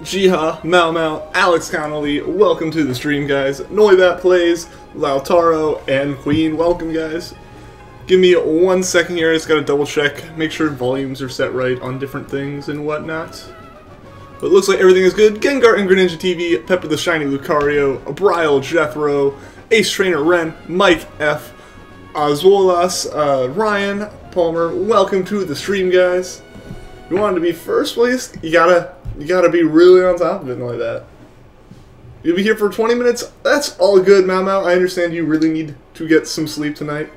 Jiha, Mau Mau, Alex Connolly, welcome to the stream, guys. Noibat plays, Lautaro, and Queen, welcome, guys. Give me 1 second here, I just gotta double check, make sure volumes are set right on different things and whatnot. But it looks like everything is good. Gengar and Greninja TV, Pepper the Shiny Lucario, Brile Jethro, Ace Trainer Ren, Mike F, Azuelas, Ryan Palmer, welcome to the stream, guys. You wanted to be first place, you gotta be really on top of it like that. You'll be here for 20 minutes, that's all good, Mau Mau. I understand you really need to get some sleep tonight.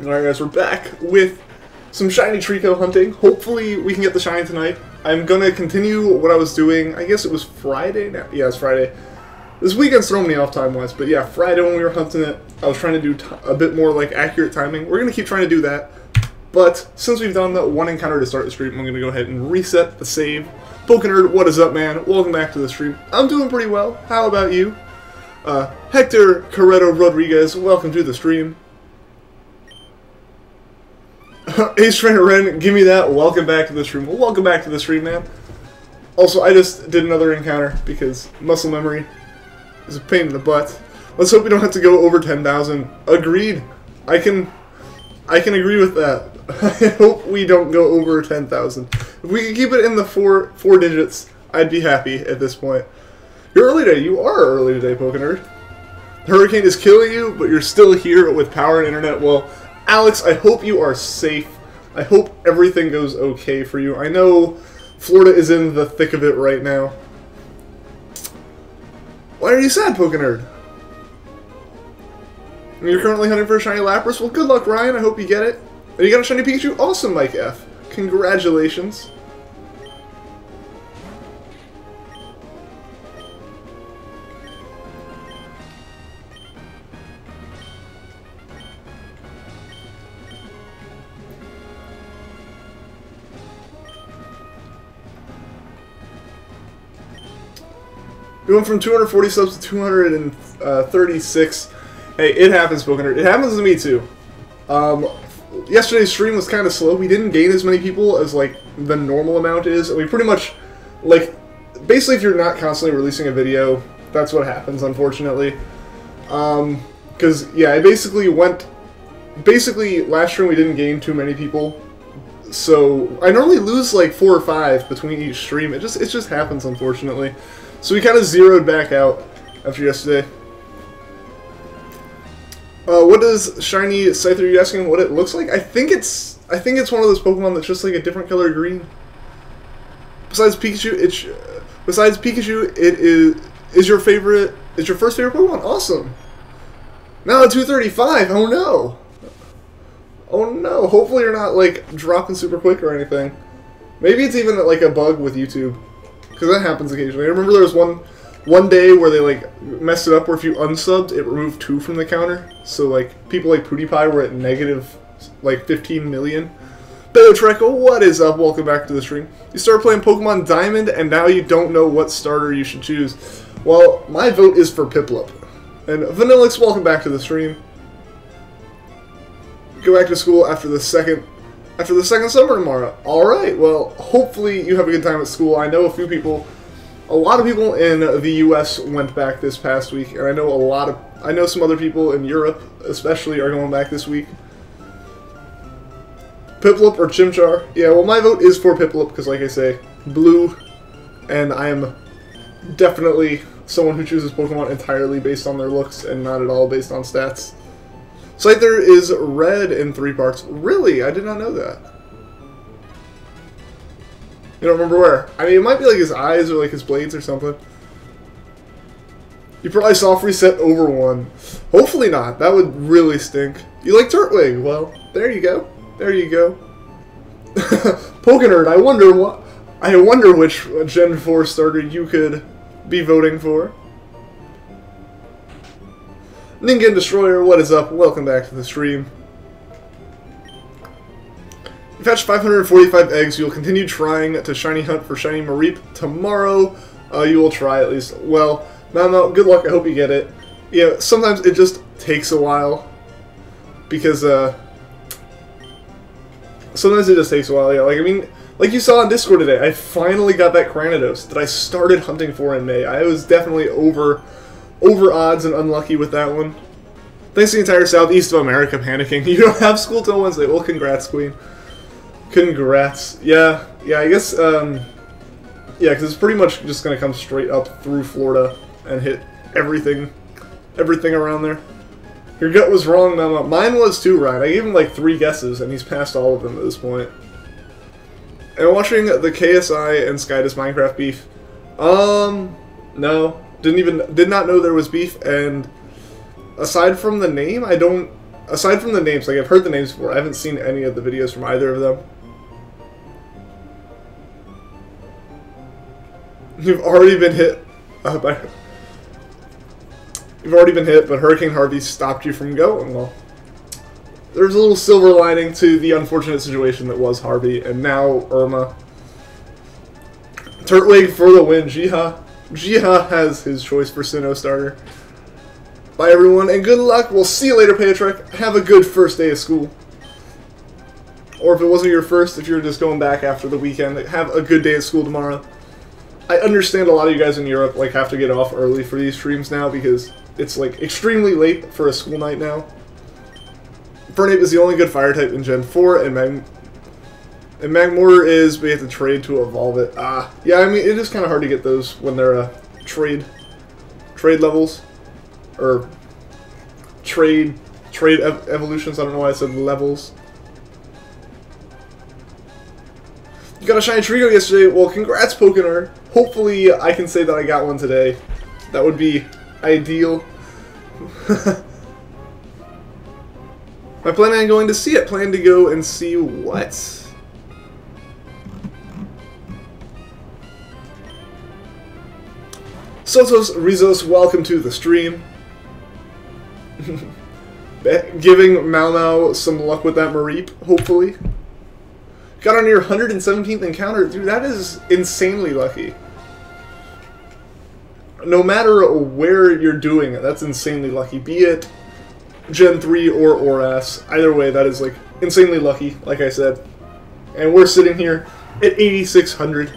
Alright guys, we're back with some shiny Treecko hunting. Hopefully we can get the shiny tonight. I'm gonna continue what I was doing, I guess it was Friday now? Yeah, it's Friday. This weekend's throwing me off time-wise, but yeah, Friday when we were hunting it, I was trying to do a bit more like accurate timing. We're gonna keep trying to do that. But since we've done that one encounter to start the stream, I'm going to go ahead and reset the save. Pokenerd, what is up, man? Welcome back to the stream. I'm doing pretty well. How about you? Hector Corretto Rodriguez, welcome to the stream. Ace Trainer Ren, give me that. Welcome back to the stream. Well, welcome back to the stream, man. Also, I just did another encounter because muscle memory is a pain in the butt. Let's hope we don't have to go over 10,000. Agreed. I can agree with that. I hope we don't go over 10,000. If we can keep it in the four digits, I'd be happy at this point. You're early today. You are early today, Pokenerd. The hurricane is killing you, but you're still here with power and internet. Well, Alex, I hope you are safe. I hope everything goes okay for you. I know Florida is in the thick of it right now. Why are you sad, Pokenerd? You're currently hunting for a shiny Lapras? Well, good luck, Ryan. I hope you get it. And you got a shiny Pikachu? Awesome, Mike F. Congratulations. We went from 240 subs to 236. Hey, it happens, Pokenerd. It happens to me, too. Yesterday's stream was kind of slow. We didn't gain as many people as, like, the normal amount is. We pretty much, like, basically if you're not constantly releasing a video, that's what happens, unfortunately. Because, yeah, I basically last stream we didn't gain too many people. So, I normally lose, like, 4 or 5 between each stream. It just happens, unfortunately. So we kind of zeroed back out after yesterday. What does shiny Scyther, are you asking what it looks like? I think it's one of those Pokemon that's just like a different color green. Besides Pikachu, it is your favorite, is your first favorite Pokemon? Awesome. Now at 235, oh no. Oh no, hopefully you're not like dropping super quick or anything. Maybe it's even like a bug with YouTube. Because that happens occasionally. I remember there was one day where they like messed it up where if you unsubbed, it removed 2 from the counter. So like people like PewDiePie were at negative like 15 million. But Treecko, what is up? Welcome back to the stream. You started playing Pokemon Diamond and now you don't know what starter you should choose. Well, my vote is for Piplup. And Vanillix, welcome back to the stream. Go back to school after the second summer tomorrow. Alright, well, hopefully you have a good time at school. I know a lot of people in the US went back this past week, and I know some other people in Europe, especially, are going back this week. Piplup or Chimchar? Yeah, well, my vote is for Piplup, because like I say, blue, and I am definitely someone who chooses Pokemon entirely based on their looks, and not at all based on stats. Scyther is red in 3 parts. Really? I did not know that. You don't remember where? I mean, it might be like his eyes or like his blades or something. You probably soft reset over 1. Hopefully not. That would really stink. You like Turtwig? Well, there you go. There you go. Pokenerd, I wonder which Gen 4 starter you could be voting for. Ningen Destroyer, what is up? Welcome back to the stream. You fetched 545 eggs. You'll continue trying to shiny hunt for shiny Mareep. Tomorrow, you will try at least. Well, Mau, good luck. I hope you get it. Yeah, sometimes it just takes a while. Because, sometimes it just takes a while, yeah. Like, I mean, Like you saw on Discord today, I finally got that Cranidos that I started hunting for in May. I was definitely over odds and unlucky with that one. Thanks to the entire Southeast of America panicking. You don't have school till Wednesday. Well, congrats, Queen. Congrats. Yeah, I guess, yeah, because it's pretty much just going to come straight up through Florida and hit everything around there. Your gut was wrong, Mama. Mine was too, Ryan. I gave him like 3 guesses, and he's passed all of them at this point. And watching the KSI and Skydus Minecraft beef. No. Did not know there was beef, and aside from the name, aside from the names, like I've heard the names before, I haven't seen any of the videos from either of them. You've already been hit You've already been hit, but Hurricane Harvey stopped you from going. Well, there's a little silver lining to the unfortunate situation that was Harvey, and now Irma. Turtwig for the win. Jiha has his choice for Sinnoh starter. Bye, everyone, and good luck. We'll see you later, Paytrek. Have a good first day of school. Or if it wasn't your first, if you're just going back after the weekend, have a good day at school tomorrow. I understand a lot of you guys in Europe like have to get off early for these streams now because it's like extremely late for a school night now. Fernape is the only good fire type in Gen 4, and Magmor is, we have to trade to evolve it. Yeah, I mean, it is kind of hard to get those when they're trade levels. Or trade evolutions, I don't know why I said levels. You got a shiny Treecko yesterday. Well, congrats, Pokémon. Hopefully, I can say that I got one today. That would be ideal. I plan on going to see it. Plan to go and see what? Sotos Rizos, welcome to the stream. Giving Mau Mau some luck with that Mareep, hopefully. Got on your 117th encounter. Dude, that is insanely lucky. No matter where you're doing it, that's insanely lucky. Be it Gen 3 or ORAS. Either way, that is like insanely lucky, like I said. And we're sitting here at 8,600.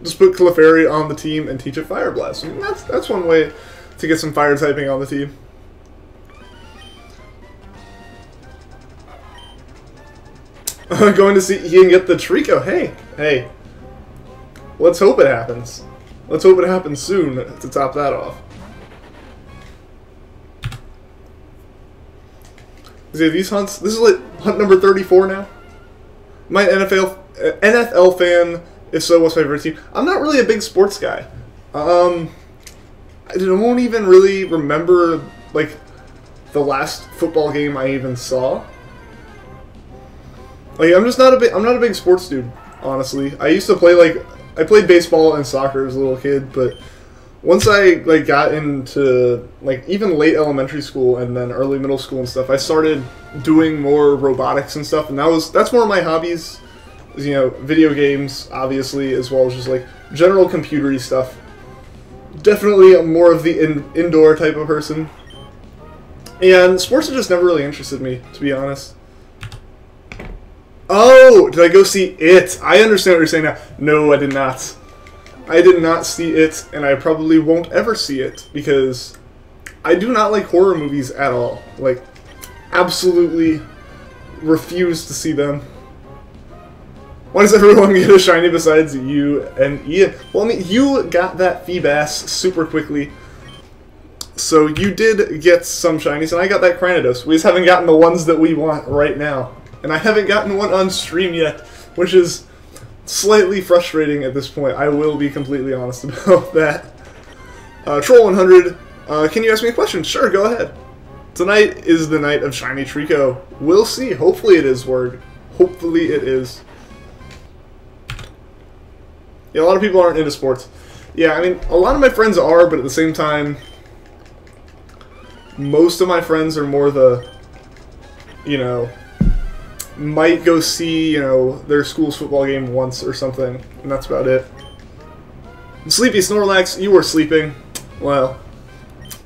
Just put Clefairy on the team and teach it Fire Blast. I mean, that's one way to get some fire typing on the team. Going to see Ian get the Treecko. Hey. Let's hope it happens. Let's hope it happens soon to top that off. See, these hunts, this is like hunt number 34 now. My NFL fan. If so, what's my favorite team? I'm not really a big sports guy. I don't even really remember like the last football game I even saw. Like I'm not a big sports dude, honestly. I used to play I played baseball and soccer as a little kid, but once I like got into like even late elementary school and then early middle school and stuff, I started doing more robotics and stuff, and that's one of my hobbies. You know, video games, obviously, as well as just like general computery stuff. Definitely more of the indoor type of person. And sports have just never really interested me, to be honest. Oh, did I go see It? I understand what you're saying now. No, I did not. I did not see It, and I probably won't ever see it, because I do not like horror movies at all. Like, absolutely refuse to see them. Why does everyone get a shiny besides you and Ian? Well, I mean, you got that Feebas super quickly, so you did get some shinies, and I got that Cranidos. We just haven't gotten the ones that we want right now. And I haven't gotten one on stream yet, which is slightly frustrating at this point. I will be completely honest about that. Troll100, can you ask me a question? Sure, go ahead. Tonight is the night of shiny Treecko. We'll see. Hopefully it is, Word. Hopefully it is. Yeah, a lot of people aren't into sports. Yeah, I mean, a lot of my friends are, but at the same time, most of my friends are more the, you know, might go see, you know, their school's football game once or something, and that's about it. Sleepy Snorlax, you were sleeping. Well,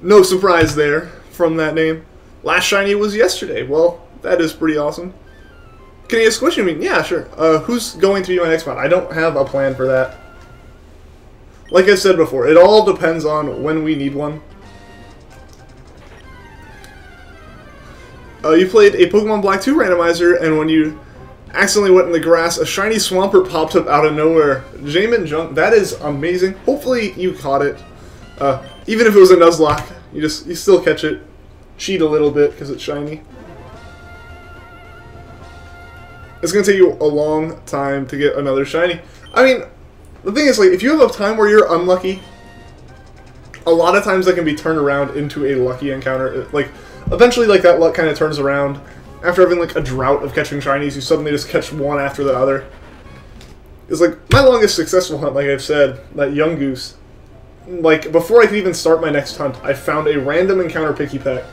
no surprise there from that name. Last shiny was yesterday. Well, that is pretty awesome. Can you get squishy me? Yeah, sure. Who's going to be my next mod? I don't have a plan for that. Like I said before, it all depends on when we need one. You played a Pokemon Black 2 randomizer, and when you accidentally went in the grass, a shiny Swampert popped up out of nowhere. Jamin Junk, that is amazing. Hopefully you caught it. Even if it was a Nuzlocke, you still catch it. Cheat a little bit because it's shiny. It's going to take you a long time to get another shiny. I mean, the thing is, like, if you have a time where you're unlucky, a lot of times that can be turned around into a lucky encounter. Like, eventually, like, that luck kind of turns around. After having, like, a drought of catching shinies, you suddenly just catch one after the other. It's like, my longest successful hunt, like I've said, that young goose. Like, before I could even start my next hunt, I found a random encounter picky pack.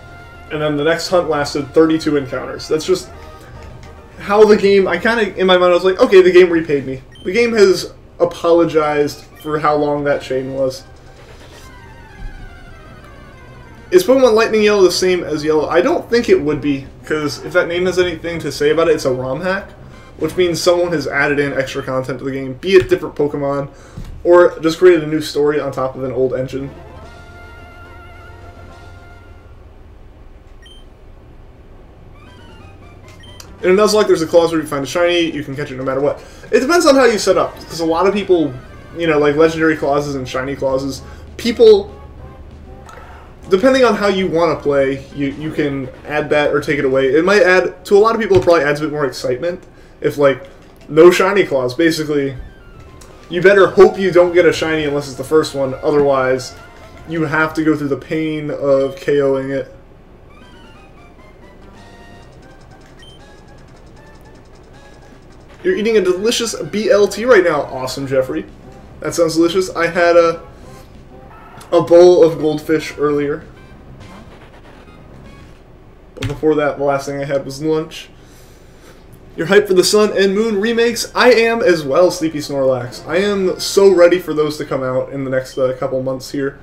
And then the next hunt lasted 32 encounters. That's just how the game, I kind of, in my mind, I was like, okay, the game repaid me. The game has apologized for how long that chain was. Is Pokemon Lightning Yellow the same as Yellow? I don't think it would be, because if that name has anything to say about it, it's a ROM hack, which means someone has added in extra content to the game, be it different Pokemon, or just created a new story on top of an old engine. In a Nuzlocke, there's a clause where you find a shiny, you can catch it no matter what. It depends on how you set up, because a lot of people, you know, like legendary clauses and shiny clauses, people, depending on how you want to play, you can add that or take it away. It might add, to a lot of people, it probably adds a bit more excitement if, like, no shiny clause. Basically, you better hope you don't get a shiny unless it's the first one, otherwise you have to go through the pain of KOing it. You're eating a delicious BLT right now. Awesome, Jeffrey. That sounds delicious. I had a bowl of goldfish earlier. But before that, the last thing I had was lunch. You're hyped for the Sun and Moon remakes? I am as well, Sleepy Snorlax. I am so ready for those to come out in the next couple months here.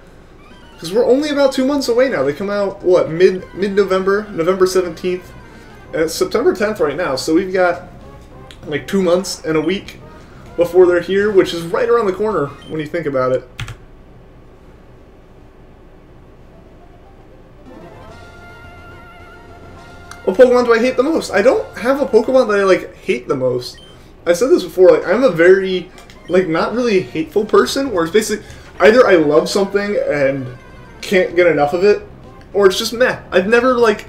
Because we're only about 2 months away now. They come out, what, mid-November? November 17th? And it's September 10th right now, so we've got like 2 months and a week before they're here, which is right around the corner when you think about it. What Pokemon do I hate the most? I don't have a Pokemon that I, like, hate the most. I said this before, like, I'm a very, like, not really hateful person, where it's basically, either I love something and can't get enough of it, or it's just meh. I've never, like,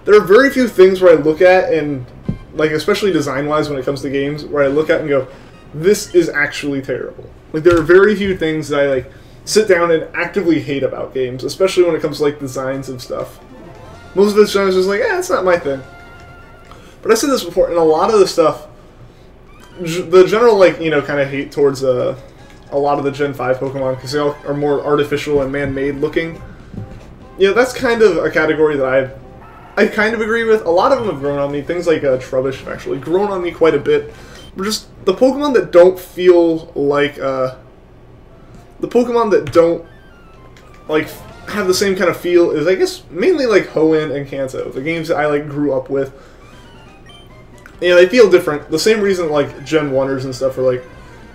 there are very few things where I look at and, like, especially design-wise when it comes to games, where I look at and go, this is actually terrible. Like, there are very few things that I, like, sit down and actively hate about games, especially when it comes to, like, designs and stuff. Most of the time it's just like, it's not my thing. But I said this before, and a lot of the stuff, the general, like, you know, kind of hate towards a lot of the Gen 5 Pokemon, because they all are more artificial and man-made looking, you know, that's kind of a category that I kind of agree with. A lot of them have grown on me. Things like Trubbish have actually grown on me quite a bit. But just the Pokemon that don't feel like, the Pokemon that don't, like, have the same kind of feel is, I guess, mainly like Hoenn and Kanto, the games that I, like, grew up with. You know, they feel different. The same reason, like, Gen 1ers and stuff are, like,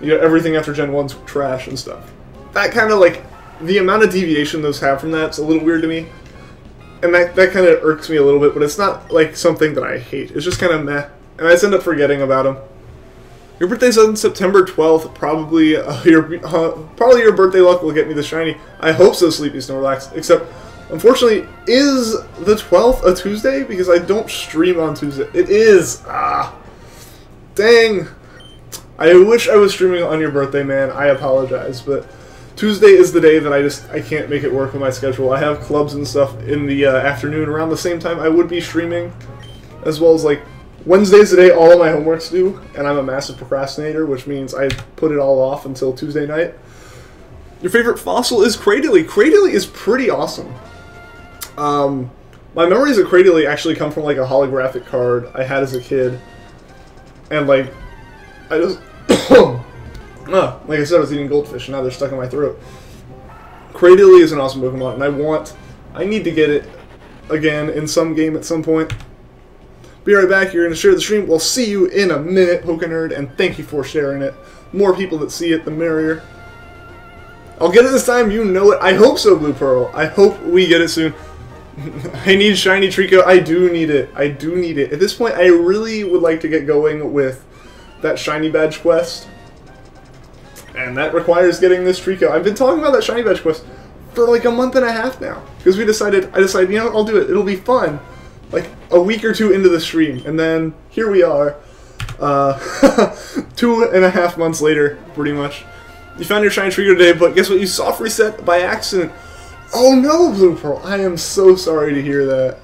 you know, everything after Gen 1's trash and stuff. That kind of, like, the amount of deviation those have from that's a little weird to me. And that kind of irks me a little bit, but it's not, like, something that I hate. It's just kind of meh. And I just end up forgetting about them. Your birthday's on September 12th. Probably your birthday luck will get me the shiny. I hope so, Sleepy Snorlax. Except, unfortunately, is the 12th a Tuesday? Because I don't stream on Tuesday. It is. Dang. I wish I was streaming on your birthday, man. I apologize, but Tuesday is the day that I can't make it work with my schedule. I have clubs and stuff in the afternoon around the same time I would be streaming, as well as, like, Wednesday's the day all of my homework's due, and I'm a massive procrastinator, which means I put it all off until Tuesday night. Your favorite fossil is Cradily. Cradily is pretty awesome. My memories of Cradily actually come from, like, a holographic card I had as a kid, and, like, I just like I said, I was eating goldfish, and now they're stuck in my throat. Cradily is an awesome Pokemon, and I need to get it again in some game at some point. Be right back. You're going to share the stream. We'll see you in a minute, Pokenerd, and thank you for sharing it. More people that see it, the merrier. I'll get it this time. You know it. I hope so, Blue Pearl. I hope we get it soon. I need shiny Treecko. I do need it. I do need it. At this point, I really would like to get going with that shiny badge quest. And that requires getting this Treecko. I've been talking about that shiny badge quest for like a month and a half now. Because I decided, you know what, I'll do it. It'll be fun. Like a week or two into the stream. And then here we are. 2.5 months later, pretty much. You found your shiny Treecko today, but guess what? You soft reset by accident. Oh no, Blue Pearl. I am so sorry to hear that.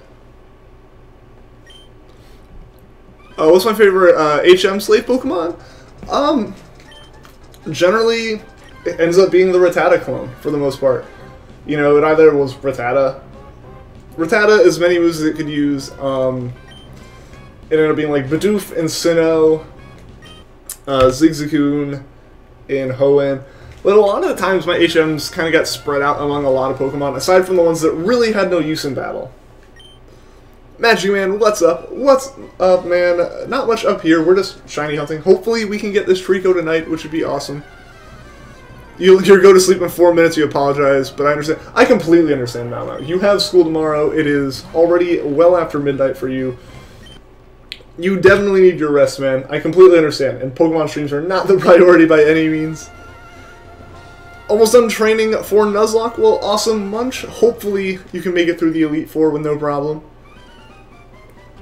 What's my favorite HM slave Pokemon? Generally, it ends up being the Rattata clone, for the most part. You know, it either was Rattata. Rattata, as many moves as it could use. It ended up being like Bidoof and Sinnoh, Zigzagoon, and Hoenn. But a lot of the times my HMs kind of got spread out among a lot of Pokemon, aside from the ones that really had no use in battle. Magic Man, what's up? What's up, man? Not much up here. We're just shiny hunting. Hopefully we can get this Treecko tonight, which would be awesome. You'll go to sleep in 4 minutes, you apologize, but I understand. I completely understand, Mao. You have school tomorrow. It is already well after midnight for you. You definitely need your rest, man. I completely understand. And Pokemon streams are not the priority by any means. Almost done training for Nuzlocke. Well, awesome, Munch. Hopefully you can make it through the Elite Four with no problem.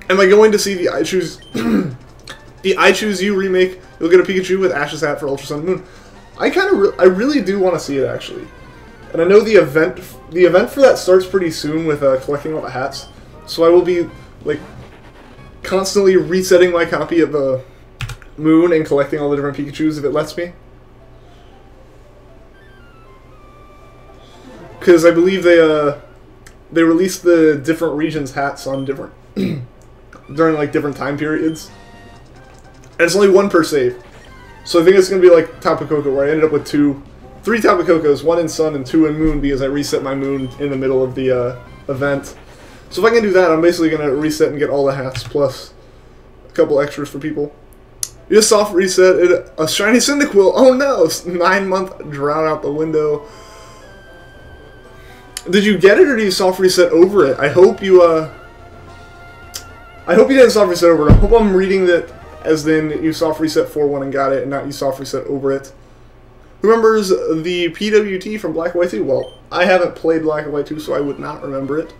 Am I going to see the I Choose the I Choose You remake? You'll get a Pikachu with Ash's hat for Ultra Sun and Moon. I really do want to see it, actually. And I know the event for that starts pretty soon with collecting all the hats. So I will be like constantly resetting my copy of the Moon and collecting all the different Pikachus if it lets me. Because I believe they released the different regions hats on different during like different time periods. And it's only one per save. So I think it's going to be like Tapu Koko, where I ended up with 3 Tapu Kokos, 1 in Sun and 2 in Moon, because I reset my Moon in the middle of the event. So if I can do that, I'm basically going to reset and get all the hats, plus a couple extras for people. You just soft reset it, a shiny Cyndaquil. Oh no! 9-month drought out the window. Did you get it, or did you soft reset over it? I hope you didn't soft reset over it. I hope I'm reading that as then you soft reset 4-1 and got it, and not you soft reset over it. Who remembers the PWT from Black and White 2? Well, I haven't played Black and White 2, so I would not remember it.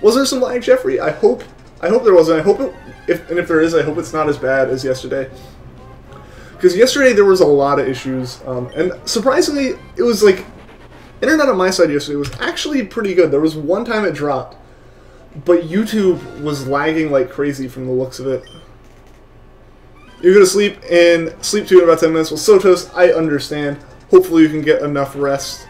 Was there some lag, Jeffrey? I hope there wasn't. I hope if there is, I hope it's not as bad as yesterday. Because yesterday there was a lot of issues, and surprisingly, it was like internet on my side yesterday was actually pretty good. There was one time it dropped, but YouTube was lagging like crazy from the looks of it. You're going to sleep 2 in about 10 minutes. Well, Sotos, I understand. Hopefully you can get enough rest.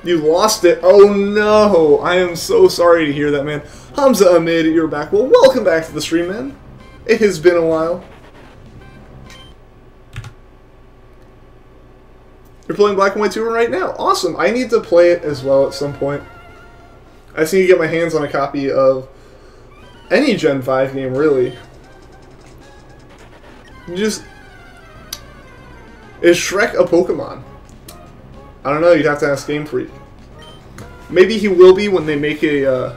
You lost it. Oh no! I am so sorry to hear that, man. Hamza Ahmed, you're back. Well, welcome back to the stream, man. It has been a while. You're playing Black and White 2 right now. Awesome. I need to play it as well at some point. I just need to get my hands on a copy of any Gen 5 game, really. Is Shrek a Pokemon? I don't know. You'd have to ask Game Freak. Maybe he will be when they make a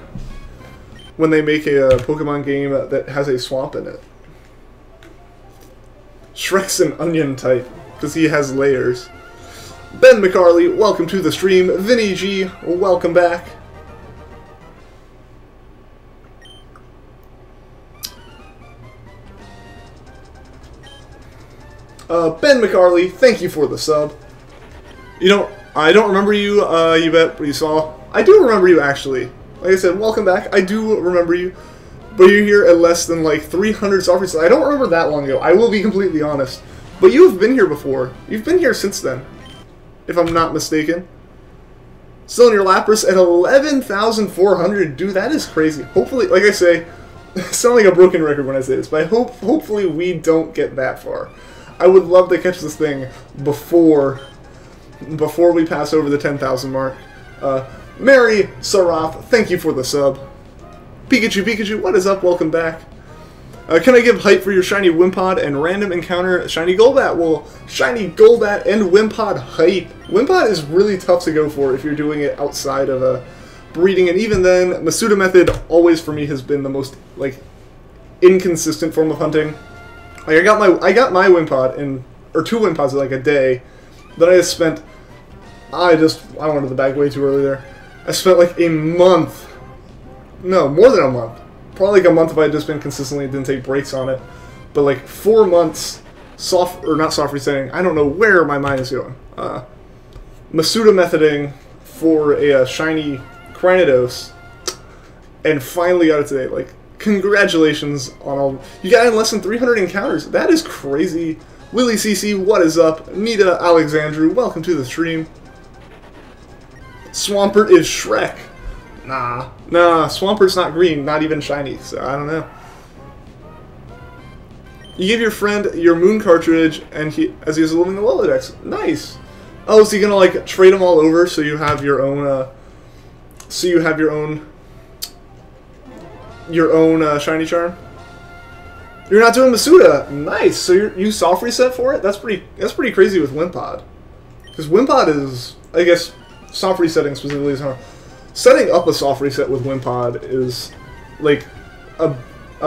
Pokemon game that has a swamp in it. Shrek's an onion type because he has layers. Ben McCarley, welcome to the stream. Vinny G, welcome back. Ben McCarley, thank you for the sub. I don't remember you, you bet, but you saw. I do remember you, actually. Like I said, welcome back. I do remember you. But you're here at less than, like, 300 software subs. I don't remember that long ago. I will be completely honest. But you've been here before. You've been here since then, if I'm not mistaken. Still in your Lapras at 11,400. Dude, that is crazy. Hopefully, like I say, I sound like a broken record when I say this, but hopefully we don't get that far. I would love to catch this thing before we pass over the 10,000 mark. Mary Sarath, thank you for the sub. Pikachu, Pikachu, what is up? Welcome back. Can I give hype for your shiny Wimpod and random encounter shiny Golbat? Well, shiny Golbat and Wimpod hype. Wimpod is really tough to go for if you're doing it outside of breeding, and even then, Masuda method always for me has been the most like inconsistent form of hunting. Like I got my Wimpod in, or 2 Wimpods in like a day. Then I just spent, I wanted the bag way too early there. I spent like a month, no, more than a month. Probably like a month if I had just been consistently and didn't take breaks on it. But like 4 months, not soft resetting, I don't know where my mind is going. Masuda methoding for a shiny Cranidos, and finally got it today. Like, congratulations on all, you got in less than 300 encounters. That is crazy. Willie CC, what is up? Nita Alexandru, welcome to the stream. Swampert is Shrek. Nah, Swampert's not green, not even shiny, so I don't know. You give your friend your moon cartridge, and as he's living the Rolodex. Nice. Oh, so you're gonna like trade them all over, so you have your own, shiny charm. You're not doing Masuda. Nice. So you soft reset for it. That's pretty crazy with Wimpod, because Wimpod is, I guess, soft resetting specifically is hard. Setting up a soft reset with Wimpod is like a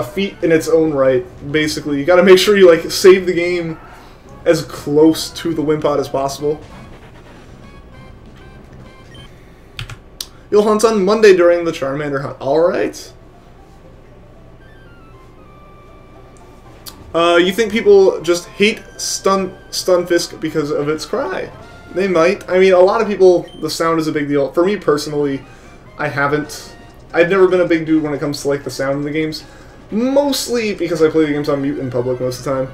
feat in its own right. Basically, you got to make sure you like save the game as close to the Wimpod as possible. You'll hunt on Monday during the Charmander hunt. All right. You think people just hate Stunfisk because of its cry? They might. I mean, a lot of people, the sound is a big deal. For me personally, I've never been a big dude when it comes to like the sound in the games. Mostly because I play the games on mute in public most of the time.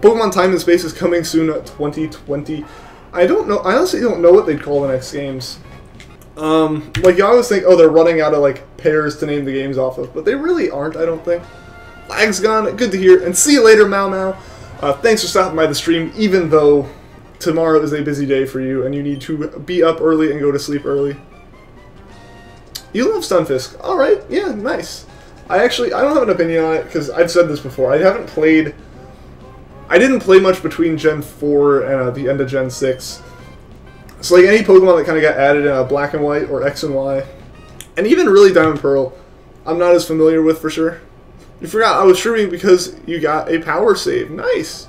Pokemon Time and Space is coming soon, 2020. I don't know. I honestly don't know what they'd call the next games. Like you always think, oh, they're running out of like pairs to name the games off of, but they really aren't. I don't think. Lag's gone. Good to hear. And see you later, Mau Mau. Thanks for stopping by the stream, even though tomorrow is a busy day for you and you need to be up early and go to sleep early. You love Stunfisk. Alright, yeah, nice. I don't have an opinion on it, because I've said this before. I didn't play much between Gen 4 and the end of Gen 6. So like any Pokemon that kind of got added in Black and White or X and Y, and even really Diamond Pearl, I'm not as familiar with for sure. You forgot I was streaming because you got a power save. Nice.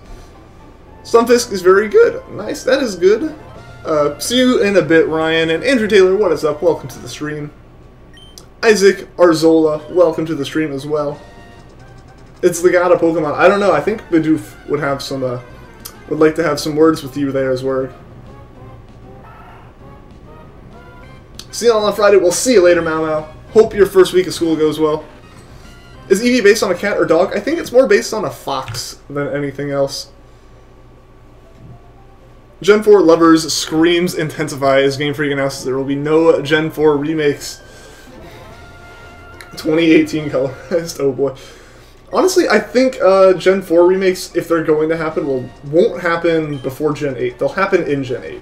Stunfisk is very good. Nice, that is good. See you in a bit, Ryan. And Andrew Taylor, what is up? Welcome to the stream. Isaac Arzola, welcome to the stream as well. It's the god of Pokemon. I don't know, I think Bidoof would have some, would like to have some words with you there as well. See you all on Friday. We'll see you later, Mau Mau. Hope your first week of school goes well. Is Eevee based on a cat or dog? I think it's more based on a fox than anything else. Gen 4 lovers screams intensify as Game Freak announces there will be no Gen 4 remakes. 2018 colorized, oh boy. Honestly, I think Gen 4 remakes, if they're going to happen, won't happen before Gen 8. They'll happen in Gen 8.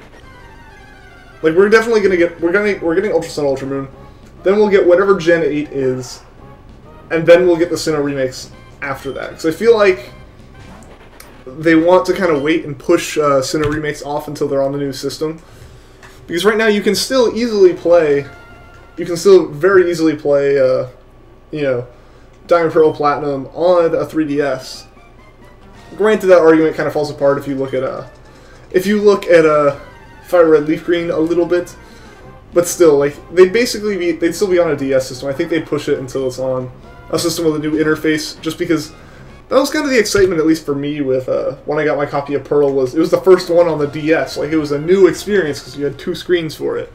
Like, we're definitely gonna get, we're getting Ultra Sun, Ultra Moon. Then we'll get whatever Gen 8 is, and then we'll get the Sinnoh remakes after that. Because I feel like they want to kind of wait and push Sinnoh remakes off until they're on the new system. Because right now you can still easily play, very easily play, you know, Diamond Pearl Platinum on a 3DS. Granted, that argument kind of falls apart if you look at Fire Red Leaf Green a little bit, but still, like they'd still be on a DS system. I think they'd push it until it's on a system with a new interface, just because that was kind of the excitement, at least for me, with when I got my copy of Pearl. It was the first one on the DS. Like, it was a new experience because you had 2 screens for it.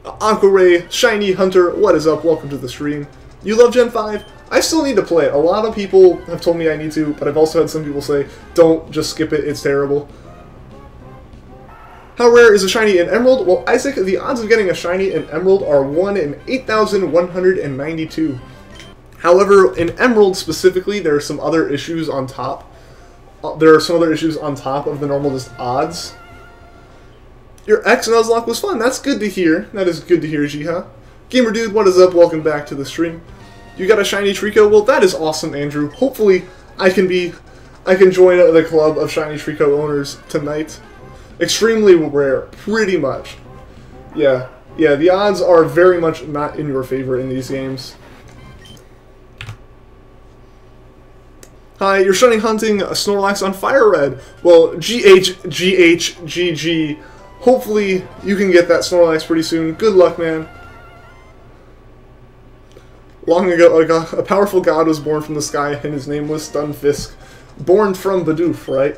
Aquaray, Shiny Hunter, what is up? Welcome to the stream. You love Gen 5? I still need to play it. A lot of people have told me I need to, but I've also had some people say, don't, just skip it, it's terrible. How rare is a shiny in Emerald? Well, Isaac, the odds of getting a shiny in Emerald are 1 in 8,192. However, in Emerald specifically, there are some other issues on top. There are some other issues on top of the normal just odds. Your X Nuzlocke was fun. That's good to hear. That is good to hear, Jiha. Gamer Dude, what is up? Welcome back to the stream. You got a shiny Treecko? Well, that is awesome, Andrew. Hopefully, I can join the club of shiny Treecko owners tonight. Extremely rare, pretty much. Yeah, the odds are very much not in your favor in these games. Hi, you're shiny hunting a Snorlax on Fire Red. Well, GG. Hopefully, you can get that Snorlax pretty soon. Good luck, man. Long ago, a powerful god was born from the sky, and his name was Stunfisk. Born from Bidoof, right?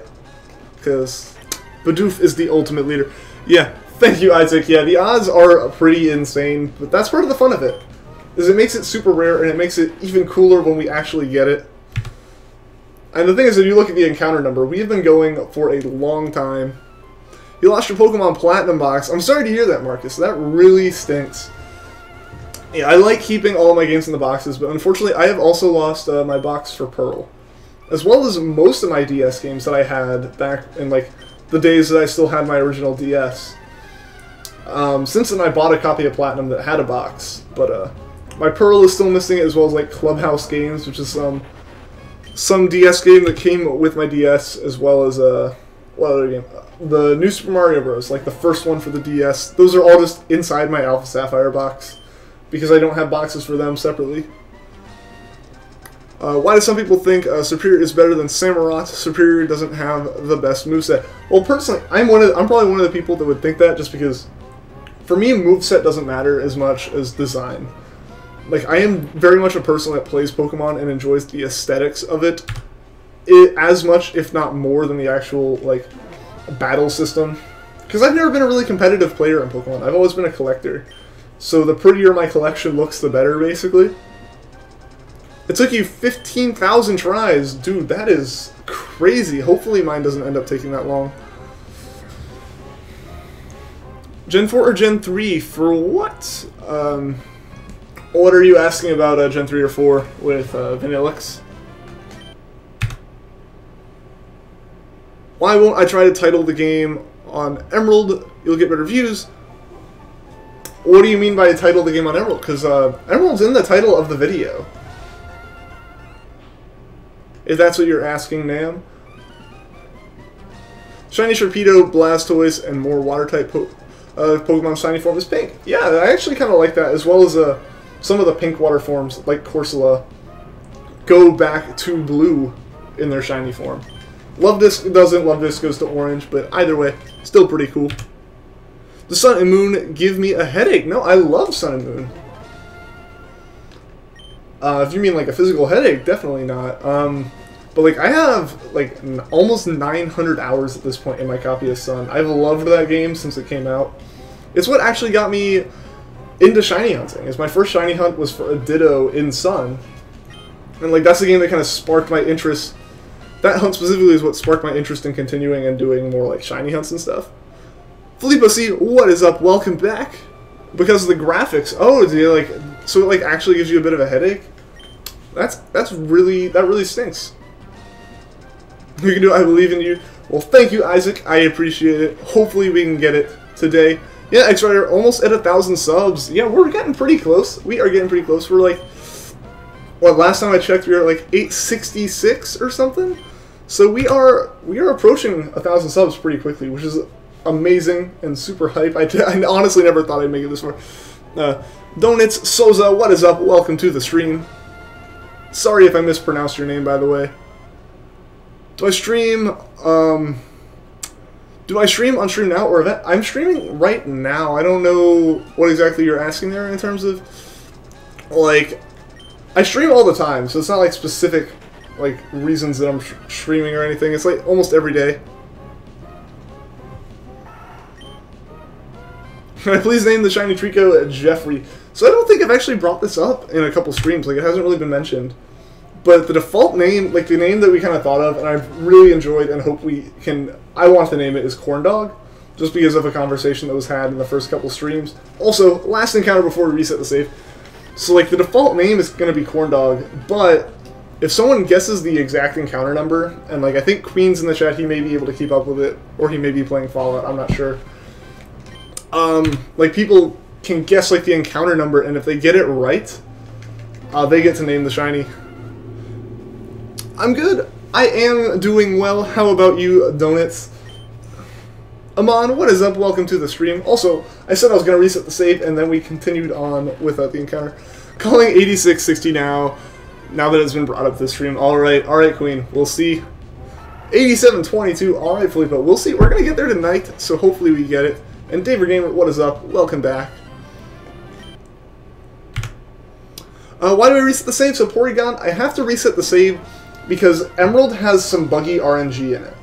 Because Bidoof is the ultimate leader. Yeah, thank you, Isaac. Yeah, the odds are pretty insane, but that's part of the fun of it. Is it makes it super rare, and it makes it even cooler when we actually get it. And the thing is, if you look at the encounter number, we have been going for a long time. You lost your Pokemon Platinum box. I'm sorry to hear that, Marcus. That really stinks. Yeah, I like keeping all of my games in the boxes, but unfortunately, I have also lost my box for Pearl, as well as most of my DS games that I had back in like the days that I still had my original DS. Since then, I bought a copy of Platinum that had a box, but my Pearl is still missing, as well as like Clubhouse Games, which is some DS game that came with my DS, as well as what other game? The new Super Mario Bros. Like the first one for the DS. Those are all just inside my Alpha Sapphire box, because I don't have boxes for them separately. Why do some people think Superior is better than Samurott? Superior doesn't have the best moveset. Well, personally, I'm probably one of the people that would think that, just because for me, moveset doesn't matter as much as design. Like, I am very much a person that plays Pokemon and enjoys the aesthetics of it as much, if not more, than the actual, like, battle system. Because I've never been a really competitive player in Pokemon. I've always been a collector. So the prettier my collection looks, the better, basically. It took you 15,000 tries. Dude, that is crazy. Hopefully mine doesn't end up taking that long. Gen 4 or Gen 3? For what? What are you asking about Gen 3 or 4 with Vanillix? Why won't I try to title the game on Emerald? You'll get better views. What do you mean by title the game on Emerald? Because Emerald's in the title of the video. If that's what you're asking, Nam. Shiny Sharpedo, Blastoise, and more water-type Pokemon shiny form is pink. Yeah, I actually kind of like that, as well as some of the pink water forms, like Corsola, go back to blue in their shiny form. Luvdisc doesn't, Luvdisc goes to orange, but either way, still pretty cool. The Sun and Moon give me a headache. No, I love Sun and Moon. If you mean like a physical headache, definitely not. But like I have like almost 900 hours at this point in my copy of Sun. I've loved that game since it came out. It's what actually got me into shiny hunting. Is my first shiny hunt was for a Ditto in Sun, and like that's the game that kind of sparked my interest. That hunt specifically is what sparked my interest in continuing and doing more like shiny hunts and stuff. Filippo C, what is up? Welcome back. Because of the graphics. Oh, so it like actually gives you a bit of a headache? That really stinks. You can do it, I believe in you. Well, thank you, Isaac. I appreciate it. Hopefully we can get it today. Yeah, X-Rider, almost at 1,000 subs. Yeah, we're getting pretty close. We are getting pretty close. We're like, what, last time I checked, we were at like 866 or something? So we are approaching 1,000 subs pretty quickly, which is amazing and super hype. I honestly never thought I'd make it this far. Donuts Souza, what is up? Welcome to the stream. Sorry if I mispronounced your name, by the way. Do I stream on Stream Now or Event? I'm streaming right now. I don't know what exactly you're asking there in terms of, like, I stream all the time, so it's not like specific, like, reasons that I'm streaming or anything. It's like almost every day. Can I please name the shiny Treecko Jeffrey? So I don't think I've actually brought this up in a couple streams. Like, it hasn't really been mentioned. But the default name, like the name that we kind of thought of, and I've really enjoyed and hope we can, I want to name it, is Corndog. Just because of a conversation that was had in the first couple streams. Also, last encounter before we reset the save. So, like, the default name is going to be Corndog, but if someone guesses the exact encounter number, and, like, I think Queen's in the chat, he may be able to keep up with it, or he may be playing Fallout, I'm not sure. Like, people can guess like the encounter number, and if they get it right, they get to name the shiny. I'm good. I am doing well. How about you, Donuts? Amon, what is up? Welcome to the stream. Also, I said I was going to reset the save, and then we continued on with the encounter. Calling 8660 now that it's been brought up this stream. Alright, Queen. We'll see. 8722. Alright, Filippo. We'll see. We're going to get there tonight, so hopefully we get it. And David Gamer, what is up? Welcome back. Why do I reset the save? So, Porygon, I have to reset the save because Emerald has some buggy RNG in it.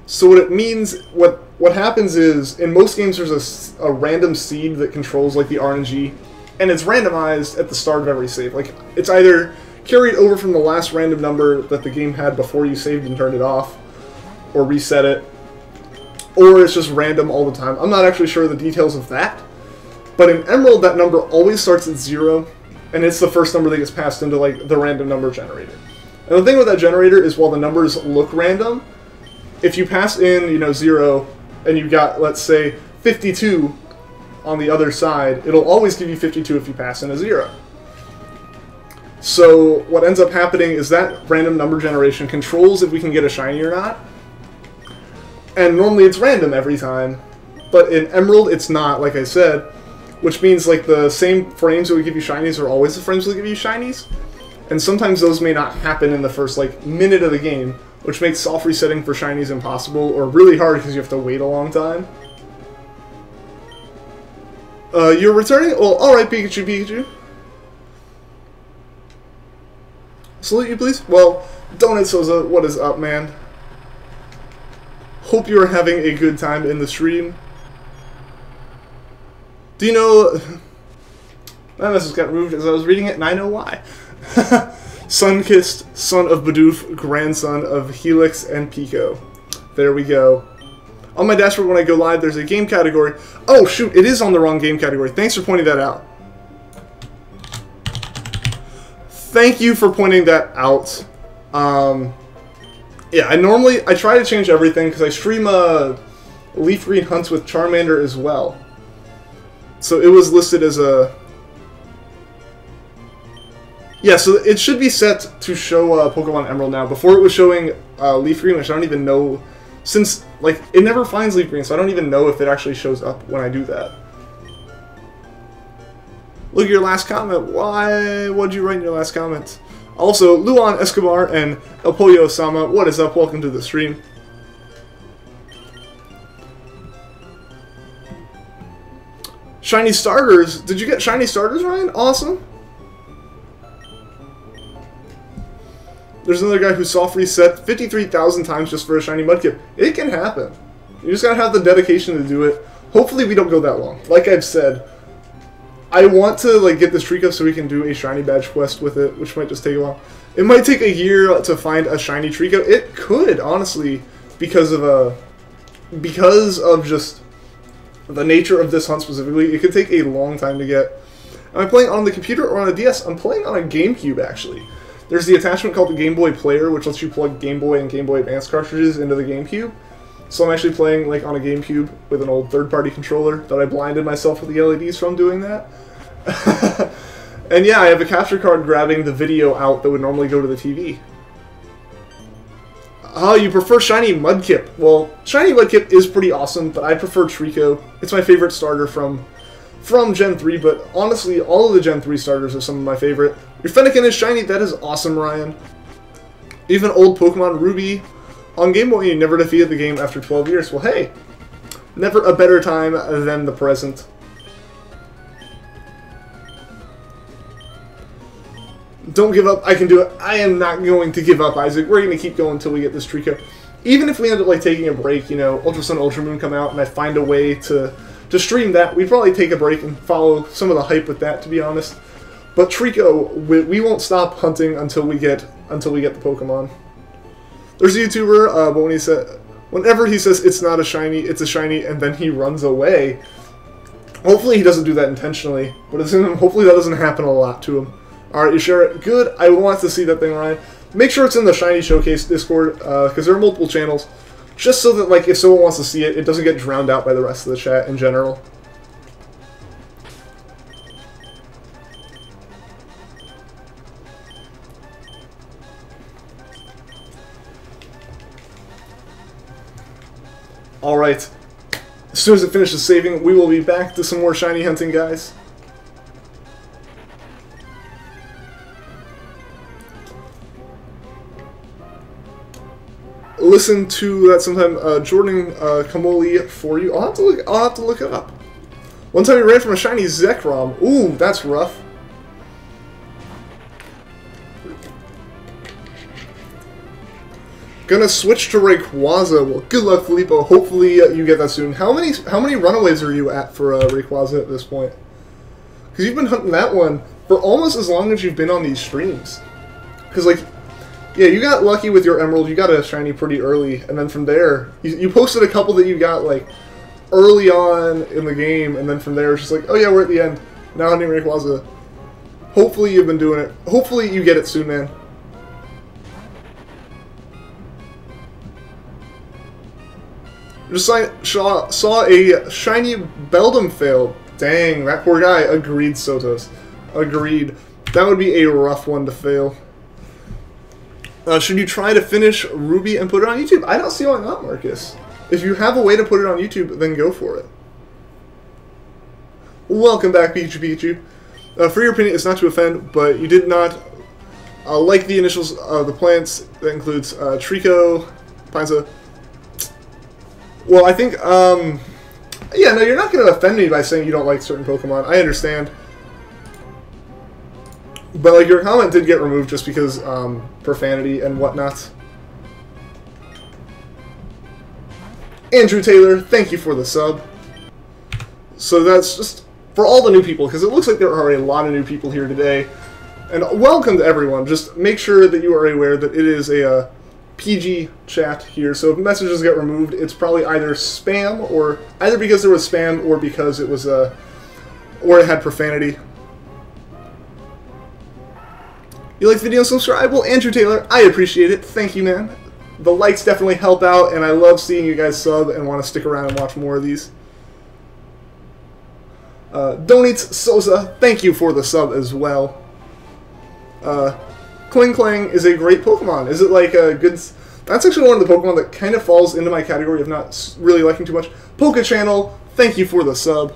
So what it means, what happens is, in most games there's a random seed that controls like the RNG, and it's randomized at the start of every save. Like, it's either carried over from the last random number that the game had before you saved and turned it off, or reset it, or it's just random all the time. I'm not actually sure the details of that, but in Emerald that number always starts at 0, and it's the first number that gets passed into like the random number generator. And the thing with that generator is while the numbers look random, if you pass in, you know, 0, and you got, let's say, 52 on the other side, it'll always give you 52 if you pass in a 0. So what ends up happening is that random number generation controls if we can get a shiny or not. And normally it's random every time, but in Emerald it's not, like I said, which means like the same frames that would give you shinies are always the frames that give you shinies. And sometimes those may not happen in the first like minute of the game, which makes soft resetting for shinies impossible, or really hard because you have to wait a long time. You're returning? Well, alright, Pikachu. Salute you, please. Well, Donut Soza, what is up, man? Hope you are having a good time in the stream. Do you know... My message got removed as I was reading it, and I know why. Sun-kissed, son of Bidoof, grandson of Helix and Pico. There we go. On my dashboard when I go live, there's a game category. Oh, shoot, it is on the wrong game category. Thanks for pointing that out. Thank you for pointing that out. Yeah, I try to change everything because I stream Leaf Green Hunts with Charmander as well. So it was listed as a... Yeah, so it should be set to show Pokemon Emerald now. Before it was showing Leaf Green, which I don't even know, since, like, it never finds Leaf Green, so I don't even know if it actually shows up when I do that. Look at your last comment. Why? What'd you write in your last comment? Also, Luan Escobar and El Pollo-sama, what is up? Welcome to the stream. Shiny starters. Did you get shiny starters, Ryan? Awesome. There's another guy who soft reset 53,000 times just for a shiny Mudkip. It can happen. You just gotta have the dedication to do it. Hopefully we don't go that long. Like I've said, I want to like get this Treecko so we can do a shiny badge quest with it, which might just take a while. It might take a year to find a shiny Treecko. It could, honestly, because of just the nature of this hunt specifically. It could take a long time to get. Am I playing on the computer or on a DS? I'm playing on a GameCube, actually. There's the attachment called the Game Boy Player, which lets you plug Game Boy and Game Boy Advance cartridges into the GameCube. So I'm actually playing like on a GameCube with an old third-party controller that I blinded myself with the LEDs from doing that. And yeah, I have a capture card grabbing the video out that would normally go to the TV. Oh, you prefer Shiny Mudkip. Well, Shiny Mudkip is pretty awesome, but I prefer Treecko. It's my favorite starter from Gen 3, but honestly, all of the Gen 3 starters are some of my favorite. Your Fennekin is shiny, that is awesome, Ryan. Even old Pokemon Ruby on Game Boy, you never defeated the game after 12 years. Well, hey, never a better time than the present. Don't give up, I can do it. I am not going to give up, Isaac. We're going to keep going until we get this Treecko. Even if we end up like taking a break, you know, Ultra Sun, Ultra Moon come out, and I find a way to stream that, we'd probably take a break and follow some of the hype with that, to be honest. But Treecko, we won't stop hunting until we get the Pokemon. There's a YouTuber, but whenever he says it's not a shiny, it's a shiny, and then he runs away. Hopefully he doesn't do that intentionally, but hopefully that doesn't happen a lot to him. Alright, you share it? Good. I want to see that thing, Ryan. Make sure it's in the Shiny Showcase Discord, because there are multiple channels, just so that, like, if someone wants to see it, it doesn't get drowned out by the rest of the chat in general. Alright. As soon as it finishes saving, we will be back to some more shiny hunting, guys. Listen to that sometime. Jordan Kamoli for you. I'll have to look it up. One time he ran from a shiny Zekrom. Ooh, that's rough. Gonna switch to Rayquaza. Well, good luck, Filippo. Hopefully you get that soon. How many runaways are you at for Rayquaza at this point? Because you've been hunting that one for almost as long as you've been on these streams. Because, like, yeah, you got lucky with your Emerald. You got a shiny pretty early. And then from there, you posted a couple that you got, like, early on in the game. And then from there, it's just like, oh yeah, we're at the end. Now hunting Rayquaza. Hopefully you've been doing it. Hopefully you get it soon, man. Just saw a shiny Beldum fail. Dang, that poor guy. Agreed, Sotos. Agreed. That would be a rough one to fail. Should you try to finish Ruby and put it on YouTube? I don't see why not, Marcus. If you have a way to put it on YouTube, then go for it. Welcome back, Pikachu. For your opinion, it's not to offend, but you did not like the initials of the plants. That includes Treecko, Pinesa. Well, I think, yeah, no, you're not going to offend me by saying you don't like certain Pokemon. I understand. But, like, your comment did get removed just because, profanity and whatnot. Andrew Taylor, thank you for the sub. So that's just for all the new people, because it looks like there are a lot of new people here today. And welcome to everyone. Just make sure that you are aware that it is a, PG chat here, so if messages get removed, it's probably either spam, or either because there was spam, or because it was or it had profanity. You like the video and subscribe? Well, Andrew Taylor, I appreciate it. Thank you, man. The likes definitely help out, and I love seeing you guys sub and want to stick around and watch more of these. Donates Sosa, thank you for the sub as well. Kling Klang is a great Pokemon. Is it like a good... That's actually one of the Pokemon that kind of falls into my category of not really liking too much. Poke Channel, thank you for the sub.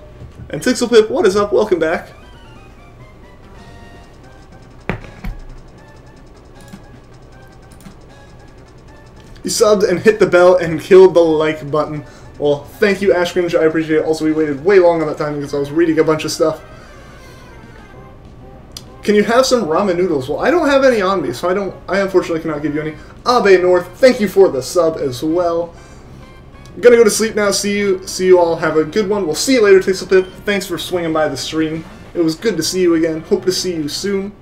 And Tixelpip, what is up? Welcome back. You subbed and hit the bell and killed the like button. Well, thank you, Ash Ninja. I appreciate it. Also, we waited way long on that time because I was reading a bunch of stuff. Can you have some ramen noodles? Well, I don't have any on me, so I unfortunately cannot give you any. Abe North, thank you for the sub as well. I'm gonna go to sleep now. See you all. Have a good one. We'll see you later, Tixelpip. Thanks for swinging by the stream. It was good to see you again. Hope to see you soon.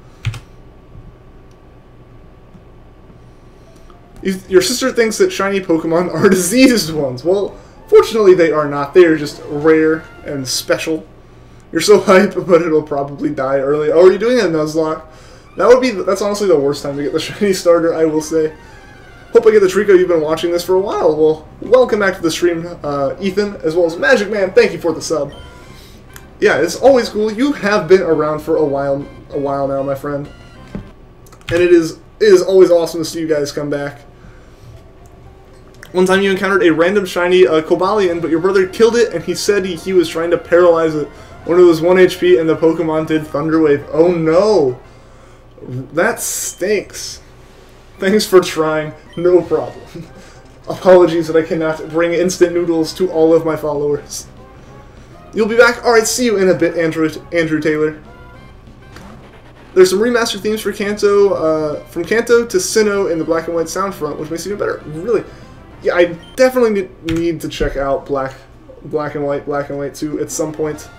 Your sister thinks that shiny Pokemon are diseased ones. Well, fortunately they are not. They are just rare and special. You're so hype, but it'll probably die early. Oh, are you doing a Nuzlocke? That's honestly the worst time to get the shiny starter, I will say. Hope I get the Treecko. You've been watching this for a while. Well, welcome back to the stream, Ethan, as well as Magic Man. Thank you for the sub. Yeah, it's always cool. You have been around for a while now, my friend. And it is always awesome to see you guys come back. One time you encountered a random shiny Cobalion, but your brother killed it, and he said he was trying to paralyze it when it was 1 HP and the Pokemon did Thunder Wave. Oh no! That stinks. Thanks for trying. No problem. Apologies that I cannot bring instant noodles to all of my followers. You'll be back? Alright, see you in a bit, Andrew Taylor. There's some remastered themes for Kanto, from Kanto to Sinnoh in the black and white sound front, which makes it even better. Really? Yeah, I definitely need to check out black and white 2 at some point.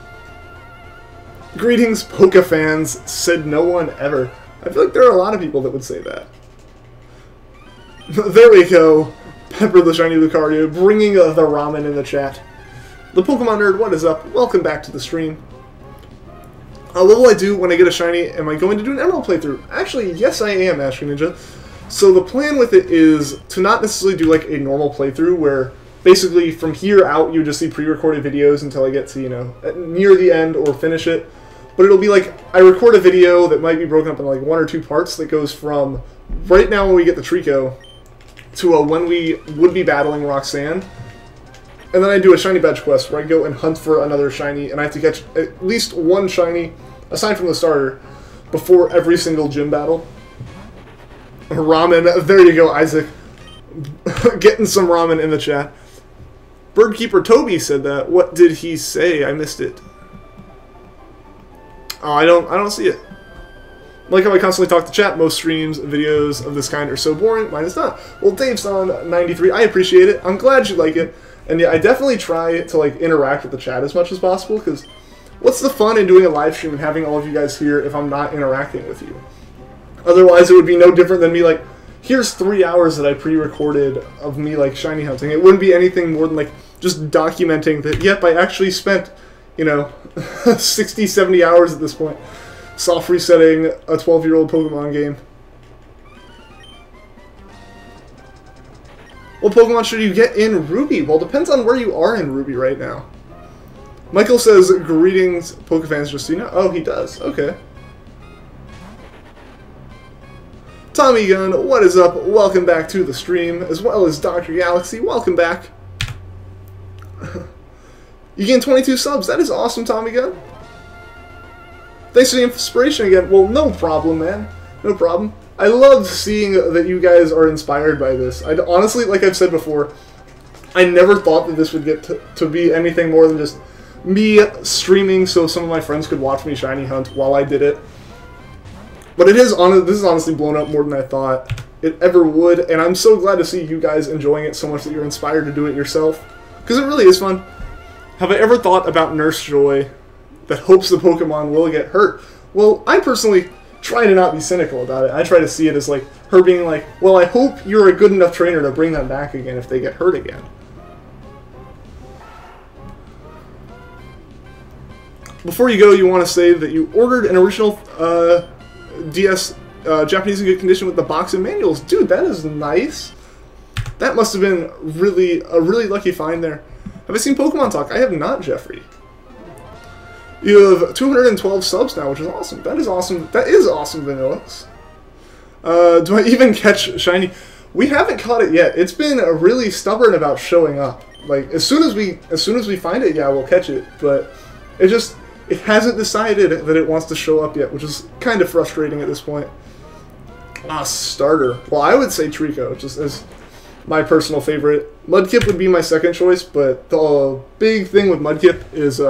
Greetings, Poke fans, said no one ever. I feel like there are a lot of people that would say that. There we go. Pepper the shiny Lucario, bringing the ramen in the chat. The Pokemon Nerd, what is up? Welcome back to the stream. What will I do when I get a shiny? Am I going to do an Emerald playthrough? Actually, yes I am, Ash Ninja. So the plan with it is to not necessarily do like a normal playthrough where basically from here out you just see pre-recorded videos until I get to, you know, near the end or finish it. But it'll be like I record a video that might be broken up in like 1 or 2 parts that goes from right now when we get the Treecko to when we would be battling Roxanne. And then I do a shiny badge quest where I go and hunt for another shiny, and I have to catch at least one shiny, aside from the starter, before every single gym battle. Ramen, there you go, Isaac. Getting some ramen in the chat. Birdkeeper Toby said that. What did he say? I missed it. Oh, I don't see it. Like how I constantly talk to chat, most streams, videos of this kind are so boring. Mine is not. Well, Dave's on 93. I appreciate it. I'm glad you like it. And yeah, I definitely try to like interact with the chat as much as possible, because what's the fun in doing a live stream and having all of you guys here if I'm not interacting with you? Otherwise, it would be no different than me like, here's 3 hours that I pre-recorded of me like shiny hunting. It wouldn't be anything more than like just documenting that, yep, I actually spent, you know, 60, 70 hours at this point soft resetting a 12-year-old Pokemon game. What Pokemon should you get in Ruby? Well, depends on where you are in Ruby right now. Michael says, greetings, Pokefans, just so you know. Oh, he does. Okay. Tommy Gunn, what is up? Welcome back to the stream, as well as Dr. Galaxy. Welcome back. You gained 22 subs. That is awesome, Tommy Gunn. Thanks for the inspiration again. Well, no problem, man. No problem. I love seeing that you guys are inspired by this. I honestly, like I've said before, I never thought that this would get to be anything more than just me streaming so some of my friends could watch me shiny hunt while I did it. But it is this is honestly blown up more than I thought it ever would, and I'm so glad to see you guys enjoying it so much that you're inspired to do it yourself, because it really is fun. Have I ever thought about Nurse Joy that hopes the Pokemon will get hurt? Well, I personally try to not be cynical about it. I try to see it as like her being like, well, I hope you're a good enough trainer to bring them back again if they get hurt again. Before you go, you want to say that you ordered an original DS Japanese in good condition with the box and manuals. Dude, that is nice. That must have been a really lucky find there. Have I seen Pokemon Talk? I have not, Jeffrey. You have 212 subs now, which is awesome. That is awesome. That is awesome, Vanillas. Do I even catch shiny? We haven't caught it yet. It's been really stubborn about showing up. Like as soon as we find it, yeah, we'll catch it. But it hasn't decided that it wants to show up yet, which is kind of frustrating at this point. Ah, starter. Well, I would say Treecko, just as my personal favorite. Mudkip would be my second choice, but the big thing with Mudkip is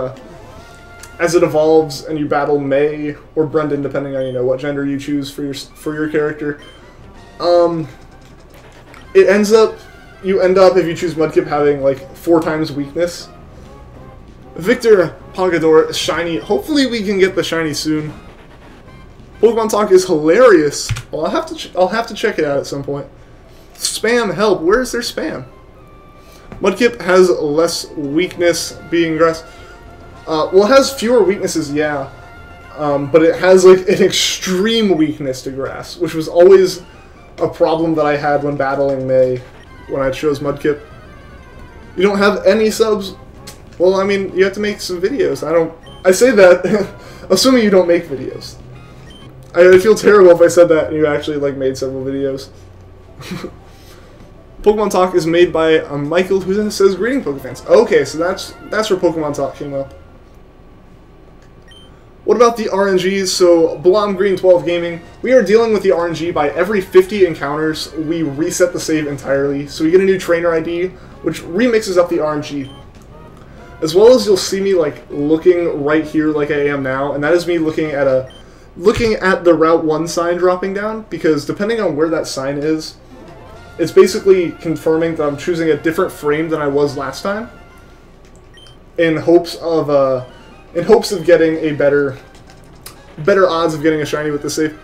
as it evolves and you battle May or Brendan, depending on what gender you choose for your character, you end up if you choose Mudkip having like 4 times weakness. Victor Pagador shiny. Hopefully we can get the shiny soon. Pokemon Talk is hilarious. Well, I'll have to check it out at some point. Spam help. Where is their spam? Mudkip has less weakness being grass. Well, it has fewer weaknesses, yeah. But it has like an extreme weakness to grass, which was always a problem that I had when battling May when I chose Mudkip. You don't have any subs? Well, I mean, you have to make some videos. I say that assuming you don't make videos. I feel terrible if I said that and you actually like made several videos. Pokemon Talk is made by Michael, who says greeting Pokefans. Okay, so that's where Pokemon Talk came up. What about the RNGs? So, Blom Green 12 Gaming, we are dealing with the RNG by every 50 encounters, we reset the save entirely. So we get a new trainer ID, which remixes up the RNG. As well as you'll see me like looking right here like I am now, and that is me looking at the Route 1 sign dropping down, because depending on where that sign is, it's basically confirming that I'm choosing a different frame than I was last time, in hopes of getting a better odds of getting a shiny with the save.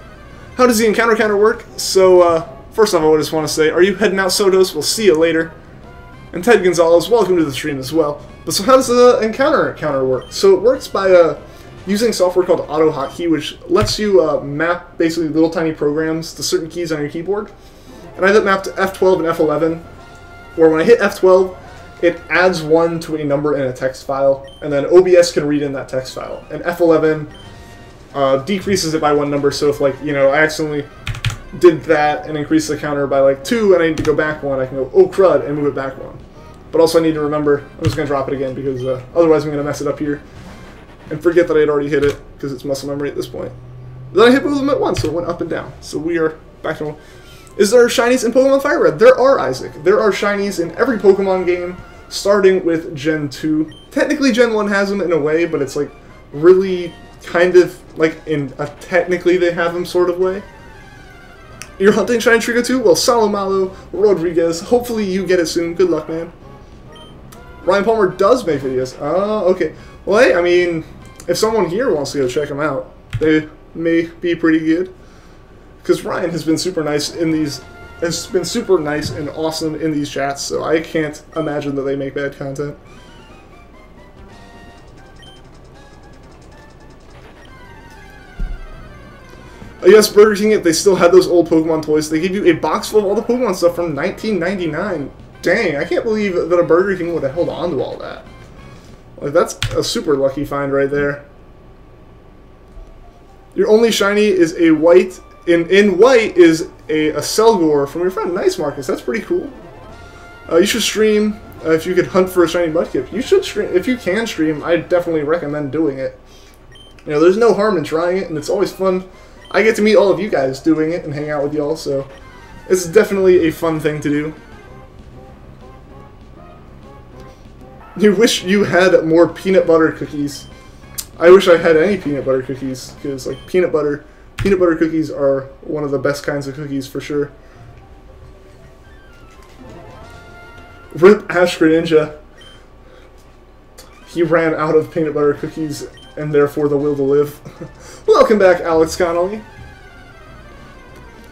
How does the encounter counter work? So first off, I just want to say, are you heading out, Sotos? We'll see you later. And Ted Gonzalez, welcome to the stream as well. But so how does the encounter counter work? So it works by using software called AutoHotkey, which lets you map basically little tiny programs to certain keys on your keyboard. And I have it mapped to F12 and F11, where when I hit F12, it adds 1 to a number in a text file, and then OBS can read in that text file. And F11 decreases it by 1 number, so if like, I accidentally did that and increased the counter by like 2 and I need to go back 1, I can go, oh crud, and move it back 1. But also I need to remember, I'm just going to drop it again because otherwise I'm going to mess it up here. And forget that I had already hit it because it's muscle memory at this point. Then I hit both of them at once, so it went up and down. So we are back to normal. Is there shinies in Pokemon Fire Red? There are, Isaac. There are shinies in every Pokemon game, starting with Gen 2. Technically Gen 1 has them in a way, but it's like really kind of like in a technically they have them sort of way. You're hunting shiny Treecko too? Well, Salomalo Rodriguez, hopefully you get it soon. Good luck, man. Ryan Palmer does make videos. Oh, okay. Well, hey, I mean, if someone here wants to go check them out, they may be pretty good. Because Ryan has been super nice in these, has been super nice and awesome in these chats, so I can't imagine that they make bad content. I guess Burger King, if they still had those old Pokemon toys, they gave you a box full of all the Pokemon stuff from 1999. Dang, I can't believe that a Burger King would have held on to all that. Like, that's a super lucky find right there. Your only shiny is a white, in white is a Selgor from your friend. Nice, Marcus, that's pretty cool. You should stream if you could hunt for a shiny Mudkip. You should stream, if you can stream, I definitely recommend doing it. You know, there's no harm in trying it, and it's always fun. I get to meet all of you guys doing it and hang out with y'all, so it's definitely a fun thing to do. You wish you had more peanut butter cookies. I wish I had any peanut butter cookies, because like peanut butter cookies are one of the best kinds of cookies for sure. Rip Ash Greninja. He ran out of peanut butter cookies and therefore the will to live. Welcome back, Alex Connolly.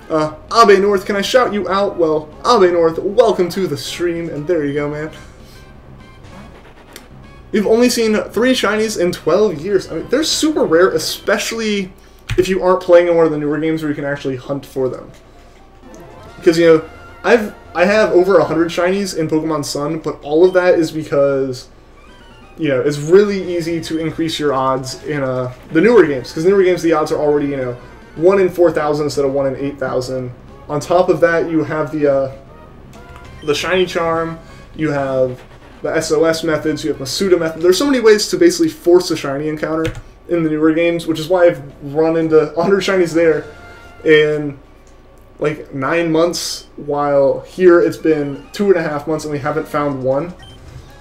Abe North, can I shout you out? Well, Abe North, welcome to the stream, and there you go, man. You've only seen 3 shinies in 12 years. I mean, they're super rare, especially if you aren't playing in one of the newer games where you can actually hunt for them. Because, you know, I have over 100 shinies in Pokemon Sun, but all of that is because, you know, it's really easy to increase your odds in the newer games. Because newer games, the odds are already, you know, 1 in 4,000 instead of 1 in 8,000. On top of that, you have the Shiny Charm, you have the SOS methods, you have Masuda method. There's so many ways to basically force a shiny encounter in the newer games, which is why I've run into 100 shinies there in like 9 months, while here it's been 2.5 months and we haven't found one.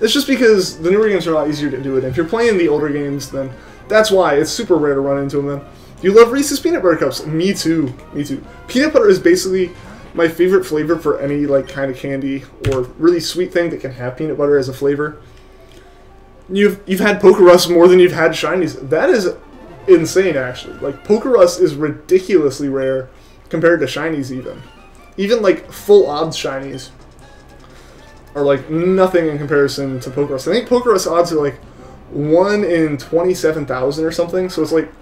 It's just because the newer games are a lot easier to do it. If you're playing the older games, then that's why it's super rare to run into them then. You love Reese's Peanut Butter Cups? Me too. Me too. Peanut butter is basically my favorite flavor for any like kind of candy or really sweet thing that can have peanut butter as a flavor. You've had Pokerus more than you've had shinies. That is insane, actually. Like, Pokerus is ridiculously rare compared to shinies even. Even like full odds shinies are like nothing in comparison to Pokerus. I think Pokerus odds are like 1 in 27,000 or something, so it's like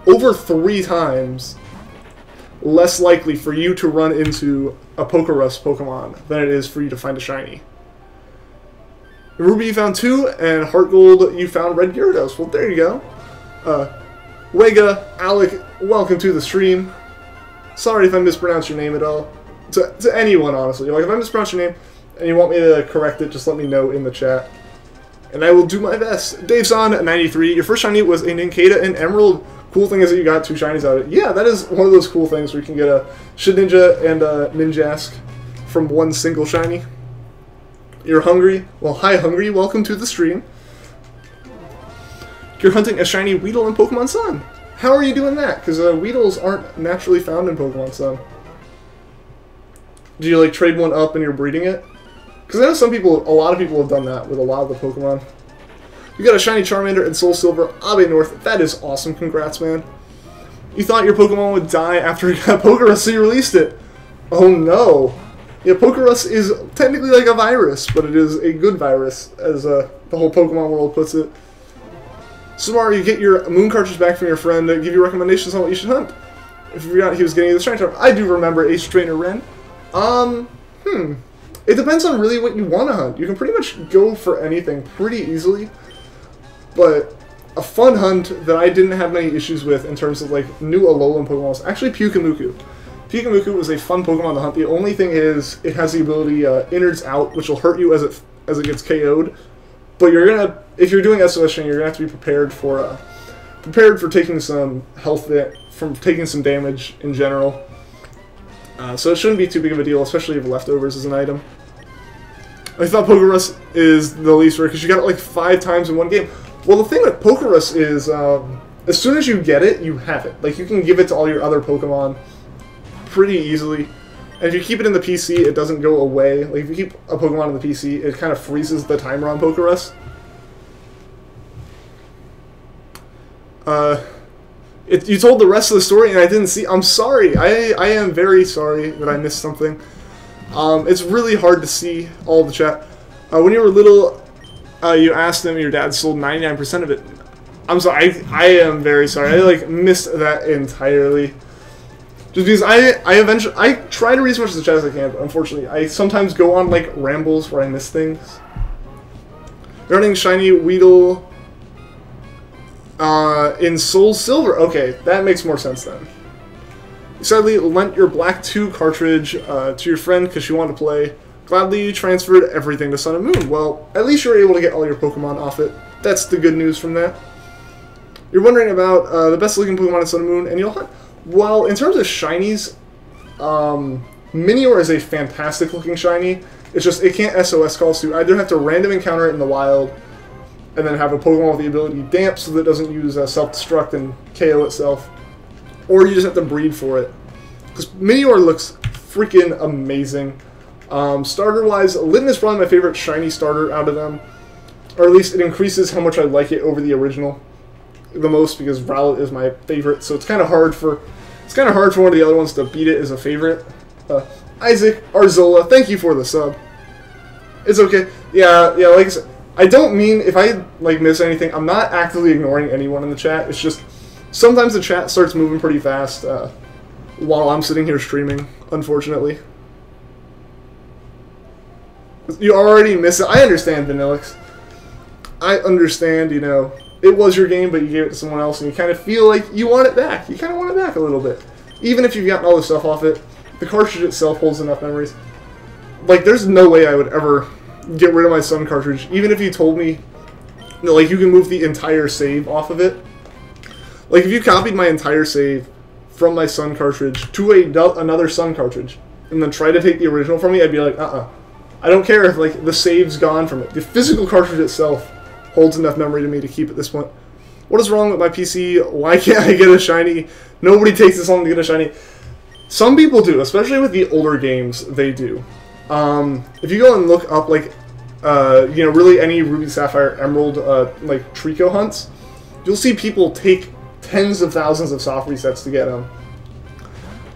over 3 times less likely for you to run into a Pokerus Pokemon than it is for you to find a shiny. Ruby, you found 2, and Heart Gold, you found Red Gyarados. Well, there you go. Wega, Alec, welcome to the stream. Sorry if I mispronounced your name at all. To anyone, honestly. Like, if I mispronounced your name and you want me to correct it, just let me know in the chat. And I will do my best. Daveson93, your first shiny was a Nincada and Emerald. Cool thing is that you got 2 shinies out of it. Yeah, that is one of those cool things where you can get a Shedinja and a Ninjask from one single shiny. You're hungry? Well, hi, Hungry. Welcome to the stream. You're hunting a shiny Weedle in Pokemon Sun. How are you doing that? Because Weedles aren't naturally found in Pokemon Sun. Do you, like, trade one up and you're breeding it? Because I know a lot of people have done that with a lot of the Pokemon. You got a shiny Charmander and Soul Silver, Abe North. That is awesome. Congrats, man. You thought your Pokemon would die after it got Pokerus, so you released it. Oh, no. Yeah, Pokerus is technically like a virus, but it is a good virus, as the whole Pokemon world puts it. Samar, you get your Moon cartridge back from your friend to give you recommendations on what you should hunt. If you forgot he was getting you the Shiny Charm. I do remember Ace Trainer Ren. It depends on really what you want to hunt. You can pretty much go for anything pretty easily. But a fun hunt that I didn't have many issues with in terms of like new Alolan Pokemon was actually Pyukumuku. Pyukumuku was a fun Pokemon to hunt. The only thing is it has the ability Innards Out, which will hurt you as it as it gets KO'd. But if you're doing SOS shiny, you're gonna have to be prepared for taking some health from taking some damage in general. So it shouldn't be too big of a deal, especially if leftovers is an item. I thought Pokerus is the least rare because you got it like 5 times in one game. Well, the thing with Pokerus is, as soon as you get it, you have it. Like, you can give it to all your other Pokemon pretty easily. And if you keep it in the PC, it doesn't go away. Like, if you keep a Pokemon in the PC, it kind of freezes the timer on Pokerus. You told the rest of the story and I didn't see. I'm sorry. I am very sorry that I missed something. It's really hard to see all the chat. When you were little, you asked them, your dad sold 99% of it. I'm sorry. I am very sorry. I like missed that entirely. Just because I try to read as much of the chat as I can, but unfortunately, I sometimes go on like rambles where I miss things. Running shiny Weedle in Soul Silver. Okay, that makes more sense then. You sadly lent your Black 2 cartridge to your friend because she wanted to play. Gladly transferred everything to Sun and Moon. Well, at least you're able to get all your Pokemon off it. That's the good news from that. You're wondering about the best looking Pokemon in Sun and Moon, and you'll hunt. Well, in terms of shinies, Minior is a fantastic looking shiny. It's just, it can't SOS call, so you either have to random encounter it in the wild, and then have a Pokemon with the ability Damp so that it doesn't use self-destruct and KO itself, or you just have to breed for it. Because Minior looks freaking amazing. Starter-wise, Litten is probably my favorite shiny starter out of them, or at least it increases how much I like it over the original the most, because Rowlet is my favorite, so it's kind of hard for one of the other ones to beat it as a favorite. Isaac Arzola, thank you for the sub. It's okay. Yeah, like I said, I don't mean, if I like miss anything, I'm not actively ignoring anyone in the chat. It's just sometimes the chat starts moving pretty fast while I'm sitting here streaming, unfortunately. You already miss it. I understand, Vanillix. I understand, you know, it was your game, but you gave it to someone else, and you kind of feel like you want it back. You kind of want it back a little bit. Even if you've gotten all the stuff off it, the cartridge itself holds enough memories. Like, there's no way I would ever get rid of my Sun cartridge, even if you told me, you know, like, you can move the entire save off of it. Like, if you copied my entire save from my Sun cartridge to another Sun cartridge, and then try to take the original from me, I'd be like, I don't care if, like, the save's gone from it. The physical cartridge itself holds enough memory to me to keep at this point. What is wrong with my PC? Why can't I get a shiny? Nobody takes this long to get a shiny. Some people do, especially with the older games, they do. If you go and look up, like, you know, really any Ruby, Sapphire, Emerald, like, Treecko hunts, you'll see people take tens of thousands of soft resets to get them.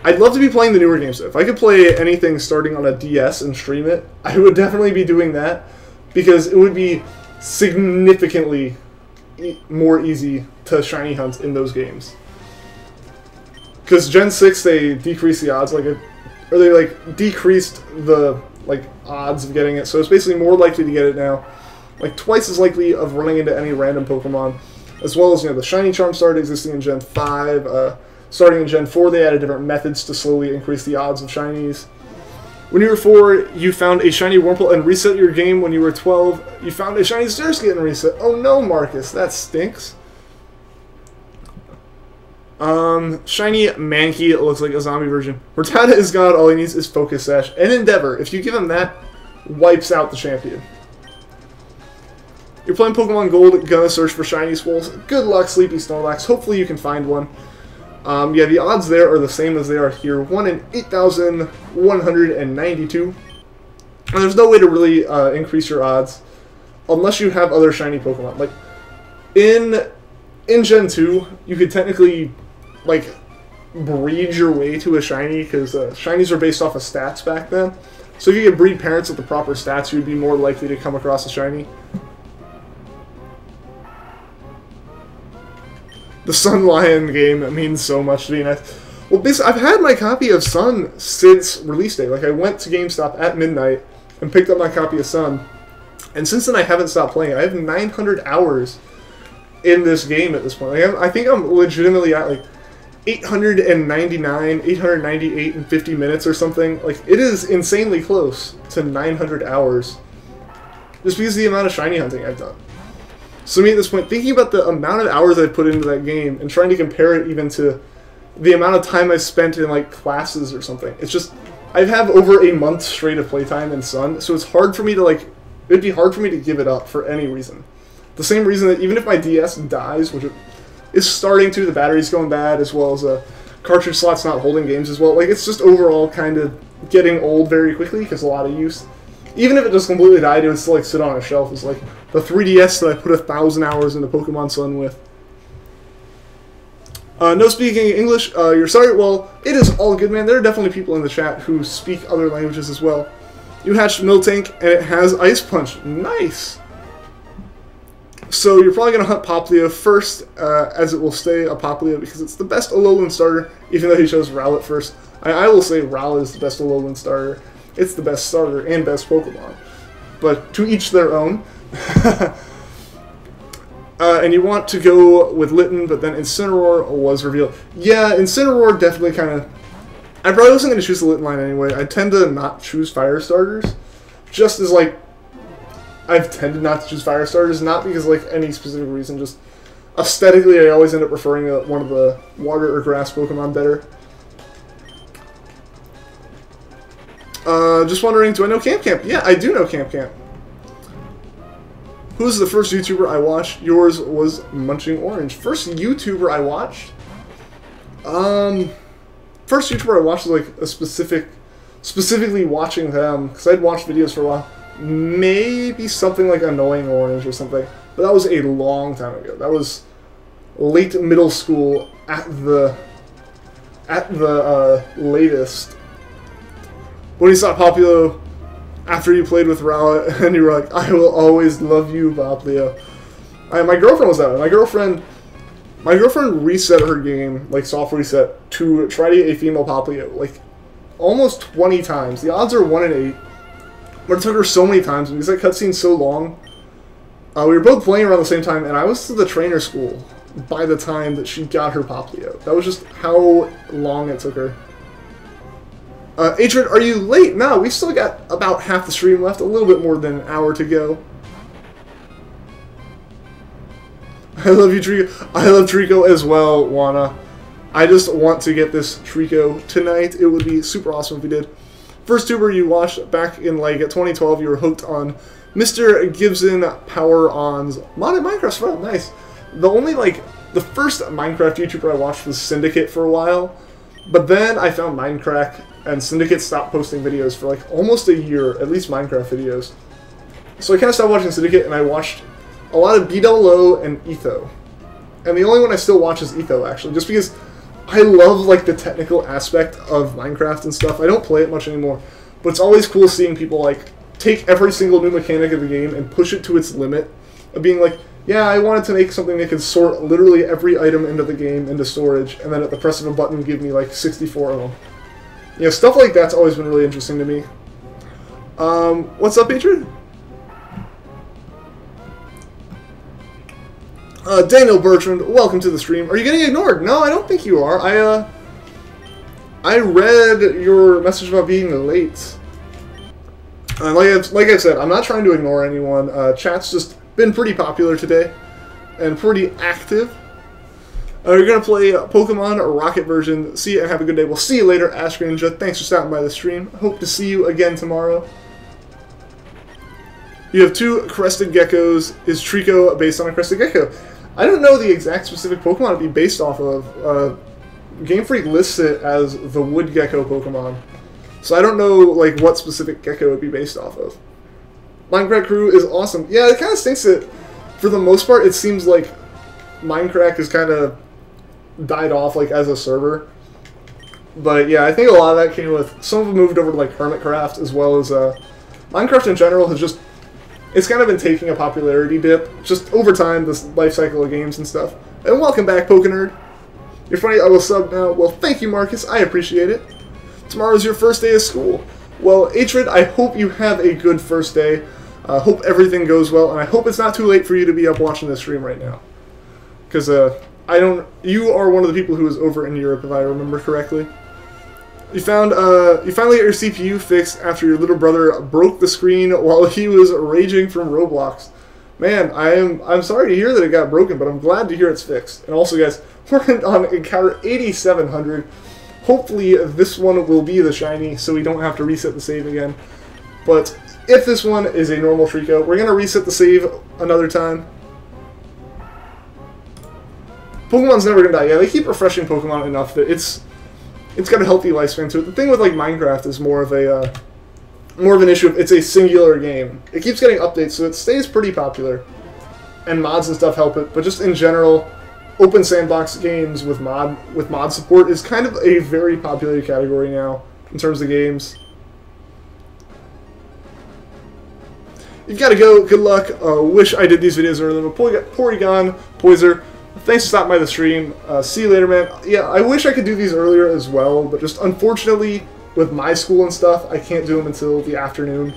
I'd love to be playing the newer games. If I could play anything starting on a DS and stream it, I would definitely be doing that, because it would be significantly more easy to shiny hunt in those games. Because Gen 6, they decreased the odds, or they, like, decreased the, like, odds of getting it, so it's basically more likely to get it now. Like, twice as likely of running into any random Pokemon, as well as, you know, the shiny charm started existing in Gen 5, starting in Gen 4, they added different methods to slowly increase the odds of shinies. When you were 4, you found a shiny Wurmple and reset your game. When you were 12, you found a shiny Xerxes and reset. Oh no, Marcus, that stinks. Shiny Mankey, it looks like a zombie version. Rattata is God, all he needs is Focus Sash. And Endeavor, if you give him that, wipes out the champion. You're playing Pokemon Gold, gonna search for shiny Swolls. Good luck, Sleepy Snorlax. Hopefully you can find one. Yeah, the odds there are the same as they are here. 1 in 8,192. And there's no way to really increase your odds unless you have other shiny Pokemon. Like, in Gen 2, you could technically, like, breed your way to a shiny, because shinies are based off of stats back then. So if you could breed parents with the proper stats, you'd be more likely to come across a shiny. The Sun Lion game means so much to me. And well, basically, I've had my copy of Sun since release day. Like, I went to GameStop at midnight and picked up my copy of Sun. And since then, I haven't stopped playing it. I have 900 hours in this game at this point. Like, I think I'm legitimately at, like, 899, 898 and 50 minutes or something. Like, it is insanely close to 900 hours. just because of the amount of shiny hunting I've done. So me at this point, thinking about the amount of hours I've put into that game and trying to compare it even to the amount of time I spent in like classes or something, it's just, I have over a month straight of playtime in Sun, so it's hard for me to like, it'd be hard for me to give it up for any reason. The same reason that even if my DS dies, which it is starting to, the battery's going bad, as well as cartridge slots not holding games as well, like it's just overall kind of getting old very quickly because a lot of use. Even if it just completely died, it would still like sit on a shelf. It's like the 3DS that I put 1,000 hours into Pokemon Sun with. No speaking English, you're sorry? Well, it is all good, man. There are definitely people in the chat who speak other languages as well. You hatched Miltank, and it has Ice Punch. Nice! So you're probably going to hunt Poplio first, as it will stay a Poplio, because it's the best Alolan starter, even though he chose Rowlet first. I will say Rowlet is the best Alolan starter. It's the best starter and best Pokemon. But to each their own. And you want to go with Litten, but then Incineroar was revealed. Yeah, Incineroar definitely kind of... I probably wasn't going to choose the Litten line anyway. I tend to not choose fire starters. Just as, like... I've tended not to choose fire starters, not because, like, any specific reason. Just aesthetically, I always end up preferring one of the water or grass Pokemon better. Just wondering, do I know Camp Camp? Yeah, I do know Camp Camp. Who's the first YouTuber I watched? Yours was Munching Orange. First YouTuber I watched? First YouTuber I watched was like a specifically watching them, because I'd watched videos for a while. Maybe something like Annoying Orange or something. But that was a long time ago. That was late middle school at the latest. When you saw Poplio after you played with Rowlet, and you were like, I will always love you, Poplio. My girlfriend was that way. My girlfriend reset her game, like soft reset, to try to get a female Poplio, like almost 20 times. The odds are 1 in 8. But it took her so many times, because that cutscene's so long. We were both playing around the same time, and I was to the trainer school by the time that she got her Poplio. That was just how long it took her. Atrid, are you late? No, we still got about half the stream left, a little bit more than an hour to go. I love you, Treecko. I love Treecko as well, Juana. I just want to get this Treecko tonight. It would be super awesome if we did. First tuber you watched back in like 2012, you were hooked on Mr. Gibson Power On's modded Minecraft style. Nice. The first Minecraft YouTuber I watched was Syndicate for a while, but then I found Minecraft, and Syndicate stopped posting videos for like almost a year, at least Minecraft videos. So I kind of stopped watching Syndicate, and I watched a lot of BWO and Etho. And the only one I still watch is Etho, actually, just because I love like the technical aspect of Minecraft and stuff. I don't play it much anymore, but it's always cool seeing people like take every single new mechanic of the game and push it to its limit of being like, yeah, I wanted to make something that could sort literally every item into the game into storage, and then at the press of a button give me like 64 of them. You know, stuff like that's always been really interesting to me. What's up, Adrian? Daniel Bertrand, welcome to the stream. Are you getting ignored? No, I don't think you are. I read your message about being late. Like I said, I'm not trying to ignore anyone. Chat's just been pretty popular today and pretty active. You're going to play Pokemon Rocket version. See you and have a good day. We'll see you later, Ash Ninja. Thanks for stopping by the stream. Hope to see you again tomorrow. You have 2 crested geckos. Is Treecko based on a crested gecko? I don't know the exact specific Pokemon it'd be based off of. Game Freak lists it as the wood gecko Pokemon. So I don't know like what specific gecko it'd be based off of. Minecraft crew is awesome. Yeah, it kind of stinks that for the most part it seems like Minecraft has kind of died off like as a server. But yeah, I think a lot of that came with some of them moved over to like Hermitcraft, as well as Minecraft in general has just, it's kind of been taking a popularity dip just over time, this life cycle of games and stuff. And welcome back, Pokenerd. You're funny, I will sub now. Well, thank you, Marcus. I appreciate it. Tomorrow's your first day of school. Well, Atrid, I hope you have a good first day. Hope everything goes well, and I hope it's not too late for you to be up watching this stream right now. Because, you are one of the people who is over in Europe, if I remember correctly. You finally got your CPU fixed after your little brother broke the screen while he was raging from Roblox. Man, I'm sorry to hear that it got broken, but I'm glad to hear it's fixed. And also, guys, we're on encounter 8700. Hopefully, this one will be the shiny, so we don't have to reset the save again. But if this one is a normal Treecko, we're gonna reset the save another time. Pokemon's never gonna die. Yeah, they keep refreshing Pokemon enough that it's got a healthy lifespan to it. The thing with like Minecraft is more of an issue. It's a singular game. It keeps getting updates, so it stays pretty popular, and mods and stuff help it. But just in general, open sandbox games with mod support is kind of a very popular category now in terms of games. You've got to go. Good luck. Wish I did these videos earlier. Porygon, Poiser. Thanks for stopping by the stream. See you later, man. Yeah, I wish I could do these earlier as well, but just unfortunately, with my school and stuff, I can't do them until the afternoon.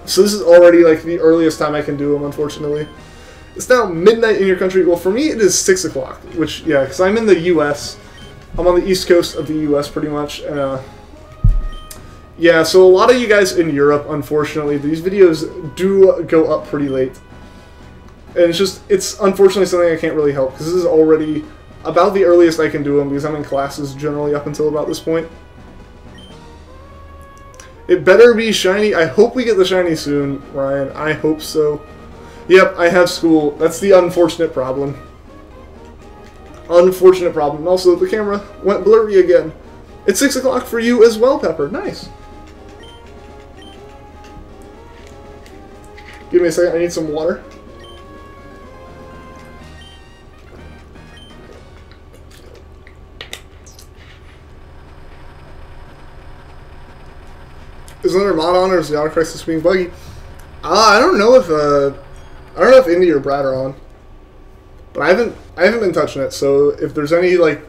So this is already like the earliest time I can do them, unfortunately. It's now midnight in your country. Well, for me, it is 6 o'clock, which, yeah, because I'm in the U.S. I'm on the east coast of the U.S. pretty much. Yeah, so a lot of you guys in Europe, unfortunately, these videos do go up pretty late. And it's unfortunately something I can't really help, because this is already about the earliest I can do them, because I'm in classes generally up until about this point. It better be shiny. I hope we get the shiny soon, Ryan. I hope so. Yep, I have school. That's the unfortunate problem. Unfortunate problem. And also, the camera went blurry again. It's 6 o'clock for you as well, Pepper. Nice. Give me a second. I need some water. Is another mod on, or is the Auto Crisis being buggy? I don't know if Indy or Brad are on, but I haven't been touching it. So if there's any like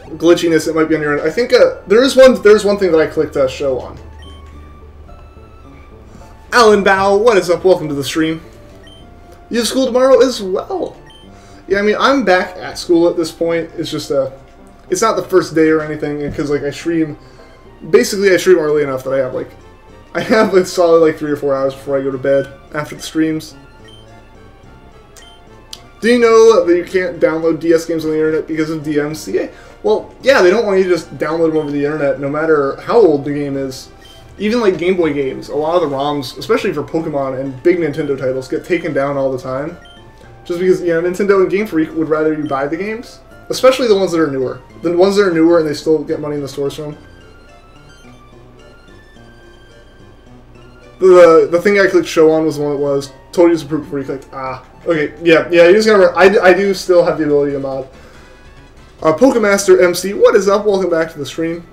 glitchiness, it might be on your end. I think there's one thing that I clicked show on. Alan Bao, what is up? Welcome to the stream. You have school tomorrow as well. Yeah, I mean I'm back at school at this point. It's just it's not the first day or anything, because like I stream. Basically, I stream early enough that I have a solid like 3 or 4 hours before I go to bed after the streams. Do you know that you can't download DS games on the internet because of DMCA? Well, yeah, they don't want you to just download them over the internet, no matter how old the game is. Even like Game Boy games, a lot of the ROMs, especially for Pokemon and big Nintendo titles, get taken down all the time. Just because, you know, Nintendo and Game Freak would rather you buy the games, especially the ones that are newer. The ones that are newer and they still get money in the stores from. The thing I clicked show on was the one that was told you to approve before you clicked okay, yeah, you just gotta I do still have the ability to mod. Pokemaster MC, what is up? Welcome back to the stream.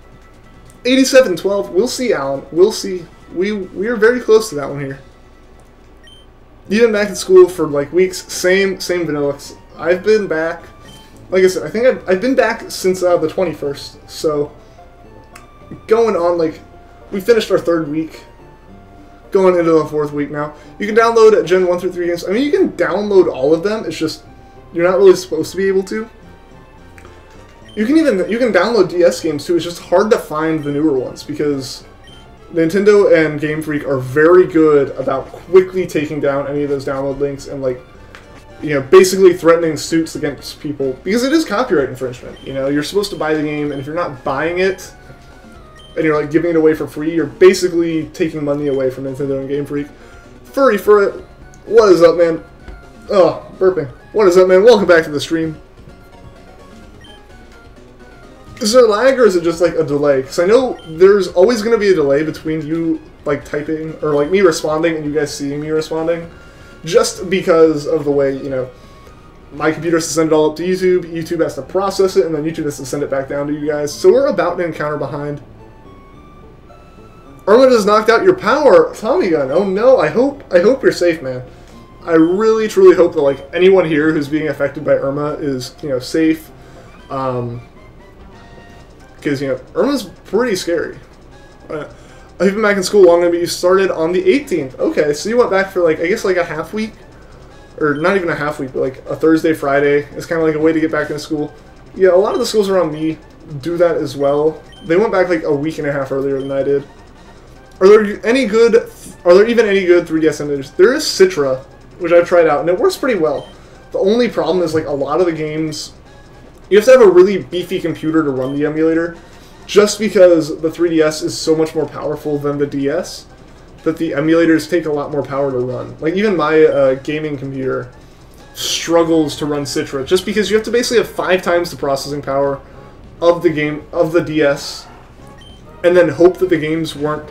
8712, we'll see, Alan. We'll see. We are very close to that one here. You've been back in school for like weeks. Same Vanillix. I've been back, like I said, I think I've been back since the 21st. So going on, like, we finished our 3rd week. Going into the 4th week now. You can download Gen 1 through 3 games. I mean, you can download all of them. It's just you're not really supposed to be able to. You can download DS games too. It's just hard to find the newer ones because Nintendo and Game Freak are very good about quickly taking down any of those download links and, like, you know, basically threatening suits against people because it is copyright infringement. You know, you're supposed to buy the game, and if you're not buying it and you're like giving it away for free, you're basically taking money away from Nintendo and Game Freak. Furry for it. What is up, man? Oh, burping. What is up, man? Welcome back to the stream. Is there lag or is it just like a delay? Because I know there's always going to be a delay between you like typing or like me responding and you guys seeing me responding, just because of the way, you know, my computer has to send it all up to YouTube, YouTube has to process it, and then YouTube has to send it back down to you guys. So we're about to encounter behind. Irma just knocked out your power, Tommy gun. Oh no, I hope you're safe, man. I really, truly hope that like anyone here who's being affected by Irma is, you know, safe. Because, you know, Irma's pretty scary. I've been back in school long enough, but you started on the 18th. Okay, so you went back for like, I guess like a half week? Or not even a half week, but like a Thursday, Friday. It's kind of like a way to get back into school. Yeah, a lot of the schools around me, do that as well. They went back like a week and a half earlier than I did. Are there any good? Are there even any good 3DS emulators? There is Citra, which I've tried out, and it works pretty well. The only problem is like a lot of the games, you have to have a really beefy computer to run the emulator, just because the 3DS is so much more powerful than the DS, that the emulators take a lot more power to run. Like even my gaming computer struggles to run Citra, just because you have to basically have 5 times the processing power of the DS, and then hope that the games weren't.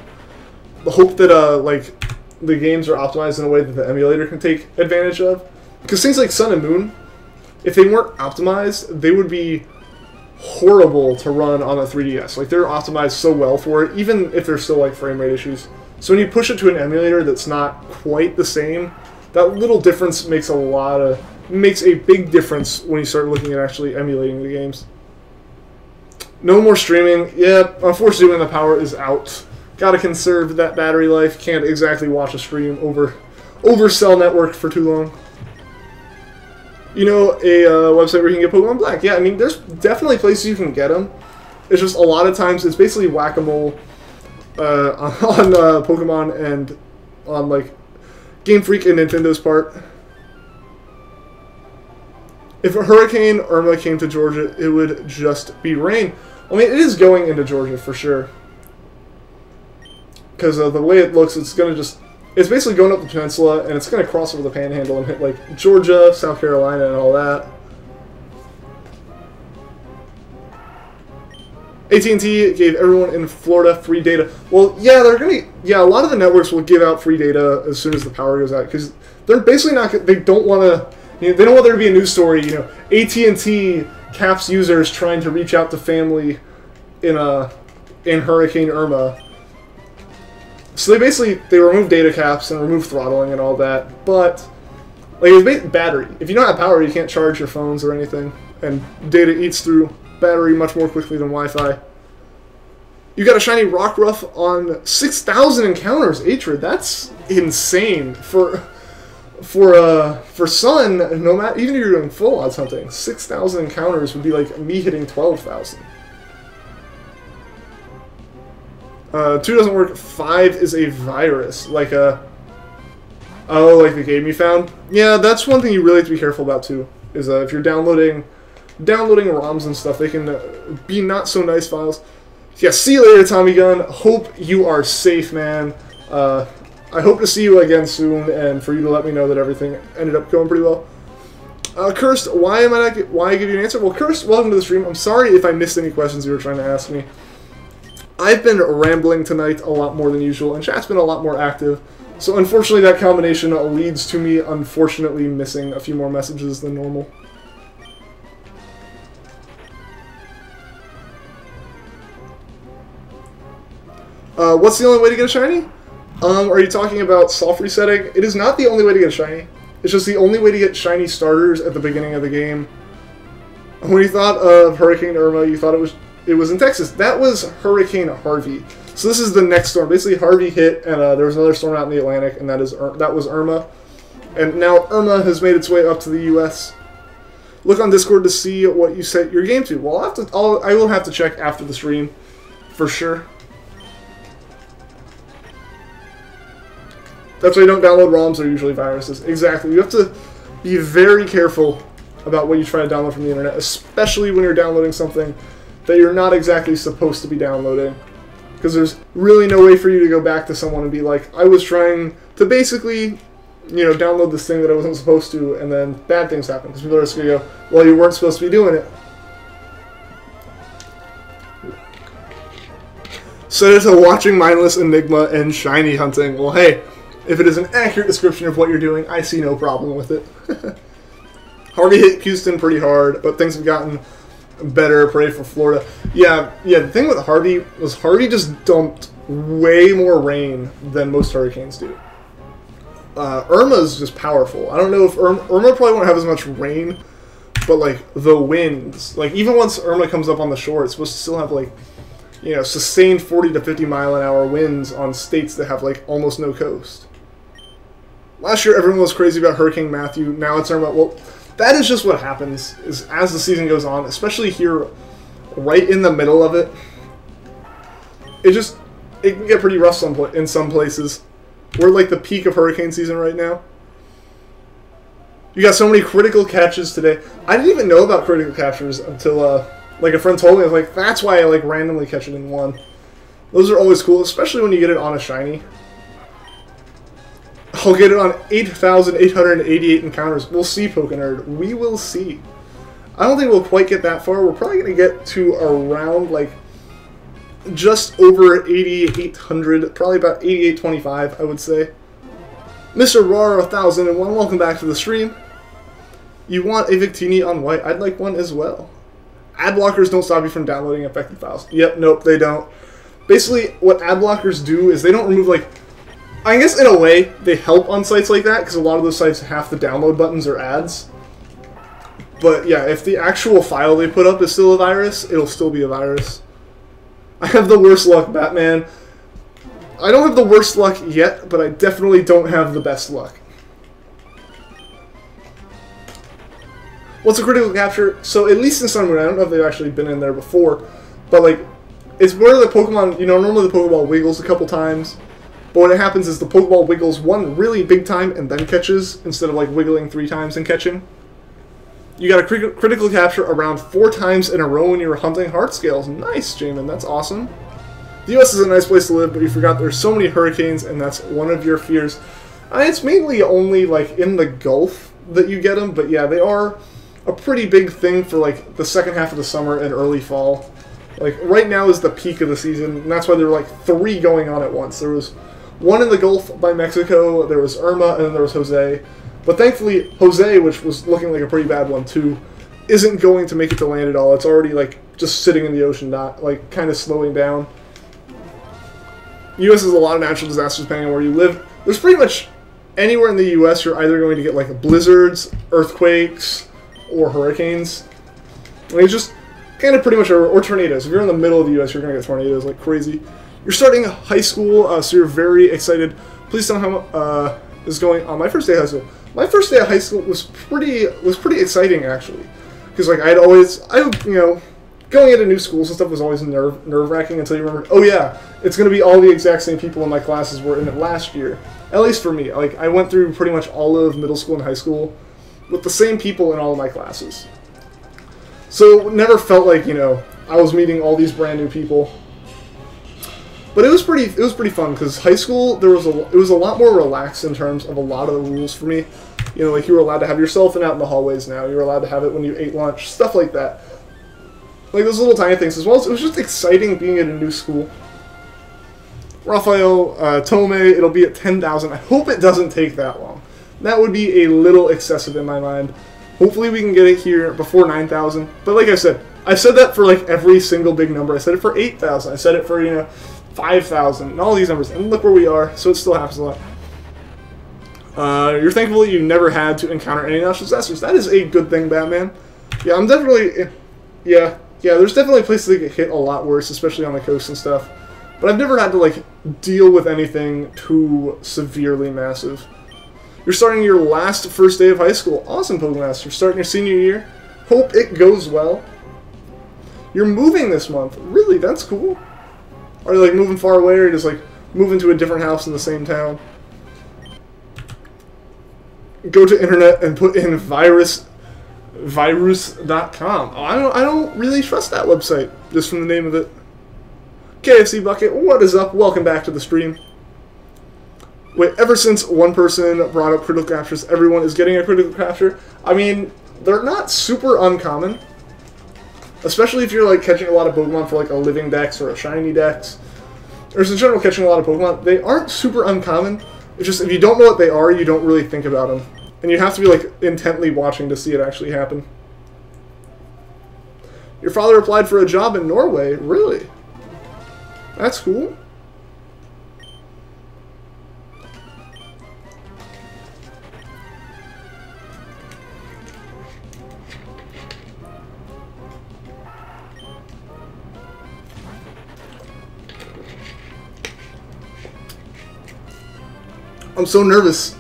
Hope that like the games are optimized in a way that the emulator can take advantage of. Because things like Sun and Moon, if they weren't optimized, they would be horrible to run on a 3DS. Like they're optimized so well for it, even if there's still like frame rate issues. So when you push it to an emulator that's not quite the same, that little difference makes a big difference when you start looking at actually emulating the games. No more streaming. Yeah, unfortunately when the power is out. Gotta conserve that battery life. Can't exactly watch a stream over cell network for too long. You know, a website where you can get Pokemon Black. Yeah, I mean, there's definitely places you can get them. It's just a lot of times it's basically whack-a-mole on Pokemon and on, like, Game Freak and Nintendo's part. If a Hurricane Irma came to Georgia, it would just be rain. I mean, it is going into Georgia for sure. Because the way it looks, it's basically going up the peninsula, and it's going to cross over the Panhandle and hit, like, Georgia, South Carolina, and all that. AT&T gave everyone in Florida free data. Well, yeah, a lot of the networks will give out free data as soon as the power goes out, because they're basically not, they don't want to, they don't want there to be a news story, AT&T caps users trying to reach out to family in Hurricane Irma. So they remove data caps and remove throttling and all that, but like it's battery. If you don't have power, you can't charge your phones or anything, and data eats through battery much more quickly than Wi-Fi. You got a shiny Rockruff on 6,000 encounters, Atrid. That's insane for Sun. No matter, even if you're doing full odds hunting, 6,000 encounters would be like me hitting 12,000. 2 doesn't work. 5 is a virus, like like the game you found. Yeah, that's one thing you really have to be careful about too. Is if you're downloading ROMs and stuff, they can be not so nice files. Yeah, see you later, Tommy Gunn. Hope you are safe, man. I hope to see you again soon, and for you to let me know that everything ended up going pretty well. Cursed, why I give you an answer? Well, Cursed, welcome to the stream. I'm sorry if I missed any questions you were trying to ask me. I've been rambling tonight a lot more than usual, and chat's been a lot more active. So unfortunately that combination leads to me unfortunately missing a few more messages than normal. What's the only way to get a shiny? Are you talking about soft resetting? It is not the only way to get a shiny. It's just the only way to get shiny starters at the beginning of the game. When you thought of Hurricane Irma, you thought it was in Texas. That was Hurricane Harvey. So this is the next storm. Basically, Harvey hit, and there was another storm out in the Atlantic, and that was Irma. And now Irma has made its way up to the U.S. Look on Discord to see what you set your game to. Well, I will have to check after the stream, for sure. That's why you don't download ROMs. They're usually viruses. Exactly. You have to be very careful about what you try to download from the internet, especially when you're downloading something that you're not exactly supposed to be downloading. Because there's really no way for you to go back to someone and be like, I was trying to basically, download this thing that I wasn't supposed to, and then bad things happen. Because people are just going to go, well, you weren't supposed to be doing it. Set it to watching mindless Enigma and shiny hunting. Well, hey, if it is an accurate description of what you're doing, I see no problem with it. Harvey hit Houston pretty hard, but things have gotten better. Pray for Florida. Yeah, the thing with Harvey was Harvey just dumped way more rain than most hurricanes do. Irma's just powerful. I don't know if Irma probably won't have as much rain, but like the winds, like even once Irma comes up on the shore, it's supposed to still have like, sustained 40 to 50 mile an hour winds on states that have like almost no coast. Last year everyone was crazy about Hurricane Matthew. Now it's Irma. Well, that is just what happens is as the season goes on, especially here right in the middle of it, it can get pretty rough in some places. We're like the peak of hurricane season right now. You got so many critical catches today. I didn't even know about critical catchers until like a friend told me. I was like, that's why I like randomly catch it in one. Those are always cool, especially when you get it on a shiny. I'll get it on 8,888 encounters. We'll see, Pokenerd. We will see. I don't think we'll quite get that far. We're probably going to get to around, like, just over 8,800. Probably about 8,825, I would say. Mr. Rar 1001, welcome back to the stream. You want a Victini on white? I'd like one as well. Ad blockers don't stop you from downloading affected files. Yep, nope, they don't. Basically, what ad blockers do is they don't remove, like, I guess in a way, they help on sites like that, because a lot of those sites, half the download buttons are ads. But yeah, if the actual file they put up is still a virus, it'll still be a virus. I have the worst luck, Batman. I don't have the worst luck yet, but I definitely don't have the best luck. What's a critical capture? So at least in Sun Moon, I don't know if they've actually been in there before, but like, it's where the Pokemon, you know, normally the Pokeball wiggles a couple times, but what happens is the Pokeball wiggles one really big time and then catches, instead of like wiggling 3 times and catching. You got a critical capture around 4 times in a row when you were hunting heart scales. Nice, Jamin, that's awesome. The US is a nice place to live, but you forgot there's so many hurricanes, and that's one of your fears. It's mainly only like in the Gulf that you get them, but yeah, they are a pretty big thing for like the second half of the summer and early fall. Like right now is the peak of the season, and that's why there were like 3 going on at once. There was one in the Gulf by Mexico, there was Irma, and then there was Jose. But thankfully, Jose, which was looking like a pretty bad one too, isn't going to make it to land at all. It's already like just sitting in the ocean, not like kind of slowing down. U.S. has a lot of natural disasters depending on where you live. There's pretty much anywhere in the U.S. you're either going to get like blizzards, earthquakes, or hurricanes. I mean, it's just kind of pretty much, or tornadoes. If you're in the middle of the U.S., you're going to get tornadoes like crazy. You're starting high school, so you're very excited. Please tell me how is going on. My first day of high school. My first day of high school was pretty exciting actually, because like you know, going into new schools and stuff was always nerve-wracking until you remember, oh yeah, it's going to be all the exact same people in my classes were in it last year. At least for me. Like, I went through pretty much all of middle school and high school with the same people in all of my classes. So it never felt like, you know, I was meeting all these brand new people. But it was pretty fun, because high school, it was a lot more relaxed in terms of a lot of the rules for me. You know, like you were allowed to have your cell phone out in the hallways now. You were allowed to have it when you ate lunch, stuff like that. Like those little tiny things as well. So it was just exciting being in a new school. Raphael, Tome, it'll be at 10,000. I hope it doesn't take that long. That would be a little excessive in my mind. Hopefully we can get it here before 9,000. But like I said that for like every single big number. I said it for 8,000. I said it for, you know, 5,000 and all these numbers. And look where we are. So it still happens a lot. You're thankful that you never had to encounter any natural disasters. That is a good thing, Batman. Yeah, I'm definitely... Yeah, there's definitely places that get hit a lot worse, especially on the coast and stuff. But I've never had to, like, deal with anything too severely massive. You're starting your first day of high school. Awesome, Pokemaster. You're starting your senior year. Hope it goes well. You're moving this month. Really? That's cool. Are you, like, moving far away, or just, like, moving to a different house in the same town? Go to internet and put in virus.com. Oh, I don't really trust that website, just from the name of it. KFC Bucket, what is up? Welcome back to the stream. Wait, ever since one person brought up critical captures, everyone is getting a critical capture. I mean, they're not super uncommon. Especially if you're like catching a lot of Pokemon for like a living dex or a shiny dex. Or just in general catching a lot of Pokemon. They aren't super uncommon. It's just if you don't know what they are, you don't really think about them. And you have to be like intently watching to see it actually happen. Your father applied for a job in Norway? Really? That's cool. I'm so nervous.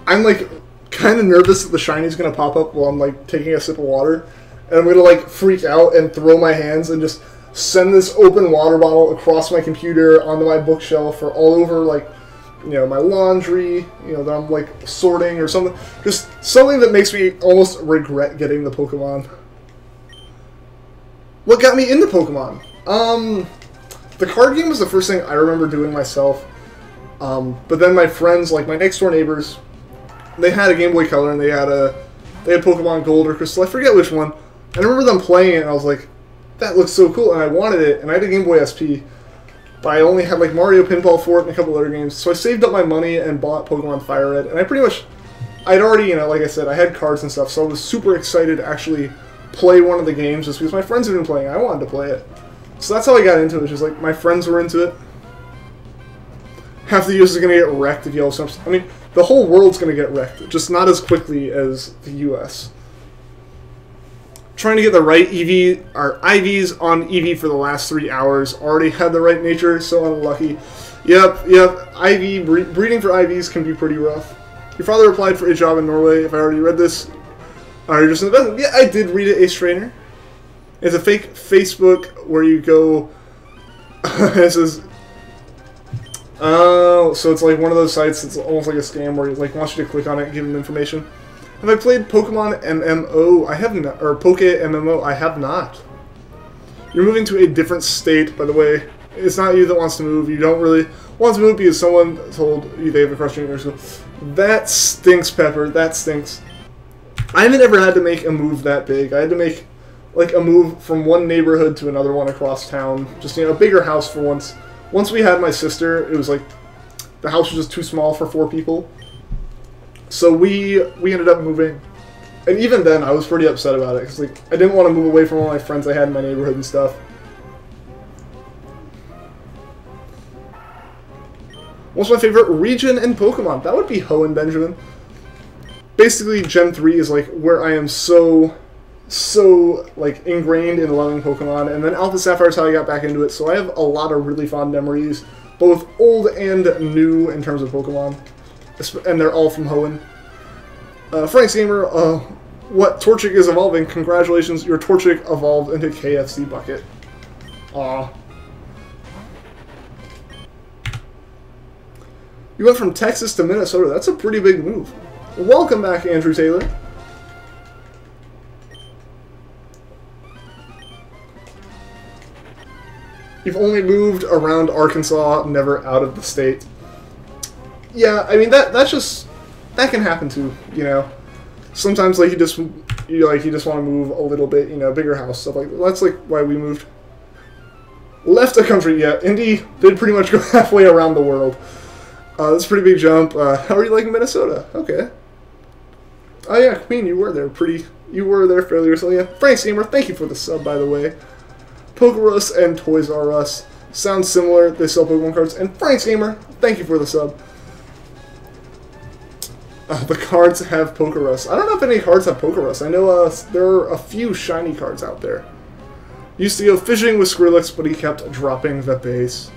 I'm like kind of nervous that the shiny's gonna pop up while I'm like taking a sip of water, and I'm gonna like freak out and throw my hands and just send this open water bottle across my computer onto my bookshelf or all over like, you know, my laundry, you know, that I'm like sorting or something. Just something that makes me almost regret getting the Pokemon. What got me into Pokemon? The card game was the first thing I remember doing myself. But then my friends, like my next door neighbors, they had a Game Boy Color and they had Pokemon Gold or Crystal. I forget which one. I remember them playing it and I was like, that looks so cool, and I wanted it, and I had a Game Boy SP, but I only had like Mario Pinball for it and a couple other games, so I saved up my money and bought Pokemon Fire Red, and I'd already, you know, like I said, I had cards and stuff, so I was super excited to actually play one of the games just because my friends had been playing it. I wanted to play it. So that's how I got into it, just like my friends were into it. Half the US is going to get wrecked if you all I mean, the whole world's going to get wrecked, just not as quickly as the US. Trying to get the right EV or IVs on EV for the last 3 hours. Already had the right nature, so unlucky. Yep. IV breeding for IVs can be pretty rough. Your father applied for a job in Norway. If I already read this, you're just in the best. Yeah, I did read it. Ace Trainer. It's a fake Facebook where you go. It says. Oh, so it's like one of those sites. It's almost like a scam where it like wants you to click on it and give them information. Have I played Pokemon MMO? I have not. Or Poke MMO? I have not. You're moving to a different state, by the way. It's not you that wants to move. You don't really want to move because someone told you they have a crush on you. So that stinks, Pepper. That stinks. I haven't ever had to make a move that big. I had to make like a move from one neighborhood to another one across town. Just, you know, a bigger house for once. Once we had my sister, it was like the house was just too small for 4 people. So we ended up moving, and even then I was pretty upset about it because like I didn't want to move away from all my friends I had in my neighborhood and stuff. What's my favorite region in Pokemon? That would be Hoenn, Benjamin. Basically, Gen 3 is like where I am so like ingrained in loving Pokemon, and then Alpha Sapphire is how I got back into it. So I have a lot of really fond memories, both old and new in terms of Pokemon. And they're all from Hoenn. Frank's Gamer, what Torchic is evolving. Congratulations, your Torchic evolved into KFC Bucket. Aw. You went from Texas to Minnesota. That's a pretty big move. Welcome back, Andrew Taylor. You've only moved around Arkansas, never out of the state. Yeah, I mean that can happen too, you know. Sometimes like you just want to move a little bit, you know, bigger house, stuff like that. That's like why we moved. Left the country, yeah. Indy did pretty much go halfway around the world. That's a pretty big jump. How are you liking Minnesota? Okay. Oh yeah, Queen, you were there fairly recently. Yeah. Frank's Gamer, thank you for the sub, by the way. Pokerus and Toys R Us sound similar. They sell Pokemon cards. And Frank's Gamer, thank you for the sub. The cards have Pokerus. I don't know if any cards have Pokerus. I know there are a few shiny cards out there. Used to go fishing with Skrillex, but he kept dropping the base.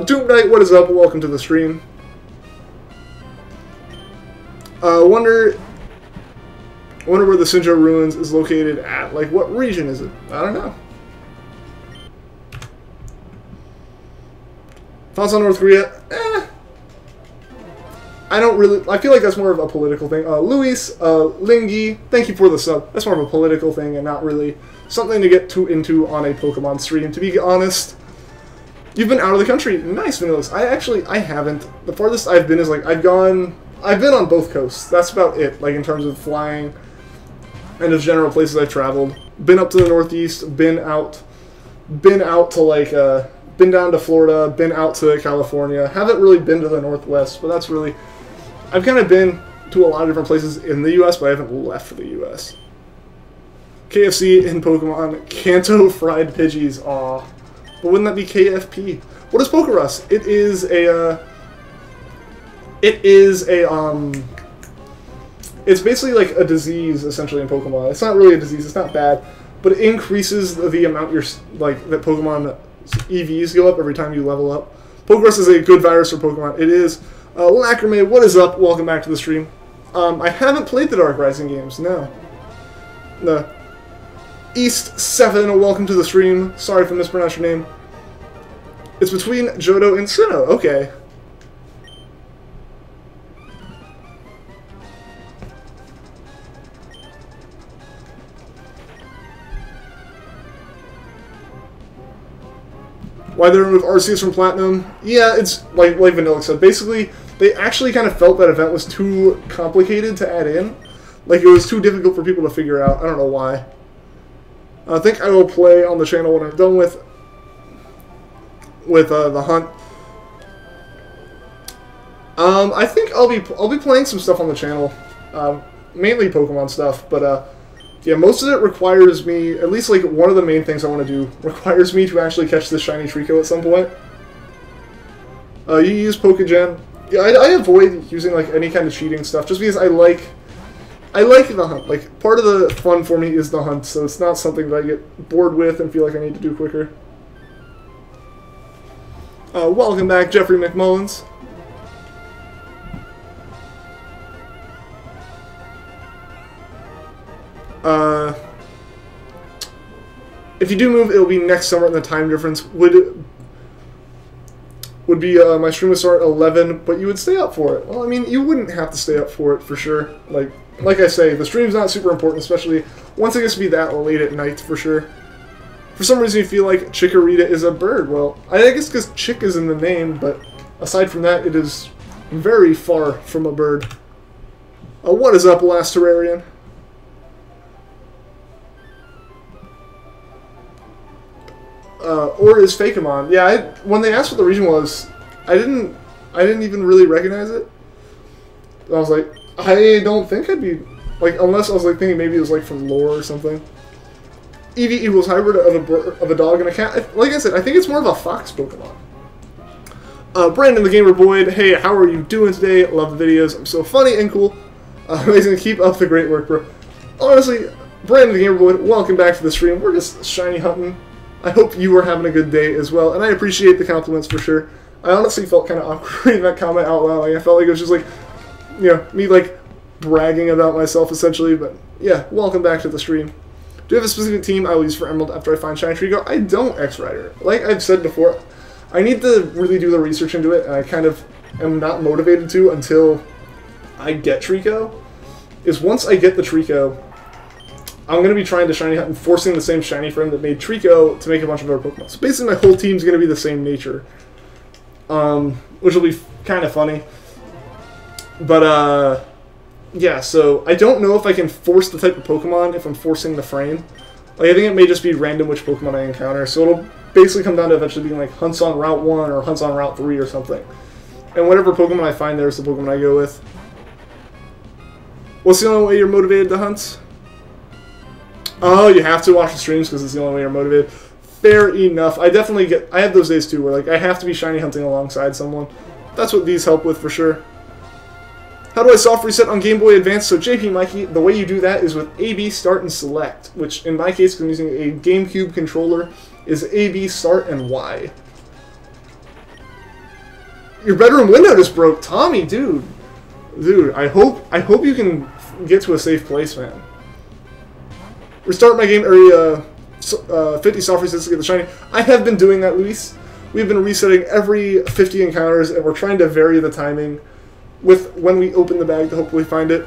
Doom Knight, what is up? Welcome to the stream. Wonder where the Sinjo Ruins is located at. Like, what region is it? I don't know. Thoughts on North Korea? I feel like that's more of a political thing. Luis, Lingy, thank you for the sub. That's more of a political thing and not really something to get too into on a Pokemon stream. To be honest, you've been out of the country. Nice, Vanillas. I haven't. The farthest I've been is like, I've been on both coasts. That's about it, like in terms of flying and just general places I've traveled. Been up to the Northeast, been out to like, been down to Florida, been out to California. Haven't really been to the Northwest, but that's really... I've kind of been to a lot of different places in the U.S., but I haven't left the U.S. KFC in Pokemon. Kanto Fried Pidgeys. Aw. But wouldn't that be KFP? What is Pokerus? It is it's basically like a disease, essentially, in Pokemon. It's not really a disease, it's not bad, but it increases the amount that Pokemon EVs go up every time you level up. Pokerus is a good virus for Pokemon. It is. Lacrime, what is up? Welcome back to the stream. I haven't played the Dark Rising games, no. East7, welcome to the stream. Sorry if I mispronounced your name. It's between Johto and Sinnoh. Okay. Why they remove Arceus from Platinum? Yeah, it's like Vanilla said. Basically, they actually kind of felt that event was too complicated to add in. Like, it was too difficult for people to figure out. I don't know why. I think I will play on the channel when I'm done with the hunt. I think I'll be playing some stuff on the channel, mainly Pokemon stuff. But yeah, most of it requires me. At least like one of the main things I want to do requires me to actually catch this shiny Treecko at some point. You use Pokegen. Yeah, I avoid using like any kind of cheating stuff just because I like the hunt. Like, part of the fun for me is the hunt, so it's not something that I get bored with and feel like I need to do quicker. Welcome back, Jeffrey McMullins. If you do move, it'll be next summer, and the time difference would be my stream would start at 11, but you would stay up for it. Well, I mean, you wouldn't have to stay up for it for sure. Like I say, the stream's not super important, especially once it gets to be that late at night, for sure. For some reason you feel like Chikorita is a bird. Well, I guess because Chick is in the name, but aside from that, it is very far from a bird. What is up, Last Terrarian? Or is Fakemon? Yeah, when they asked what the region was, I didn't even really recognize it. I was like, I don't think I'd be, like, unless I was like thinking maybe it was like from lore or something. Eevee equals hybrid of a dog and a cat. Like I said, I think it's more of a fox Pokemon. Brandon the Gamer Boyd, hey, how are you doing today? Love the videos. I'm so funny and cool. Amazing. Keep up the great work, bro. Honestly, Brandon the Gamer Boyd, welcome back to the stream. We're just shiny hunting. I hope you are having a good day as well, and I appreciate the compliments for sure. I honestly felt kind of awkward reading that comment out loud. Like, I felt like it was just like, you know, me like bragging about myself essentially. But yeah, welcome back to the stream. Do you have a specific team I will use for Emerald after I find Shiny Treecko? I don't, X-Rider. Like I've said before, I need to really do the research into it, and I kind of am not motivated to until I get Treecko. Is once I get the Treecko, I'm going to be trying to shiny hunt and forcing the same shiny frame that made Treecko to make a bunch of other Pokemon. So basically my whole team's going to be the same nature. Which will be kind of funny. But, yeah, so I don't know if I can force the type of Pokemon if I'm forcing the frame. Like, I think it may just be random which Pokemon I encounter. So it'll basically come down to eventually being like hunts on Route 1 or hunts on Route 3 or something. And whatever Pokemon I find there is the Pokemon I go with. What's the only way you're motivated to hunt? Oh, you have to watch the streams because it's the only way you're motivated. Fair enough. I have those days too where like I have to be shiny hunting alongside someone. That's what these help with for sure. How do I soft reset on Game Boy Advance? So JP Mikey, the way you do that is with AB Start and Select, which in my case, because I'm using a GameCube controller, is AB Start and Y. Your bedroom window just broke, Tommy, dude. Dude, I hope you can get to a safe place, man. Restart my game area 50 soft resets to get the shiny. I have been doing that, Luis. We've been resetting every 50 encounters, and we're trying to vary the timing with when we open the bag to hopefully find it.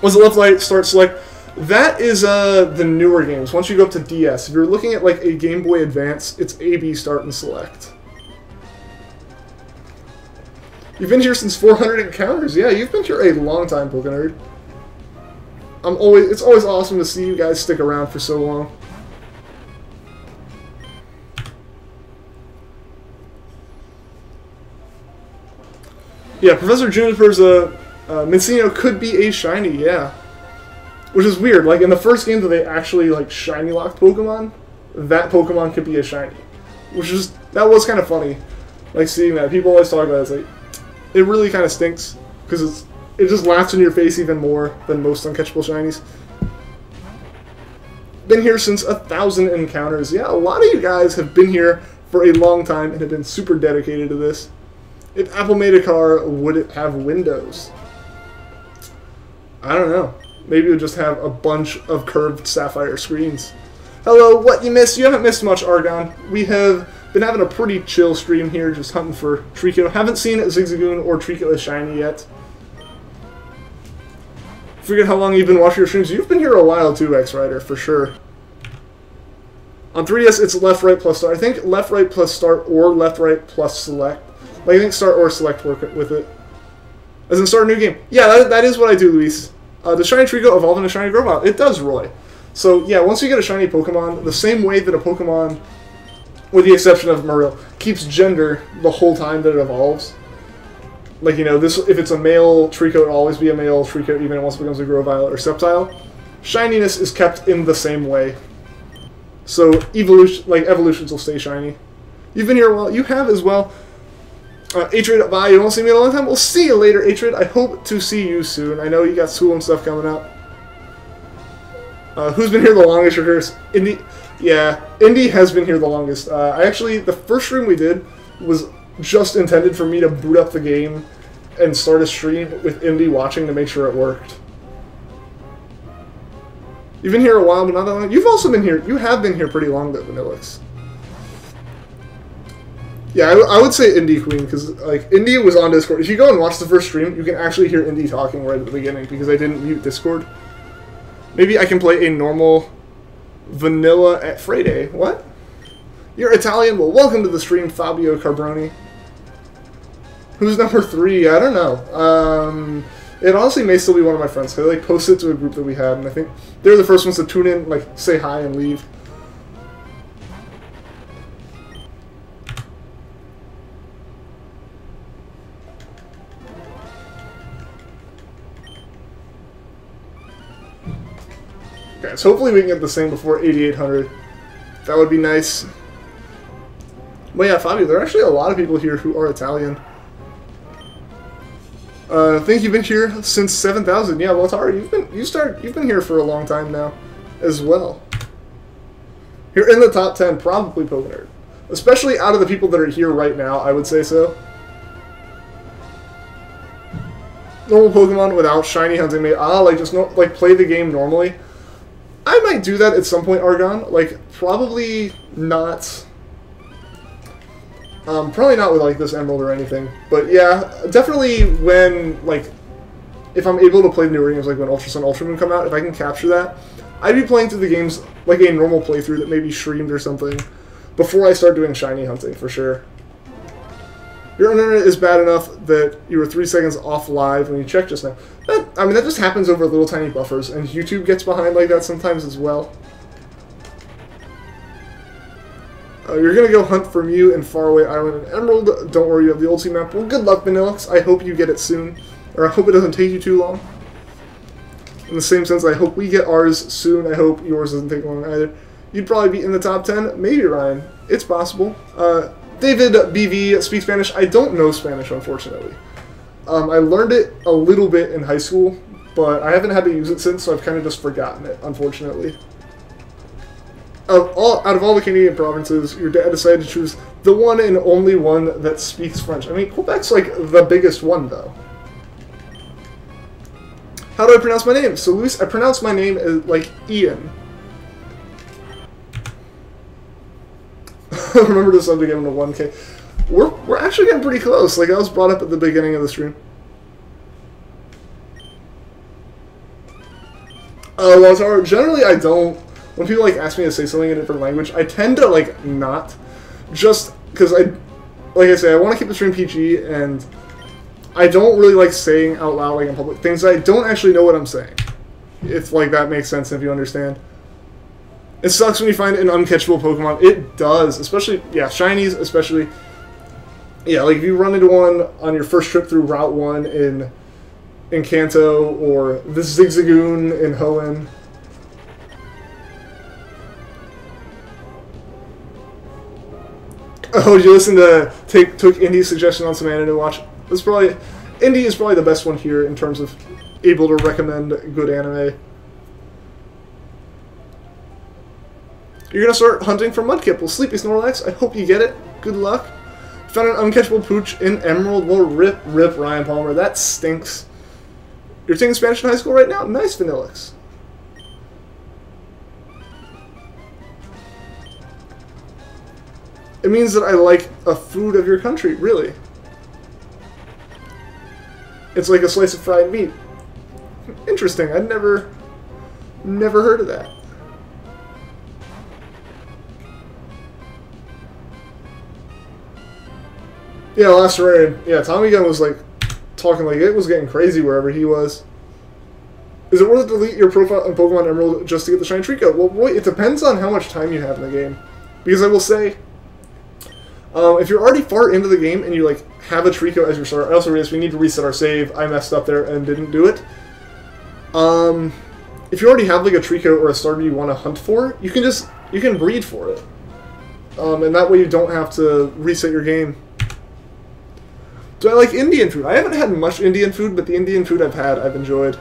Was it left, right, start, select? That is the newer games. Once you go up to DS, if you're looking at like a Game Boy Advance, it's AB, start, and select. You've been here since 400 encounters. Yeah, you've been here a long time, Pokenerd. It's always awesome to see you guys stick around for so long. Yeah, Professor Juniper's Mincino could be a shiny, yeah. Which is weird. Like in the first game that they actually like shiny locked Pokemon, that Pokemon could be a shiny. That was kind of funny. Like seeing that. People always talk about it. It's like it really kind of stinks because it just laughs in your face even more than most uncatchable shinies. Been here since 1,000 encounters. Yeah, a lot of you guys have been here for a long time and have been super dedicated to this. If Apple made a car, would it have windows? I don't know. Maybe it would just have a bunch of curved sapphire screens. Hello, what you missed? You haven't missed much, Argon. We have been having a pretty chill stream here, just hunting for Treecko. Haven't seen Zigzagoon or Treecko as shiny yet. Forget how long you've been watching your streams. You've been here a while too, X-Rider, for sure. On 3DS, it's left, right, plus start. I think left, right, plus start, or left, right, plus select. Like, I think start or select work with it. As in start a new game. Yeah, that is what I do, Luis. The shiny Treecko evolve into shiny Grovyle. It does, Roy. So, yeah, once you get a shiny Pokemon, the same way that a Pokemon, with the exception of Muriel, keeps gender the whole time that it evolves. Like, you know, this if it's a male Treecko, it'll always be a male Treecko, even once it becomes a Grovyle or Sceptile. Shininess is kept in the same way. So, evolutions will stay shiny. You've been here a while. You have as well. Atrid, bye. You won't see me in a long time. We'll see you later, Atrid. I hope to see you soon. I know you got school and stuff coming up. Who's been here the longest? Your curse? Indy. Yeah, Indy has been here the longest. The first stream we did was just intended for me to boot up the game and start a stream with Indy watching to make sure it worked. You've been here a while, but not that long. You've also been here. You have been here pretty long, though, Vanillix. Yeah, I would say Indy Queen, because, like, Indy was on Discord. If you go and watch the first stream, you can actually hear Indy talking right at the beginning, because I didn't mute Discord. Maybe I can play a normal vanilla at Friday. What? You're Italian? Well, welcome to the stream, Fabio Carbroni. Who's number 3? I don't know. It honestly may still be one of my friends. I like posted it to a group that we had, and I think they're the first ones to tune in, like say hi and leave. Guys, hopefully we can get the same before 8,800. That would be nice. But yeah, Fabio, there are actually a lot of people here who are Italian. I think you've been here since 7,000. Yeah, well, Tara, you've been here for a long time now, as well. You're in the top 10, probably Pokenerd. Especially out of the people that are here right now, I would say so. Normal Pokemon without shiny hunting mate. Like play the game normally. I might do that at some point, Argon. Like, probably not. Probably not with, like, this Emerald or anything. But, yeah, definitely when, like, if I'm able to play newer games, like when Ultra Sun, Ultra Moon come out, if I can capture that, I'd be playing through the games like a normal playthrough that may be streamed or something before I start doing shiny hunting, for sure. Your internet is bad enough that you were 3 seconds off live when you checked just now. That just happens over little tiny buffers, and YouTube gets behind like that sometimes as well. You're going to go hunt for Mew in Faraway Island and Emerald. Don't worry, you have the old sea map. Well, good luck, Vanillix. I hope you get it soon. Or I hope it doesn't take you too long. In the same sense, I hope we get ours soon. I hope yours doesn't take long either. You'd probably be in the top 10. Maybe, Ryan. It's possible. David BV speaks Spanish. I don't know Spanish, unfortunately. I learned it a little bit in high school, but I haven't had to use it since, so I've kind of just forgotten it, unfortunately. Out of all the Canadian provinces, your dad decided to choose the one and only one that speaks French. I mean, Quebec's like the biggest one, though. How do I pronounce my name? So, Luis, I pronounce my name as, like, Ian. Remember to sub to get him to 1K. We're actually getting pretty close. Like, I was brought up at the beginning of the stream. Well, generally I don't. When people, like, ask me to say something in a different language, I tend to, like, not. Just because like I say, I want to keep the stream PG, and I don't really like saying out loud, like, in public, things that I don't actually know what I'm saying. If, like, that makes sense, if you understand. It sucks when you find an uncatchable Pokemon. It does. Especially, yeah, shinies, especially. Yeah, like, if you run into one on your first trip through Route 1 in Kanto, or the Zigzagoon in Hoenn. Oh, did you listen to took Indy's suggestion on some anime to watch? Indy is probably the best one here in terms of able to recommend good anime. You're gonna start hunting for Mudkip. Well, Sleepy Snorlax, I hope you get it. Good luck. Found an uncatchable Pooch in Emerald. Well, rip Ryan Palmer. That stinks. You're taking Spanish in high school right now? Nice, Vanillix. It means that I like a food of your country, really. It's like a slice of fried meat. Interesting. I'd never heard of that. Yeah, last raid. Yeah, Tommy Gunn was like talking like it was getting crazy wherever he was. Is it worth it to delete your profile on Pokemon Emerald just to get the shiny Treecko? Well, boy, it depends on how much time you have in the game. Because I will say, if you're already far into the game and you like have a Treecko as your starter, I also realized we need to reset our save. I messed up there and didn't do it. If you already have like a Treecko or a starter you want to hunt for, you can breed for it, and that way you don't have to reset your game. Do I like Indian food? I haven't had much Indian food, but the Indian food I've had, I've enjoyed.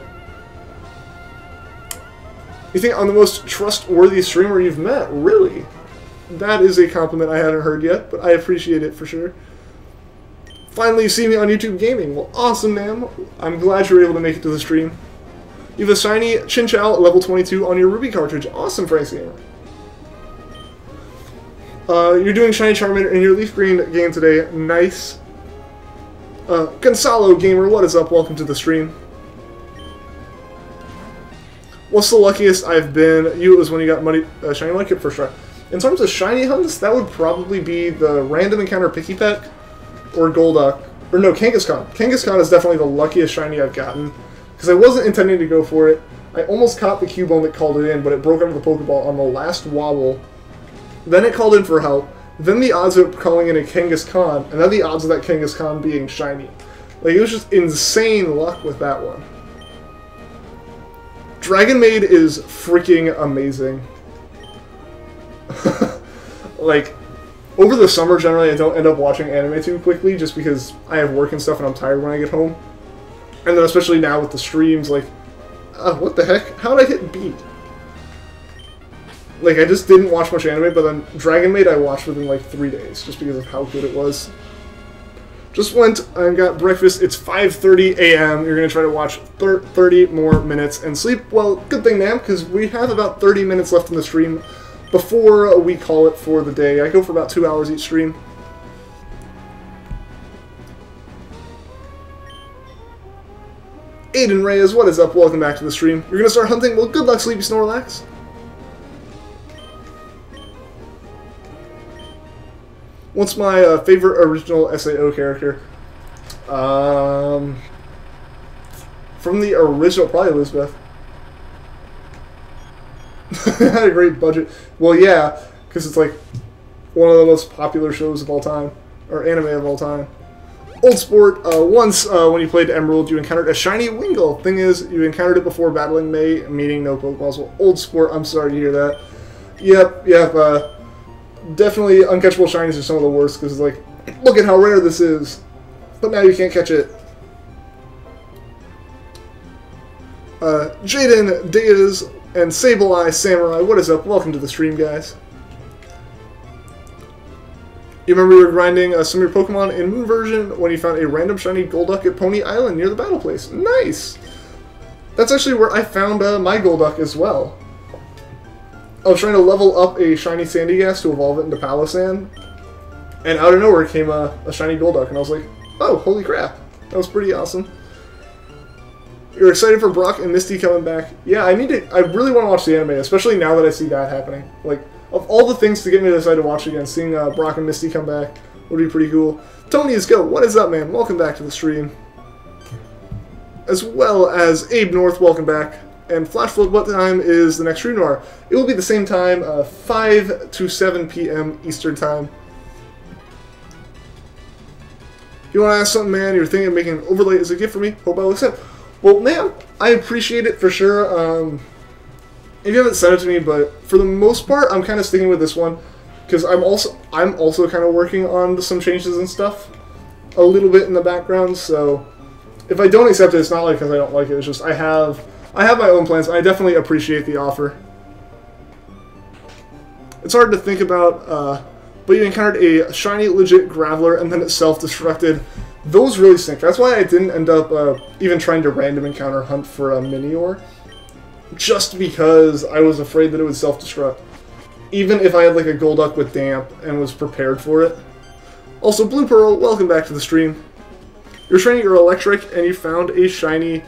You think I'm the most trustworthy streamer you've met? Really? That is a compliment I hadn't heard yet, but I appreciate it for sure. Finally, you see me on YouTube Gaming. Well, awesome, man. I'm glad you were able to make it to the stream. You have a shiny Chinchou at level 22 on your Ruby cartridge. Awesome, Frank's Gamer. You're doing Shiny Charmander in your Leaf Green game today. Nice. Gonzalo Gamer, what is up? Welcome to the stream. What's the luckiest I've been? You, it was when you got money, Shiny Money Kit first try. In terms of Shiny hunts, that would probably be the Random Encounter Picky Peck or Golduck. Or no, Kangaskhan. Kangaskhan is definitely the luckiest Shiny I've gotten. Because I wasn't intending to go for it. I almost caught the Cubone that called it in, but it broke out of the Pokeball on the last wobble. Then it called in for help. Then the odds of calling in a Kangaskhan, and then the odds of that Kangaskhan being shiny. Like, it was just insane luck with that one. Dragon Maid is freaking amazing. Like, over the summer, generally, I don't end up watching anime too quickly, just because I have work and stuff and I'm tired when I get home. And then especially now with the streams, like, what the heck? How did I hit beat? Like, I just didn't watch much anime, but then Dragon Maid I watched within like 3 days, just because of how good it was. Just went and got breakfast. It's 5:30 a.m. You're going to try to watch 30 more minutes and sleep. Well, good thing, man, because we have about 30 minutes left in the stream before we call it for the day. I go for about 2 hours each stream. Aiden Reyes, what is up? Welcome back to the stream. You're going to start hunting? Well, good luck, Sleepy Snorlax. What's my favorite original SAO character? From the original, probably Elizabeth. Had a great budget. Well, yeah, because it's like one of the most popular shows of all time, or anime of all time. Old Sport, once when you played Emerald, you encountered a shiny Wingull. Thing is, you encountered it before battling May, meaning no Pokeballs. Well, Old Sport, I'm sorry to hear that. Yep, definitely uncatchable shinies are some of the worst, because it's like, look at how rare this is. But now you can't catch it. Jaden, Diaz, and Sableye Samurai, what is up? Welcome to the stream, guys. You remember you were grinding some of your Pokemon in Moon version when you found a random shiny Golduck at Pony Island near the battle place. Nice! That's actually where I found my Golduck as well. I was trying to level up a shiny Sandygast to evolve it into Palossand, and out of nowhere came a shiny Golduck, and I was like, oh, holy crap. That was pretty awesome. You're excited for Brock and Misty coming back? Yeah, I really want to watch the anime, especially now that I see that happening. Like, of all the things to get me to decide to watch again, seeing Brock and Misty come back would be pretty cool. Tony is Go, what is up, man? Welcome back to the stream. As well as Abe North, welcome back. And Flash Flood, what time is the next stream tomorrow? It will be the same time, 5 to 7 p.m. Eastern Time. You want to ask something, man? You're thinking of making an overlay as a gift for me? Hope I will accept. Well, man, I appreciate it for sure. If you haven't said it to me, but for the most part, I'm kind of sticking with this one because I'm also kind of working on some changes and stuff a little bit in the background. So if I don't accept it, it's not like because I don't like it. It's just I have my own plans. I definitely appreciate the offer. It's hard to think about, but you encountered a shiny, legit Graveler, and then it self-destructed. Those really stink. That's why I didn't end up even trying to random encounter hunt for a Minior. Just because I was afraid that it would self-destruct. even if I had like a Golduck with Damp and was prepared for it. Also, Blue Pearl, welcome back to the stream. You're training your Electric, and you found a shiny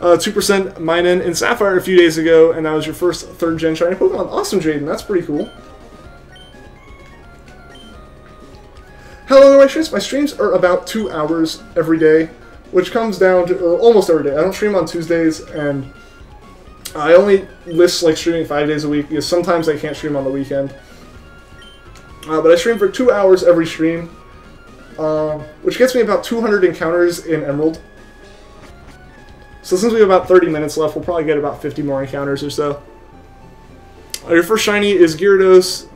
2% Minun in Sapphire a few days ago, and that was your first 3rd Gen shiny Pokemon. Awesome, Jaden. That's pretty cool. Hello, my streams. My streams are about 2 hours every day, which comes down to almost every day. I don't stream on Tuesdays, and I only list like streaming 5 days a week because sometimes I can't stream on the weekend. But I stream for 2 hours every stream, which gets me about 200 encounters in Emerald. So since we have about 30 minutes left, we'll probably get about 50 more encounters or so. Your first shiny is Gyarados,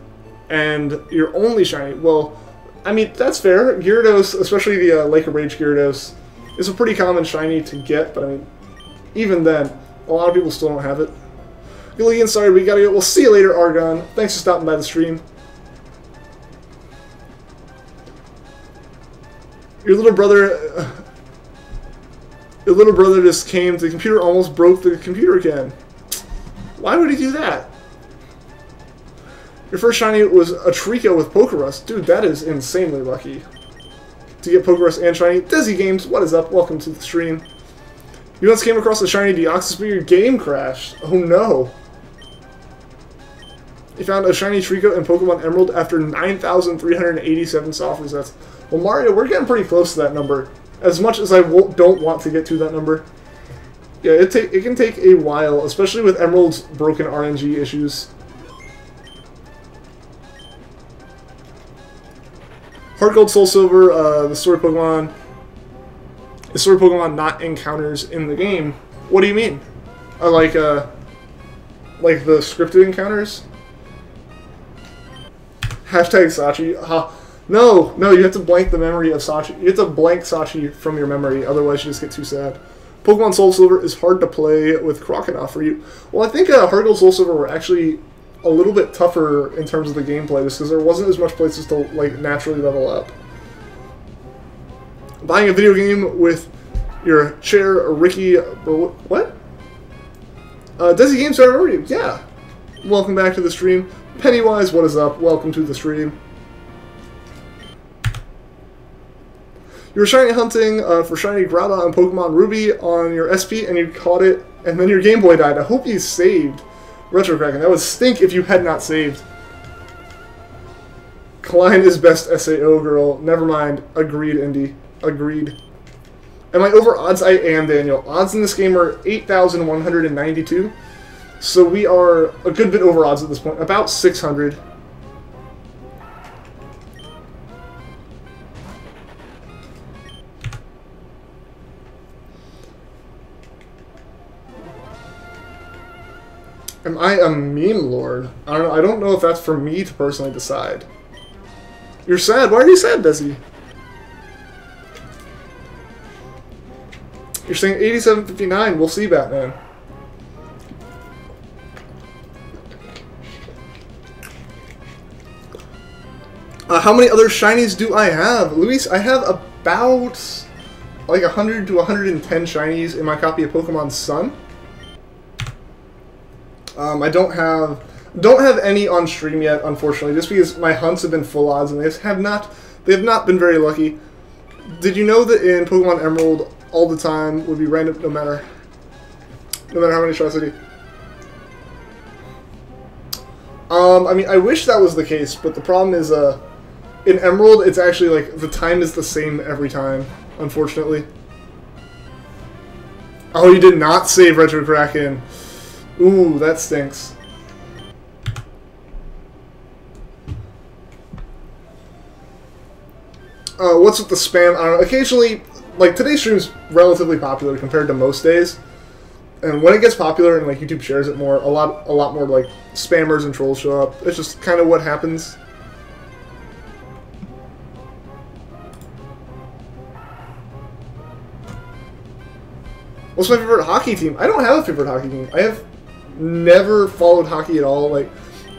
and your only shiny, well, I mean, that's fair. Gyarados, especially the Lake of Rage Gyarados, is a pretty common shiny to get, but I mean, even then, a lot of people still don't have it. Gilligan, sorry, we gotta go. We'll see you later, Argon. Thanks for stopping by the stream. Your little brother just came to the computer, almost broke the computer again. Why would he do that? Your first shiny was a Treecko with Pokerus. Dude, that is insanely lucky. To get Pokerus and shiny. Desi Games, what is up? Welcome to the stream. You once came across a shiny Deoxys, but your game crashed. Oh no. You found a shiny Treecko in Pokemon Emerald after 9,387 soft resets. Well, Mario, we're getting pretty close to that number. As much as I don't want to get to that number. Yeah, it can take a while, especially with Emerald's broken RNG issues. Heart Gold, Soul Silver, the story Pokemon. The story Pokemon not encounters in the game. What do you mean? Like the scripted encounters? Hashtag Sachi. No, you have to blank the memory of Sachi. You have to blank Sachi from your memory, otherwise you just get too sad. Pokemon Soul Silver is hard to play with Crocodile for you. Well, I think Heart Gold, Soul Silver were actually a little bit tougher in terms of the gameplay, just because there wasn't as much places to like naturally level up. Buying a video game with your chair, Ricky, or what? Desi Games, I remember you. Yeah. Welcome back to the stream. Pennywise, what is up? Welcome to the stream. You were shiny hunting for shiny Groudon and Pokemon Ruby on your SP, and you caught it, and then your Game Boy died. I hope you saved. Retro Kraken, that would stink if you had not saved. Klein is best SAO girl. Never mind. Agreed, Indy. Agreed. Am I over odds? I am, Daniel. Odds in this game are 8,192. So we are a good bit over odds at this point. About 600. Am I a meme lord? I don't know if that's for me to personally decide. You're sad? Why are you sad, Desi? You're saying 87.59. We'll see, Batman. How many other shinies do I have? Luis, I have about like 100 to 110 shinies in my copy of Pokemon Sun. I don't have any on stream yet, unfortunately, just because my hunts have been full odds and they have not been very lucky. Did you know that in Pokemon Emerald, all the time would be random, no matter how many shots I do? I mean, I wish that was the case, but the problem is, in Emerald, it's actually like the time is the same every time, unfortunately. Oh, you did not save Retro Kraken. Ooh, that stinks. What's with the spam? I don't know. Occasionally, like, today's stream's relatively popular compared to most days. And when it gets popular and, like, YouTube shares it more, a lot more, like, spammers and trolls show up. It's just kind of what happens. What's my favorite hockey team? I don't have a favorite hockey team. I have never followed hockey at all. Like,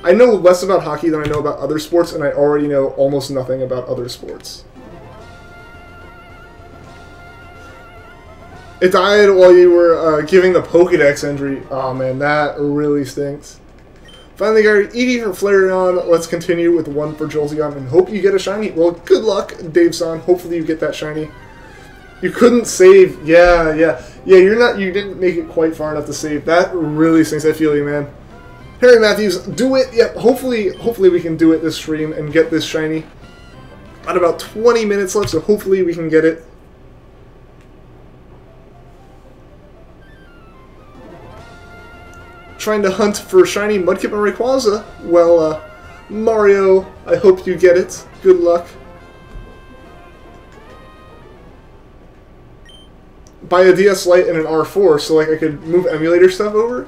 I know less about hockey than I know about other sports, and I already know almost nothing about other sports. It died while you were giving the Pokédex entry. Oh man, that really stinks. Finally got Eevee for Flareon. Let's continue with one for Jolteon and hope you get a shiny. Well, good luck, Dave-san. Hopefully you get that shiny. You couldn't save. Yeah, you didn't make it quite far enough to save. That really stinks. I feel you, man. Harry Matthews, do it. Yep, hopefully we can do it this stream and get this shiny. Got about 20 minutes left, so hopefully we can get it. Trying to hunt for shiny Mudkip and Rayquaza. Well, Mario, I hope you get it. Good luck. Buy a DS Lite and an R4 so like I could move emulator stuff over.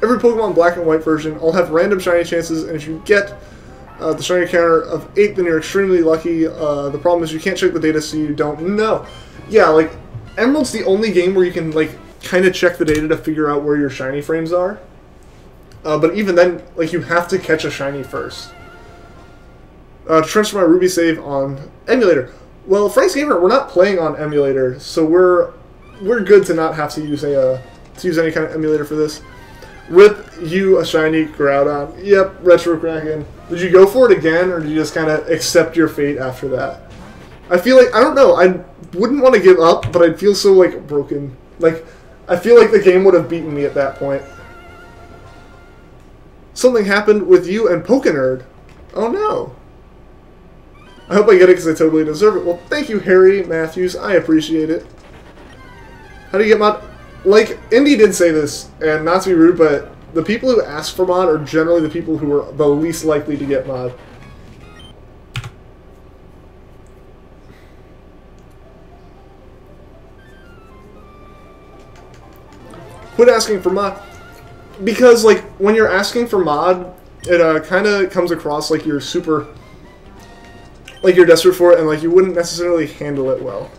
Every Pokemon Black and White version all have random shiny chances, and if you get the shiny counter of 8, then you're extremely lucky. The problem is you can't check the data, so you don't know. Yeah, like Emerald's the only game where you can like kind of check the data to figure out where your shiny frames are. But even then, like you have to catch a shiny first. To transfer my Ruby save on emulator. Well, Frank's Gamer, we're not playing on emulator, so we're good to not have to use any kind of emulator for this. Rip you a shiny Groudon. Yep, Retro Kraken. Did you go for it again, or did you just kind of accept your fate after that? I feel like, I don't know, I wouldn't want to give up, but I'd feel so, like, broken. Like, I feel like the game would have beaten me at that point. Something happened with you and Pokenerd. Oh no. I hope I get it because I totally deserve it. Well, thank you, Harry Matthews. I appreciate it. How do you get mod? Like, Indy did say this, and not to be rude, but the people who ask for mod are generally the people who are the least likely to get mod. Quit asking for mod. Because, like, when you're asking for mod, it kind of comes across like you're super... like you're desperate for it, and like you wouldn't necessarily handle it well.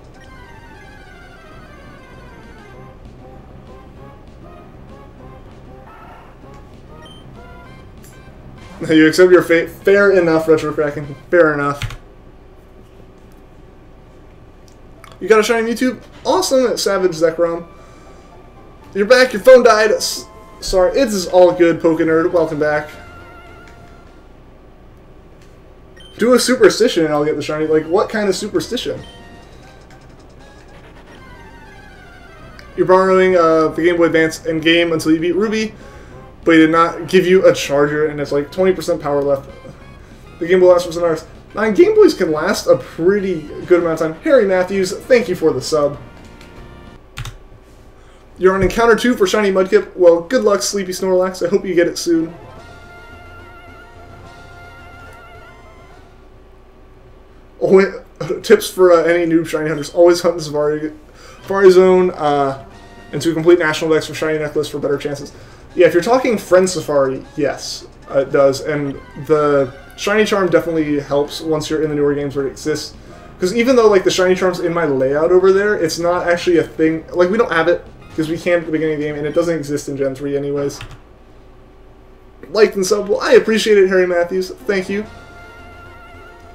You accept your fate. Fair enough, Retro Kraken. Fair enough. You got a shiny YouTube? Awesome, Savage Zekrom. You're back. Your phone died. Sorry, it is all good, Pokenerd. Welcome back. Do a superstition and I'll get the shiny. Like, what kind of superstition? You're borrowing the Game Boy Advance in-game until you beat Ruby, but he did not give you a charger, and it's like 20% power left. The Game Boy lasts for some hours. 9 Game Boys can last a pretty good amount of time. Harry Matthews, thank you for the sub. You're on Encounter 2 for Shiny Mudkip. Well, good luck, Sleepy Snorlax. I hope you get it soon. Tips for any noob shiny hunters: always hunt in Safari Zone and to complete national decks for shiny necklace for better chances. Yeah, if you're talking friend Safari, yes, it does, and the shiny charm definitely helps once you're in the newer games where it exists. Because even though like the shiny charm's in my layout over there, it's not actually a thing. Like, we don't have it because we can't at the beginning of the game, and it doesn't exist in Gen 3 anyways. Liked and sub. Well, I appreciate it, Harry Matthews. Thank you.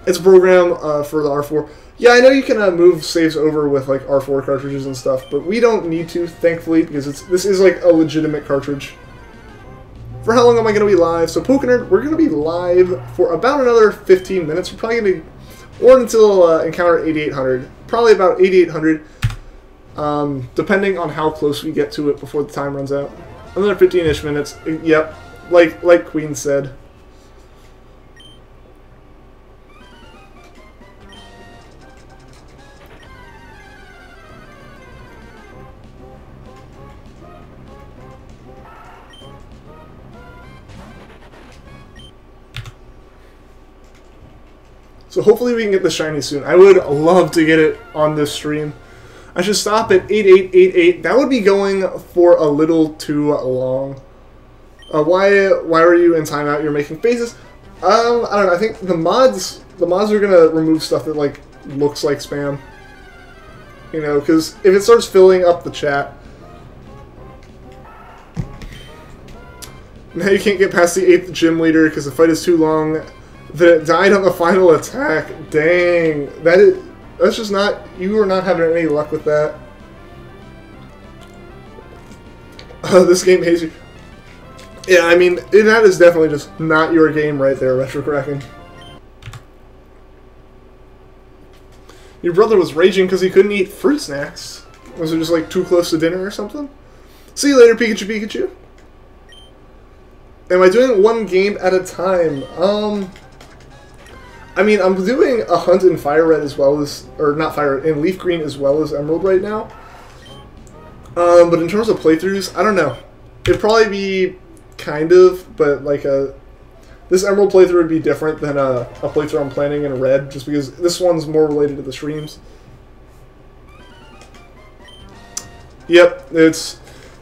It's a program for the R4. Yeah, I know you can move saves over with like R4 cartridges and stuff, but we don't need to, thankfully, because this is like a legitimate cartridge. For how long am I going to be live? So Pokenerd, we're going to be live for about another 15 minutes. We're probably going to, or until Encounter 8800. Probably about 8800, depending on how close we get to it before the time runs out. Another 15-ish minutes. Yep, like Queen said. So hopefully we can get the shiny soon. I would love to get it on this stream. I should stop at 8888. That would be going for a little too long. Why were you in timeout? You're making faces. I don't know. I think the mods are gonna remove stuff that like looks like spam. You know, because if it starts filling up the chat, now you can't get past the 8th gym leader because the fight is too long. That it died on the final attack. Dang. That's just not... You are not having any luck with that. This game hates you. Yeah, I mean, that is definitely just not your game right there, Retro Kraken. Your brother was raging because he couldn't eat fruit snacks. Was it just like too close to dinner or something? See you later, Pikachu Pikachu. Am I doing one game at a time? I mean, I'm doing a hunt in Fire Red as well as, or not Fire Red, in Leaf Green as well as Emerald right now. But in terms of playthroughs, I don't know. It'd probably be kind of, but like this Emerald playthrough would be different than a playthrough I'm planning in Red, just because this one's more related to the streams. Yep,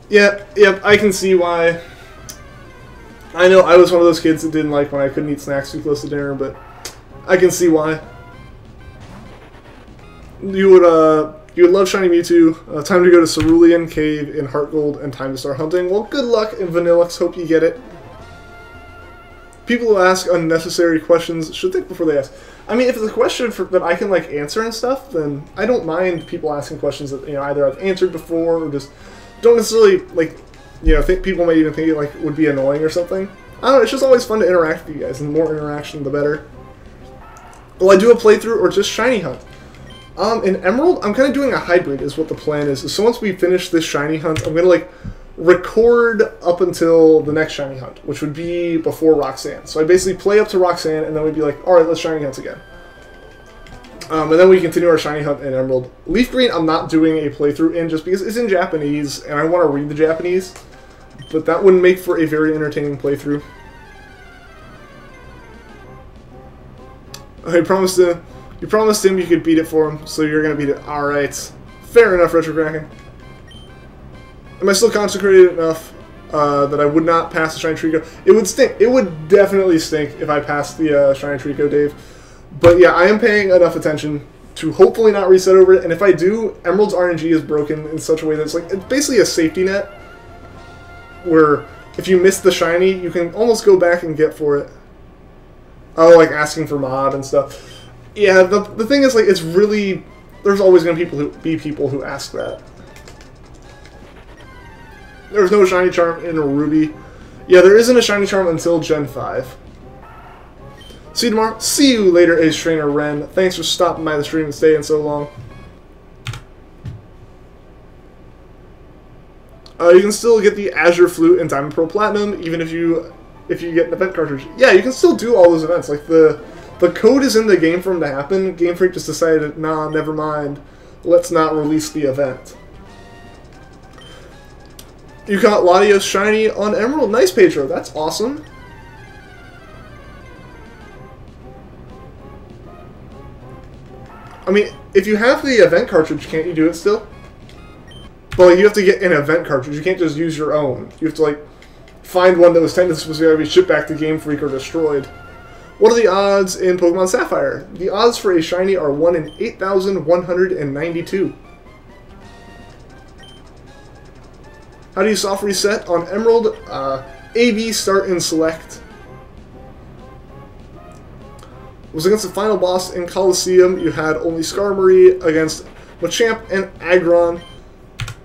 yep, I can see why. I know I was one of those kids that didn't like when I couldn't eat snacks too close to dinner, but I can see why. You would love Shiny Mewtwo. Time to go to Cerulean Cave in Heart Gold and time to start hunting. Well, good luck in Vanillix. Hope you get it. People who ask unnecessary questions should think before they ask. I mean, if it's a question that I can like answer and stuff, then I don't mind people asking questions that either I've answered before or just don't necessarily like think people might even think it like would be annoying or something. I don't know. It's just always fun to interact with you guys, and the more interaction, the better. Will I do a playthrough or just shiny hunt? In Emerald, I'm kind of doing a hybrid is what the plan is. So once we finish this shiny hunt, I'm going to like record up until the next shiny hunt, which would be before Roxanne. So I basically play up to Roxanne, and then we'd be like, alright, let's shiny hunt again. And then we continue our shiny hunt in Emerald. Leaf Green, I'm not doing a playthrough in just because it's in Japanese, and I want to read the Japanese. But that wouldn't make for a very entertaining playthrough. You promised him you could beat it for him, so you're going to beat it. Alright. Fair enough, Retro Kraken. Am I still consecrated enough that I would not pass the Shiny Treecko? It would stink. It would definitely stink if I passed the Shiny Treecko, Dave. But yeah, I am paying enough attention to hopefully not reset over it, and if I do, Emerald's RNG is broken in such a way that it's basically a safety net, where if you miss the Shiny, you can almost go back and get for it. Oh, like asking for mod and stuff. Yeah, the thing is, like, it's really... There's always going to be people who ask that. There's no Shiny Charm in Ruby. Yeah, there isn't a Shiny Charm until Gen 5. See you tomorrow. See you later, Ace Trainer Ren. Thanks for stopping by the stream and staying so long. You can still get the Azure Flute and Diamond Pearl Platinum, even if you get an event cartridge. Yeah, you can still do all those events. Like, the code is in the game for them to happen. Game Freak just decided, nah, never mind. Let's not release the event. You got Latios Shiny on Emerald. Nice, Pedro. That's awesome. I mean, if you have the event cartridge, can't you do it still? But like, you have to get an event cartridge. You can't just use your own. You have to, like, find one that was technically supposed to be shipped back to Game Freak or destroyed. What are the odds in Pokemon Sapphire? The odds for a shiny are 1 in 8,192. How do you soft reset on Emerald? AB, start, and select. It was against the final boss in Coliseum. You had only Skarmory against Machamp and Aggron.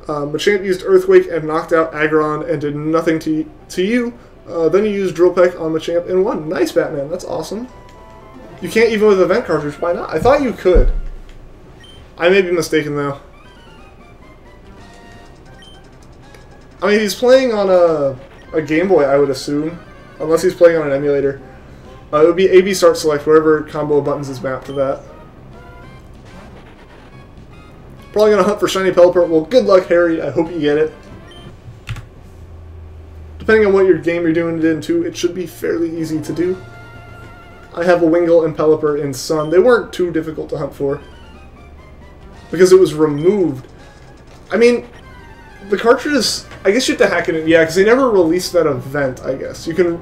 Machamp used Earthquake and knocked out Aggron and did nothing to you. Then you used Drill Peck on Machamp and won. Nice, Batman. That's awesome. You can't even with event cartridge. Why not? I thought you could. I may be mistaken, though. I mean, he's playing on a Game Boy, I would assume. Unless he's playing on an emulator. It would be AB start select, wherever combo of buttons is mapped to that. Probably going to hunt for Shiny Pelipper. Well, good luck, Harry. I hope you get it. Depending on what your game you're doing it in, too, it should be fairly easy to do. I have a Wingull and Pelipper in Sun. They weren't too difficult to hunt for. Because it was removed. I mean, the cartridges, I guess you have to hack it in. Yeah, because they never released that event, I guess. You can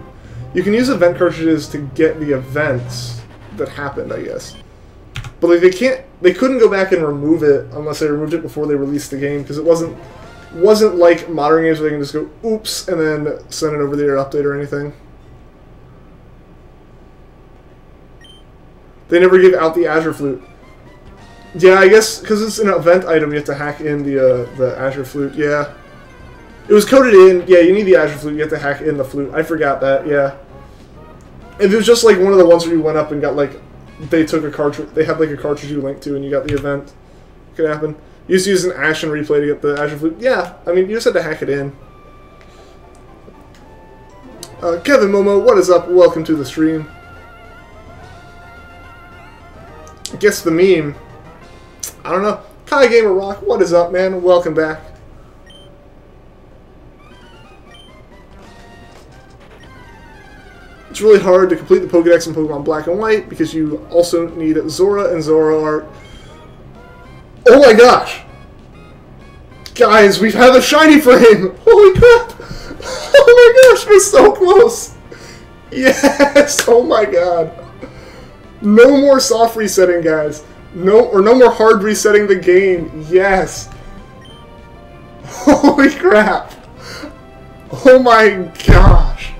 use event cartridges to get the events that happened, I guess. But like they couldn't go back and remove it unless they removed it before they released the game, because it wasn't like modern games where they can just go oops and then send it over the air update or anything. They never give out the Azure Flute. Yeah, I guess because it's an event item, you have to hack in the Azure Flute. Yeah, it It was coded in. Yeah, you need the Azure Flute. You have to hack in the flute. I forgot that. Yeah. If it was just like one of the ones where you went up and got like, they took a cartridge. They had like a cartridge you linked to, and you got the event. Could happen. You used to use an action replay to get the Azure Flute. Yeah, I mean, you just had to hack it in. Kevin Momo, what is up? Welcome to the stream. Guess the meme. I don't know. Kai Gamer Rock, what is up, man? Welcome back. It's really hard to complete the Pokédex in Pokemon Black and White because you also need Zora and Zoroark. Oh my gosh! Guys, we've had a shiny for him! Holy crap! Oh my gosh, we're so close! Yes! Oh my god. No more soft resetting, guys. No more hard resetting the game. Yes! Holy crap! Oh my gosh!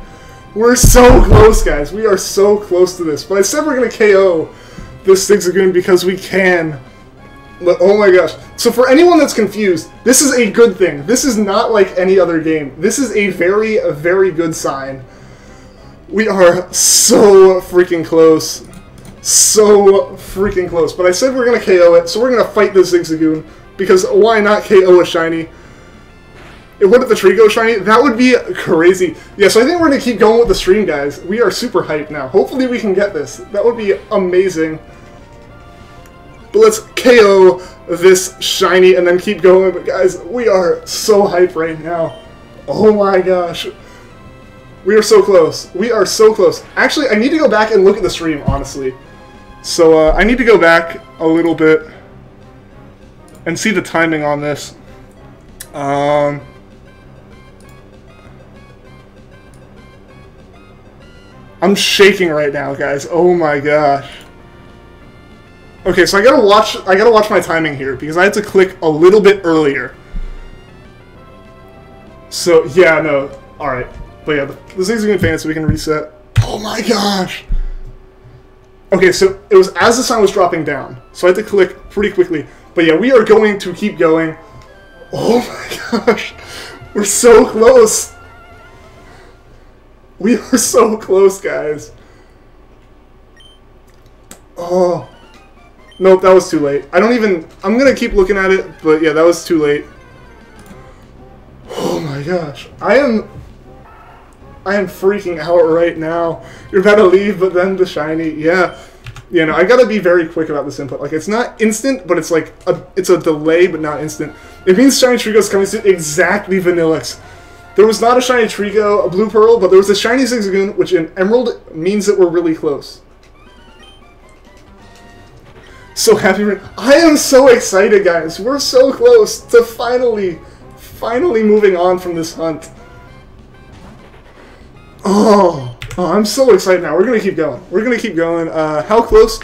We're so close, guys. We are so close to this. But I said we're going to KO this Zigzagoon because we can. But oh my gosh. So for anyone that's confused, this is a good thing. This is not like any other game. This is a very, very good sign. We are so freaking close. So freaking close. But I said we're going to KO it, so we're going to fight this Zigzagoon. Because why not KO a shiny? What if the Treecko shiny? That would be crazy. Yeah, so I think we're going to keep going with the stream, guys. We are super hyped now. Hopefully we can get this. That would be amazing. But let's KO this shiny and then keep going. But guys, we are so hyped right now. Oh my gosh. We are so close. We are so close. Actually, I need to go back and look at the stream, honestly. So I need to go back a little bit and see the timing on this. I'm shaking right now, guys. Oh my gosh. Okay, so I gotta watch my timing here because I had to click a little bit earlier. So yeah, no, all right, but yeah, the Zigzagoon fan, so we can reset. Oh my gosh. Okay, so it was as the sun was dropping down, so I had to click pretty quickly. But yeah, we are going to keep going. Oh my gosh, we're so close. We are so close, guys. Oh. Nope, that was too late. I'm gonna keep looking at it, but yeah, that was too late. Oh my gosh. I am freaking out right now. You're about to leave, but then the shiny, yeah. You know, I gotta be very quick about this input. Like, it's not instant, but it's like, it's a delay, but not instant. It means shiny Treecko's coming soon. Exactly, Vanillix. There was not a shiny Treecko, a Blue Pearl, but there was a shiny Zigzagoon, which in Emerald means that we're really close. So happy. I am so excited, guys. We're so close to finally moving on from this hunt. Oh, I'm so excited now. We're going to keep going. We're going to keep going. How close?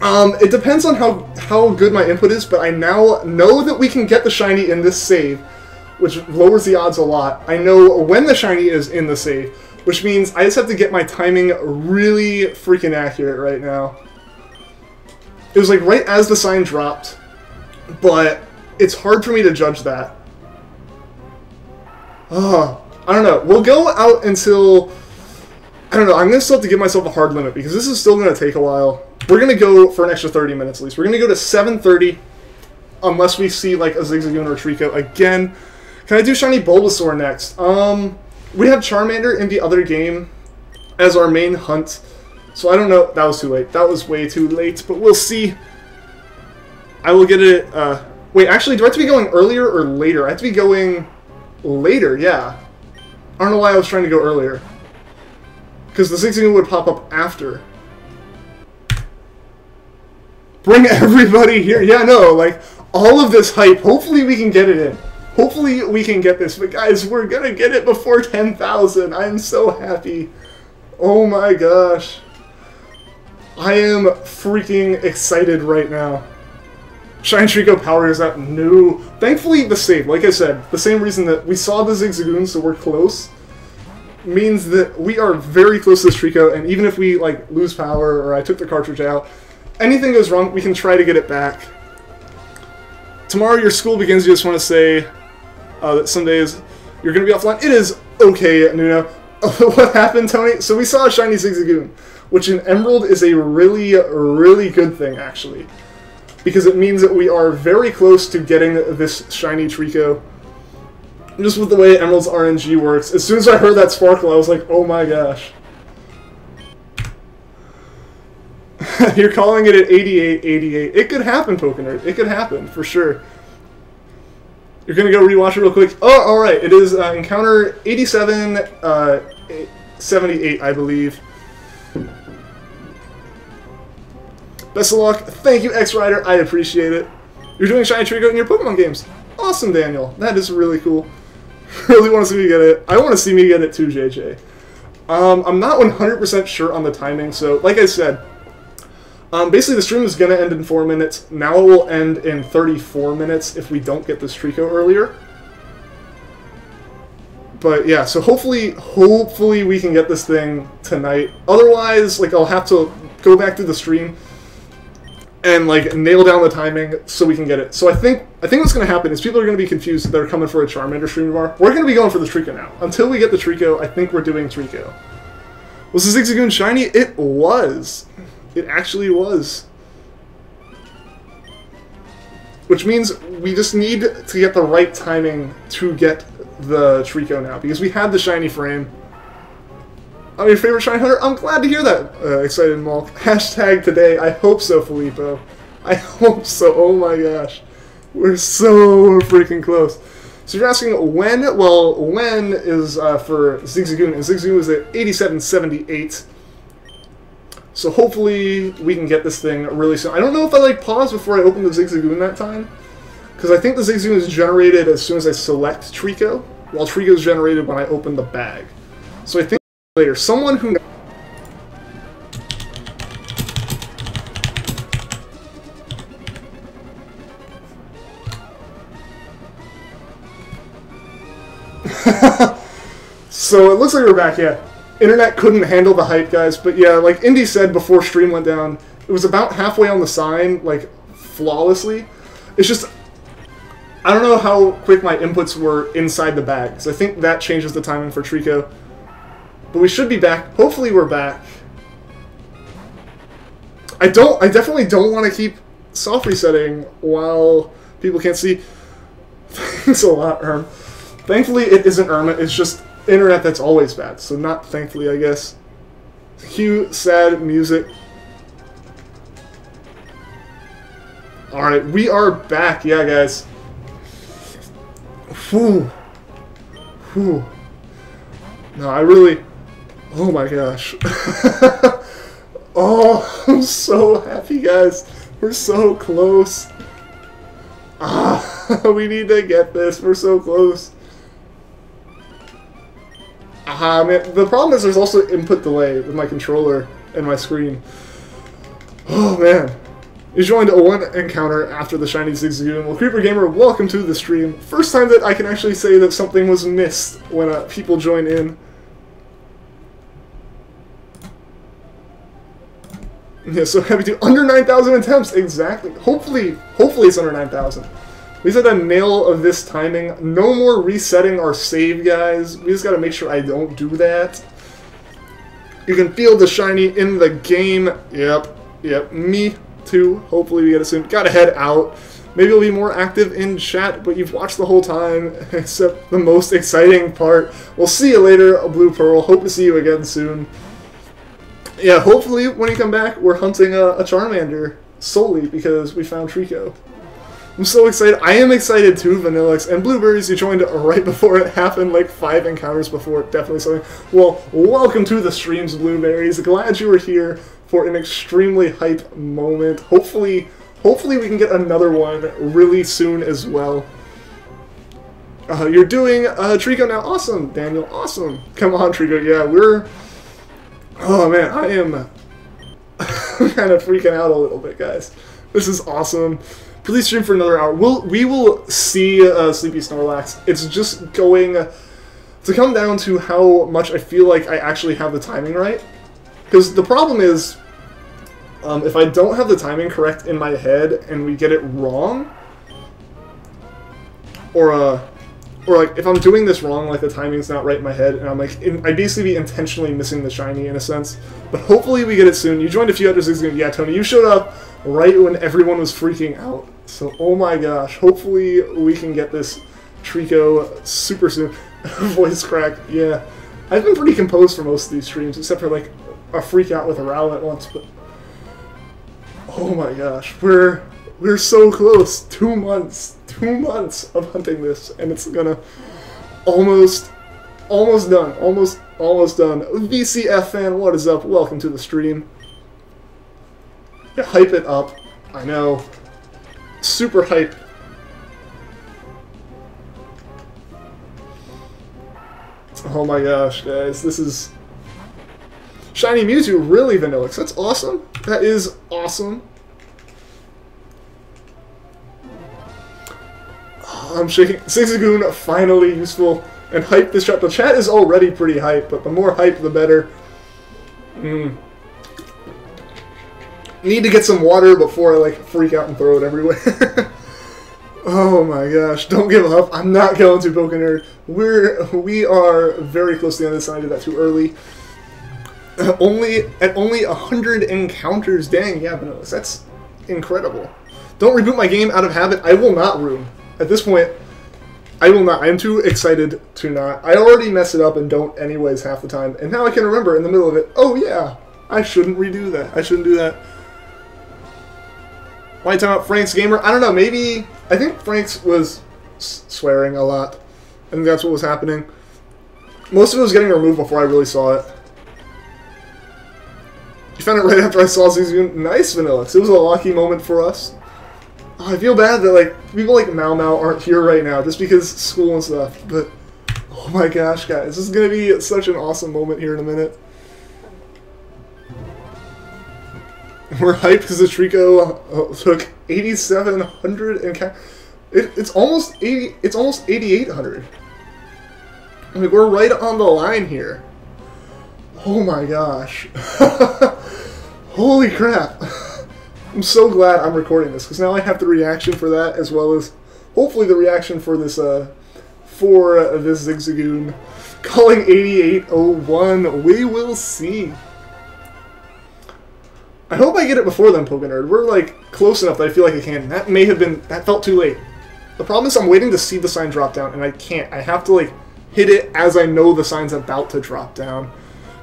It depends on how good my input is, but I now know that we can get the shiny in this save, which lowers the odds a lot. I know when the shiny is in the save, which means I just have to get my timing really freaking accurate right now. It was like right as the sign dropped, but it's hard for me to judge that. I don't know. We'll go out until, I don't know, I'm going to still have to give myself a hard limit because this is still going to take a while. We're going to go for an extra 30 minutes at least. We're going to go to 7:30 unless we see like a Zigzagoon or a Treecko again. Can I do shiny Bulbasaur next? We have Charmander in the other game as our main hunt. So I don't know. That was too late. That was way too late, but we'll see. I will get it. Wait, actually, do I have to be going earlier or later? I have to be going later, yeah. I don't know why I was trying to go earlier. Because the Zigzagoon would pop up after. Bring everybody here. Yeah, no, like, all of this hype. Hopefully we can get it in. Hopefully we can get this. But guys, we're going to get it before 10,000. I'm so happy. Oh my gosh. I am freaking excited right now. Shine Treecko power is out. No. Thankfully, the save, like I said, the same reason that we saw the Zigzagoon, so we're close, means that we are very close to this Treecko, and even if we, like, lose power, or I took the cartridge out, anything goes wrong, we can try to get it back. Tomorrow your school begins, you just want to say that some days You're going to be offline? It is okay, Nuno. What happened, Tony? So we saw a shiny Zigzagoon, which in Emerald is a really, really good thing, actually. Because it means that we are very close to getting this shiny Treecko. Just with the way Emerald's RNG works. As soon as I heard that sparkle, I was like, oh my gosh. You're calling it at 88, 88. It could happen, Pokénerd. It could happen, for sure. You're going to go rewatch it real quick. Oh, alright. It is Encounter 87, 78, I believe. Best of luck. Thank you, X-Rider. I appreciate it. You're doing Shiny Treecko in your Pokemon games. Awesome, Daniel. That is really cool. Really want to see me get it. I want to see me get it too, JJ. I'm not 100% sure on the timing, so like I said, basically the stream is going to end in 4 minutes. Now it will end in 34 minutes if we don't get this Treecko earlier. But yeah, so hopefully we can get this thing tonight. Otherwise, like, I'll have to go back to the stream and like nail down the timing so we can get it. So I think what's going to happen is people are going to be confused that are coming for a Charmander stream tomorrow. We're going to be going for the Treecko now. Until we get the Treecko, I think we're doing Treecko. Was the Zigzagoon shiny? It was. It actually was. Which means we just need to get the right timing to get the Treecko now, because we had the shiny frame. I'm your favorite shiny hunter? I'm glad to hear that, excited Malk. Hashtag today. I hope so, Filippo. I hope so. Oh my gosh. We're so freaking close. So you're asking when? Well, when is for Zigzagoon, and Zigzagoon is at 87.78. So hopefully we can get this thing really soon. I don't know if I like pause before I open the Zigzagoon that time, because I think the Zigzagoon is generated as soon as I select Treecko, while Treecko is generated when I open the bag. So I think later, someone who So it looks like we're back, yeah. Internet couldn't handle the hype, guys, but yeah, like Indy said before stream went down, it was about halfway on the sign, like, flawlessly. It's just, I don't know how quick my inputs were inside the bag, because I think that changes the timing for Treecko. But we should be back. Hopefully we're back. I definitely don't want to keep soft resetting while people can't see. Thanks a lot, Erm. Thankfully it isn't Irma, it's just internet that's always bad, so not thankfully, I guess. Cue sad music. Alright, we are back, yeah, guys. Whew. Whew. No, I really... Oh my gosh. Oh, I'm so happy, guys. We're so close. Ah, we need to get this. We're so close. Ah, man. The problem is there's also input delay with my controller and my screen. Oh, man. You joined a one encounter after the shiny Zigzagoon. Well, Creeper Gamer, welcome to the stream. First time that I can actually say that something was missed when people join in. Yeah, so happy to under 9,000 attempts, exactly. Hopefully it's under 9,000. We just had a nail of this timing. No more resetting our save, guys. We just gotta make sure I don't do that. You can feel the shiny in the game. Yep, me too. Hopefully we get it soon. Gotta head out. Maybe I'll be more active in chat, but you've watched the whole time, except the most exciting part. We'll see you later, Blue Pearl. Hope to see you again soon. Yeah, hopefully when you come back, we're hunting a Charmander solely because we found Treecko. I'm so excited. I am excited too, Vanillix. And Blueberries, you joined right before it happened, like 5 encounters before. Definitely something. Well, welcome to the streams, Blueberries. Glad you were here for an extremely hype moment. Hopefully we can get another one really soon as well. You're doing Treecko now. Awesome, Daniel. Awesome. Come on, Treecko. Yeah, we're... Oh man, I am kind of freaking out a little bit, guys. This is awesome. Please stream for another hour. We will see Sleepy Snorlax. It's just going to come down to how much I feel like I actually have the timing right. Because the problem is, if I don't have the timing correct in my head and we get it wrong, or or like if I'm doing this wrong, like the timing's not right in my head, and I'm like, I'd basically be intentionally missing the shiny in a sense. But hopefully we get it soon. You joined a few after Zigzagoon. Yeah, Tony, you showed up right when everyone was freaking out. So, oh my gosh, hopefully we can get this Treecko super soon. Voice crack, yeah. I've been pretty composed for most of these streams, except for like a freak out with a Rowlet once, but oh my gosh, we're so close. 2 months. 2 months of hunting this, and it's gonna almost done. Almost done. VCF fan, what is up? Welcome to the stream. Yeah, hype it up. I know. Super hype. Oh my gosh, guys, this is Shiny Mewtwo, really, Vanillix. That's awesome. That is awesome. I'm shaking. Zigzagoon, finally useful. And hype this chat. The chat is already pretty hype, but the more hype, the better. Need to get some water before I, like, freak out and throw it everywhere. Oh my gosh. Don't give up. I'm not going to Pokénerd. We are very close to the end of this, and I did that too early. At only 100 encounters. Dang, yeah, but that's incredible. Don't reboot my game out of habit. I will not, Rune. At this point, I will not. I am too excited to not. I already mess it up and don't anyways half the time. And now I can remember in the middle of it, oh yeah, I shouldn't redo that. I shouldn't do that. Why talking about Frank's Gamer? I don't know, maybe... I think Frank's was swearing a lot. I think that's what was happening. Most of it was getting removed before I really saw it. You found it right after I saw Zigzagoon. Nice, Vanillix. It was a lucky moment for us. Oh, I feel bad that like people like Mau aren't here right now just because school and stuff. But oh my gosh, guys, this is gonna be such an awesome moment here in a minute. We're hyped because the Treecko took 8,700 and it's almost 80. It's almost 8,800. I mean, we're right on the line here. Oh my gosh! Holy crap! I'm so glad I'm recording this, because now I have the reaction for that, as well as, hopefully, the reaction for this, this Zigzagoon. Calling 8801, we will see. I hope I get it before then, Pokénerd. We're, like, close enough that I feel like I can. That may have been, that felt too late. The problem is I'm waiting to see the sign drop down, and I can't. I have to, like, hit it as I know the sign's about to drop down.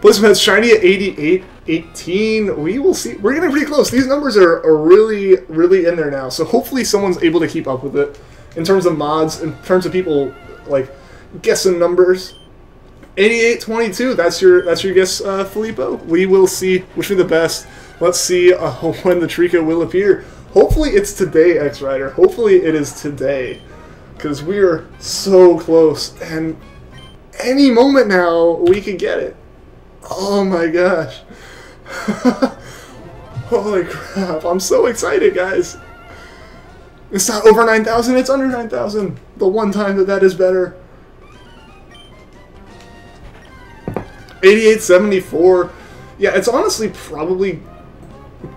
Blizzard has shiny at 8818. We will see. We're getting pretty close. These numbers are really, really in there now. So hopefully someone's able to keep up with it in terms of mods, in terms of people like guessing numbers. 8822. That's your guess, Filippo. We will see. Wish me the best. Let's see when the Treecko will appear. Hopefully it's today, X Rider. Hopefully it is today, because we're so close, and any moment now we could get it. Oh my gosh. Holy crap. I'm so excited, guys. It's not over 9,000, it's under 9,000. The one time that is better. 8874. Yeah, it's honestly probably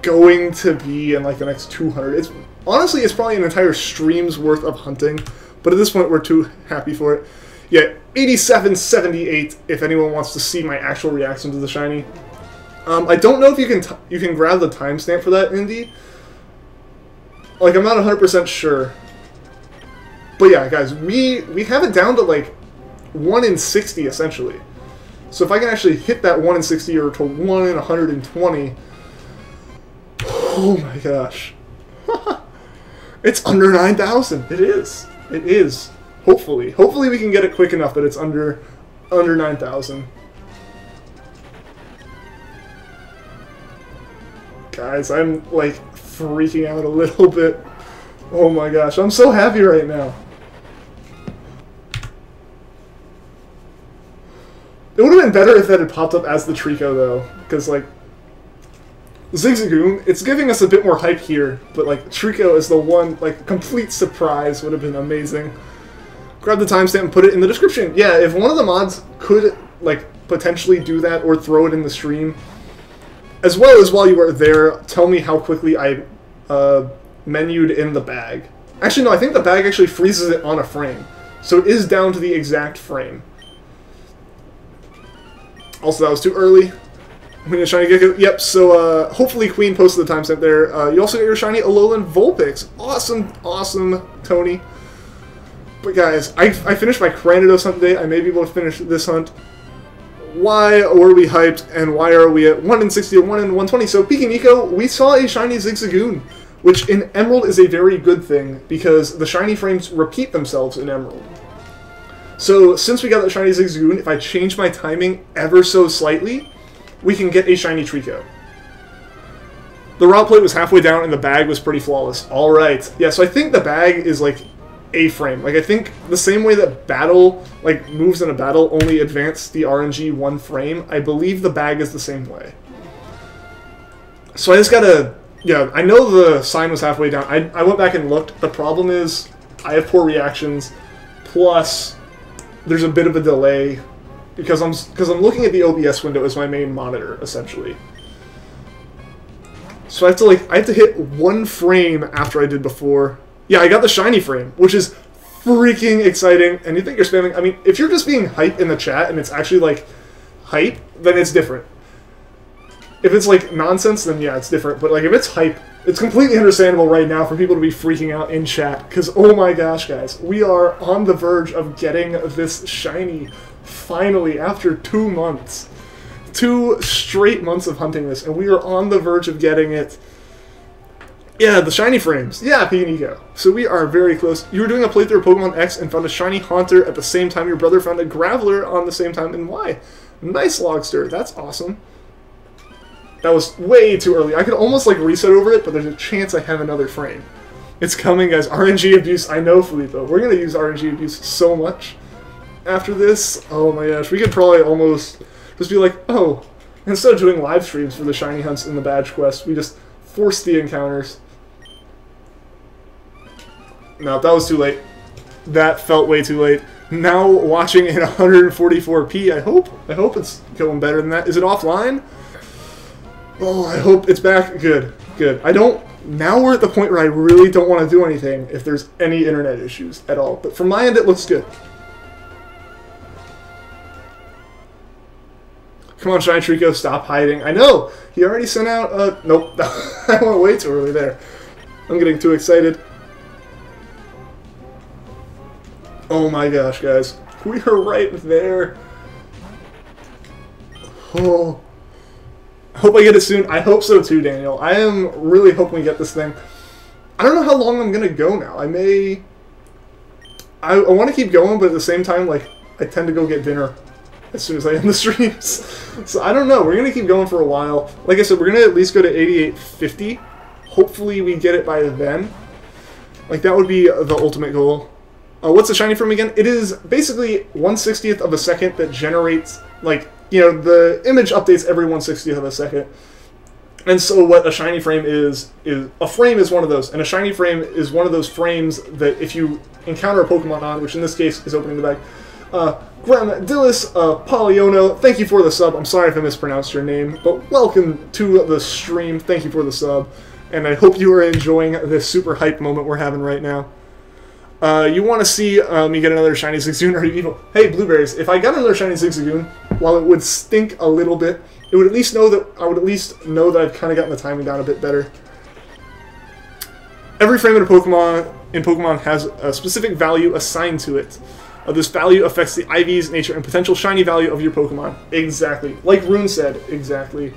going to be in like the next 200. It's probably an entire stream's worth of hunting, but at this point we're too happy for it. Yeah, 8778 if anyone wants to see my actual reaction to the shiny. I don't know if you can grab the timestamp for that, Indy. Like, I'm not 100% sure. But yeah, guys, we have it down to like 1 in 60 essentially. So if I can actually hit that 1 in 60 or to 1 in 120, oh my gosh. It's under 9,000. It is. It is. Hopefully. Hopefully we can get it quick enough that it's under 9,000. Guys, I'm like freaking out a little bit. Oh my gosh, I'm so happy right now. It would have been better if that had popped up as the Treecko though, because like Zigzagoon, it's giving us a bit more hype here, but like Treecko is the one, like complete surprise would have been amazing. Grab the timestamp and put it in the description. Yeah, if one of the mods could like potentially do that or throw it in the stream, as well as while you were there, tell me how quickly I menued in the bag. Actually, no, I think the bag actually freezes it on a frame. So it is down to the exact frame. Also, that was too early. I'm going to shiny gecko. Yep, so hopefully Queen posted the timestamp there. You also got your shiny Alolan Vulpix. Awesome, awesome, Tony. But guys, I finished my Cranidos hunt today. I may be able to finish this hunt. Why were we hyped, and why are we at 1 in 60 or 1 in 120? So, Pika Nico, we saw a shiny Zigzagoon, which in Emerald is a very good thing, because the shiny frames repeat themselves in Emerald. So, since we got the shiny Zigzagoon, if I change my timing ever so slightly, we can get a shiny Treecko. The route plate was halfway down, and the bag was pretty flawless. Alright. Yeah, so I think the bag is, like, a frame. Like, I think the same way that battle, like, moves in a battle only advance the RNG one frame, I believe the bag is the same way. So I just gotta, yeah, I know the sign was halfway down. I went back and looked. The problem is I have poor reactions, plus there's a bit of a delay because I'm looking at the OBS window as my main monitor, essentially. So I have to hit one frame after I did before. Yeah, I got the shiny frame, which is freaking exciting. And you think you're spamming? I mean, if you're just being hype in the chat and it's actually like hype, then it's different. If it's like nonsense, then yeah, it's different. But like if it's hype, it's completely understandable right now for people to be freaking out in chat. Because oh my gosh, guys, we are on the verge of getting this shiny finally after 2 months. 2 straight months of hunting this, and we are on the verge of getting it. Yeah, the shiny frames. Yeah, Pico. So we are very close. You were doing a playthrough of Pokemon X and found a shiny Haunter at the same time your brother found a Graveler on the same time, and why? Nice, Logster. That's awesome. That was way too early. I could almost like reset over it, but there's a chance I have another frame. It's coming, guys. RNG abuse. I know, Filippo. We're going to use RNG abuse so much after this. Oh my gosh. We could probably almost just be like, oh, instead of doing live streams for the shiny hunts and the badge quest, we just force the encounters. No, that was too late. That felt way too late. Now watching in 144p, I hope it's going better than that. Is it offline? Oh, I hope it's back. Good, good. Now we're at the point where I really don't want to do anything if there's any internet issues at all. But from my end, it looks good. Come on, Shiny Treecko, stop hiding. I know! He already sent out, nope. I went way too early there. I'm getting too excited. Oh my gosh, guys. We are right there. Oh. I hope I get it soon. I hope so too, Daniel. I am really hoping we get this thing. I don't know how long I'm going to go now. I want to keep going, but at the same time, like, I tend to go get dinner as soon as I end the streams. So I don't know. We're going to keep going for a while. Like I said, we're going to at least go to 8850. Hopefully we get it by then. Like, that would be the ultimate goal. What's the shiny from again? It is basically 1/60th of a second that generates, like, you know, the image updates every 1/60th of a second. And so what a shiny frame is a frame is one of those. And a shiny frame is one of those frames that if you encounter a Pokemon on, which in this case is opening the bag, Gramadilis Polyono, thank you for the sub. I'm sorry if I mispronounced your name, but welcome to the stream. Thank you for the sub. And I hope you are enjoying this super hype moment we're having right now. You want to see me get another shiny Zigzagoon, or even, hey, Blueberries, if I got another shiny Zigzagoon, while it would stink a little bit, it would at least know that I would at least know that I've kind of gotten the timing down a bit better. Every frame in Pokemon has a specific value assigned to it. This value affects the IVs, nature, and potential shiny value of your Pokemon. Exactly. Like Rune said, exactly.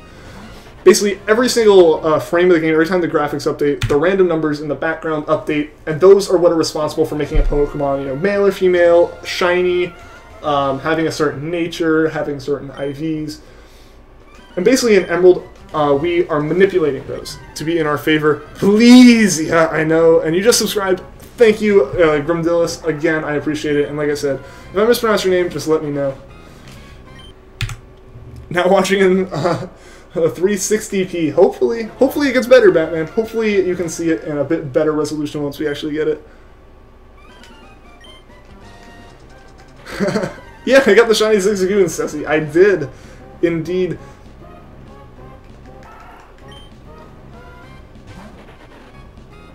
Basically, every single frame of the game, every time the graphics update, the random numbers in the background update, and those are what are responsible for making a Pokemon, you know, male or female, shiny, having a certain nature, having certain IVs. And basically in Emerald, we are manipulating those to be in our favor. Please! Yeah, I know. And you just subscribed. Thank you, Gramadilis. Again, I appreciate it. And like I said, if I mispronounce your name, just let me know. Now watching in 360p. Hopefully it gets better, Batman. Hopefully you can see it in a bit better resolution once we actually get it. Yeah, I got the shiny Zigzagoon, Ceci. I did, indeed.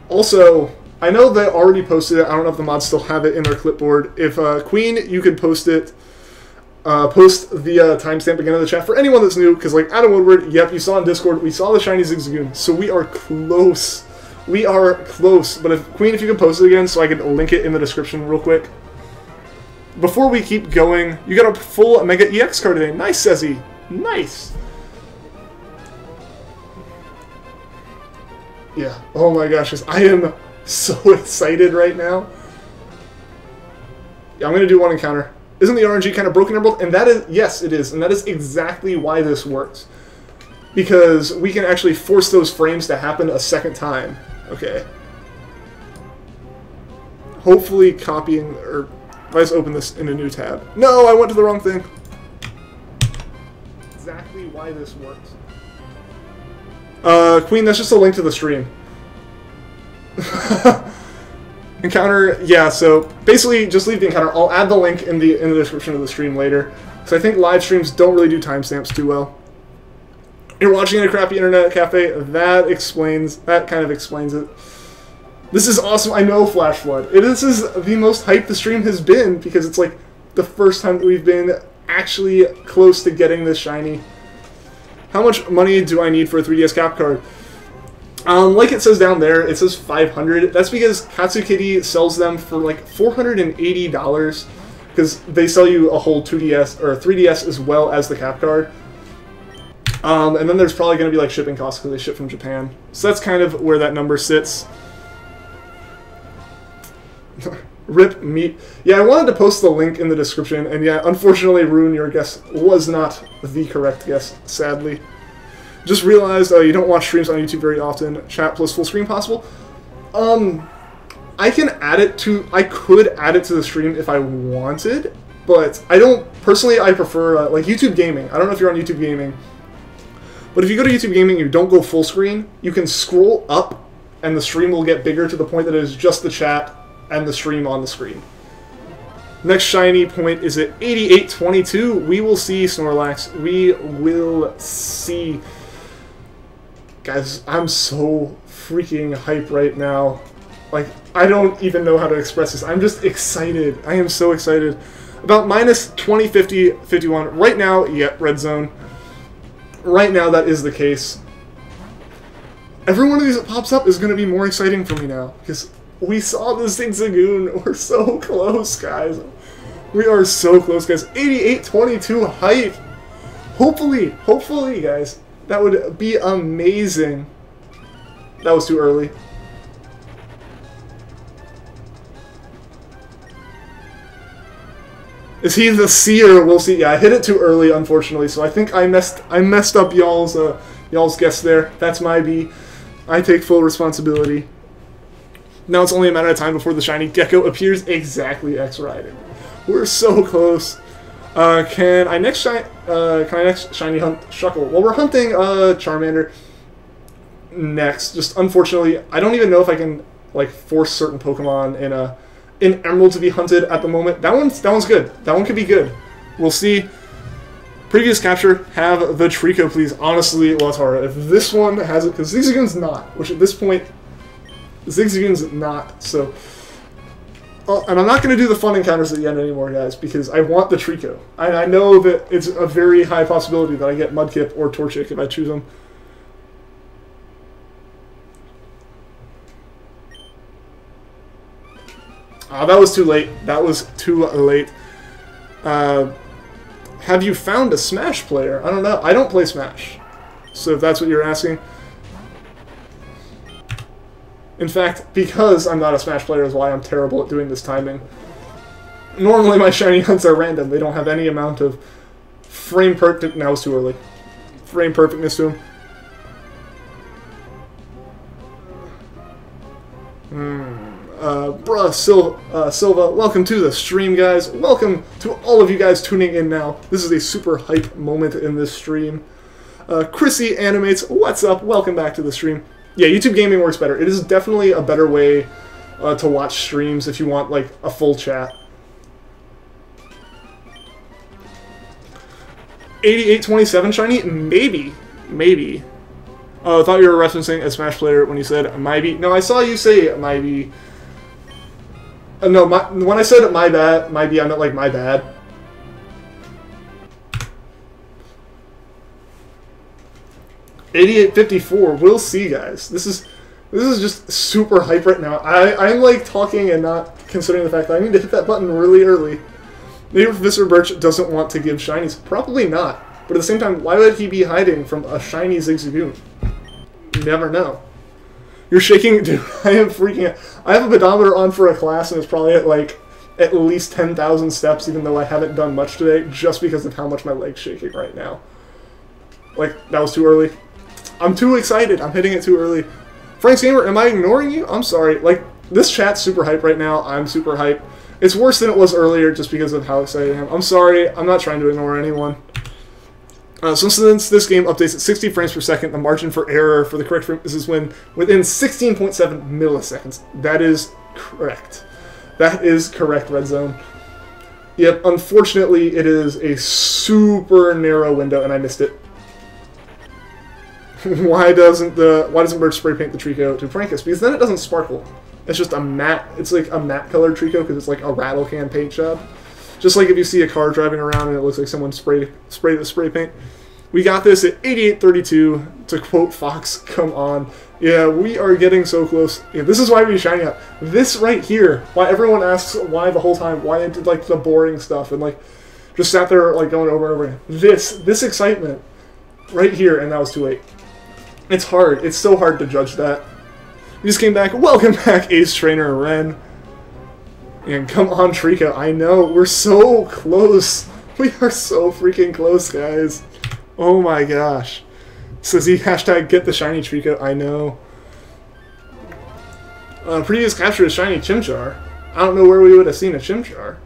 Also, I know they already posted it. I don't know if the mods still have it in their clipboard. If Queen, you could post it. Post the timestamp again in the chat for anyone that's new, because like Adam Woodward, yep, you saw on Discord, we saw the shiny Zigzagoon, so we are close. We are close. But if Queen, if you could post it again, so I can link it in the description real quick. Before we keep going, you got a full Mega EX card today. Nice, Sezzy. Nice. Yeah. Oh my gosh, I am so excited right now. Yeah, I'm gonna do one encounter. Isn't the RNG kind of broken in both? And that is, yes, it is. And that is exactly why this works. Because we can actually force those frames to happen a second time. Okay. Hopefully copying, or if I just open this in a new tab. No, I went to the wrong thing. Exactly why this works. Queen, that's just a link to the stream. Encounter, yeah, so basically just leave the encounter. I'll add the link in the description of the stream later. So I think live streams don't really do timestamps too well. You're watching in a crappy internet cafe, that kind of explains it. This is awesome. I know Flash Flood. This is the most hyped the stream has been, because it's like the first time that we've been actually close to getting this shiny. How much money do I need for a 3DS cap card? Like it says down there, it says 500. That's because Katsukitty sells them for like $480, because they sell you a whole 2DS or 3DS as well as the cap card. And then there's probably going to be like shipping costs because they ship from Japan. So that's kind of where that number sits. Rip meat. Yeah, I wanted to post the link in the description, and yeah, unfortunately, Rune, your guess was not the correct guess, sadly. Just realized you don't watch streams on YouTube very often. Chat plus full screen possible? I can add it to... I could add it to the stream if I wanted, but I don't... Personally, I prefer, like, YouTube Gaming. I don't know if you're on YouTube Gaming, but if you go to YouTube Gaming and you don't go full screen, you can scroll up, and the stream will get bigger to the point that it is just the chat and the stream on the screen. Next shiny point is at 8822. We will see, Snorlax. We will see. Guys, I'm so freaking hyped right now. Like, I don't even know how to express this. I'm just excited. I am so excited. About minus 20, 50, 51. Right now, yeah, red zone. Right now, that is the case. Every one of these that pops up is going to be more exciting for me now, because we saw the Zigzagoon. We're so close, guys. We are so close, guys. 88-22 hype. Hopefully, guys. That would be amazing. That was too early. Is he the seer? We'll see. Yeah, I hit it too early, unfortunately. So I think I messed up y'all's guess there. That's my B. I take full responsibility. Now it's only a matter of time before the shiny gecko appears. Exactly, X riding. We're so close. Can I next shiny hunt Shuckle? Well, we're hunting Charmander next. Just unfortunately, I don't even know if I can like force certain Pokemon in Emerald to be hunted at the moment. That one's good. That one could be good. We'll see. Previous capture, have the Treecko, please. Honestly, Lautaro, if this one has it, because Zigzagoon's not, which at this point, Zigzagoon's not, so... and I'm not going to do the fun encounters at the end anymore, guys, because I want the Treecko. I know that it's a very high possibility that I get Mudkip or Torchic if I choose them. That was too late. That was too late. Have you found a Smash player? I don't know. I don't play Smash. So if that's what you're asking. In fact, because I'm not a Smash player is why I'm terrible at doing this timing. Normally my shiny hunts are random. They don't have any amount of frame perfect. Now it's too early. Frame perfectness to them. Silva, welcome to the stream, guys. Welcome to all of you guys tuning in now. This is a super hype moment in this stream. Chrissy Animates, what's up? Welcome back to the stream. Yeah, YouTube Gaming works better. It is definitely a better way to watch streams if you want, like, a full chat. 8827 shiny? Maybe. Maybe. Oh, I thought you were referencing a Smash player when you said maybe. No, I saw you say maybe. No, when I said my bad, maybe I meant like my bad. $88.54. We'll see, guys. This is just super hype right now. I'm like talking and not considering the fact that I need to hit that button really early. Maybe Professor Birch doesn't want to give shinies. Probably not. But at the same time, why would he be hiding from a shiny Zigzagoon? You never know. You're shaking, dude. I am freaking out. I have a pedometer on for a class, and it's probably at like at least 10,000 steps, even though I haven't done much today, just because of how much my leg's shaking right now. Like, that was too early. I'm too excited. I'm hitting it too early. Frank's Gamer, am I ignoring you? I'm sorry. Like, this chat's super hype right now. I'm super hype. It's worse than it was earlier just because of how excited I am. I'm sorry. I'm not trying to ignore anyone. So since this game updates at 60 frames per second, the margin for error for the correct frame is when within 16.7 milliseconds. That is correct. That is correct, Red Zone. Yep, unfortunately, it is a super narrow window, and I missed it. Why doesn't Birch spray paint the Treecko to prank us? Because then it doesn't sparkle. It's just a matte. It's like a matte colored Treecko because it's like a rattle can paint job. Just like if you see a car driving around and it looks like someone sprayed the spray paint. We got this at 88.32. To quote Fox, come on. Yeah, we are getting so close. Yeah, this is why we shiny out. This right here, why everyone asks why the whole time, why I did like the boring stuff and like just sat there like going over and over again. This excitement right here, and that was too late. It's hard. It's so hard to judge that. We just came back. Welcome back, Ace Trainer Ren. And come on, Treecko. I know. We're so close. We are so freaking close, guys. Oh my gosh. Says he hashtag get the shiny Treecko. I know. Previous capture is shiny Chimchar. I don't know where we would have seen a Chimchar.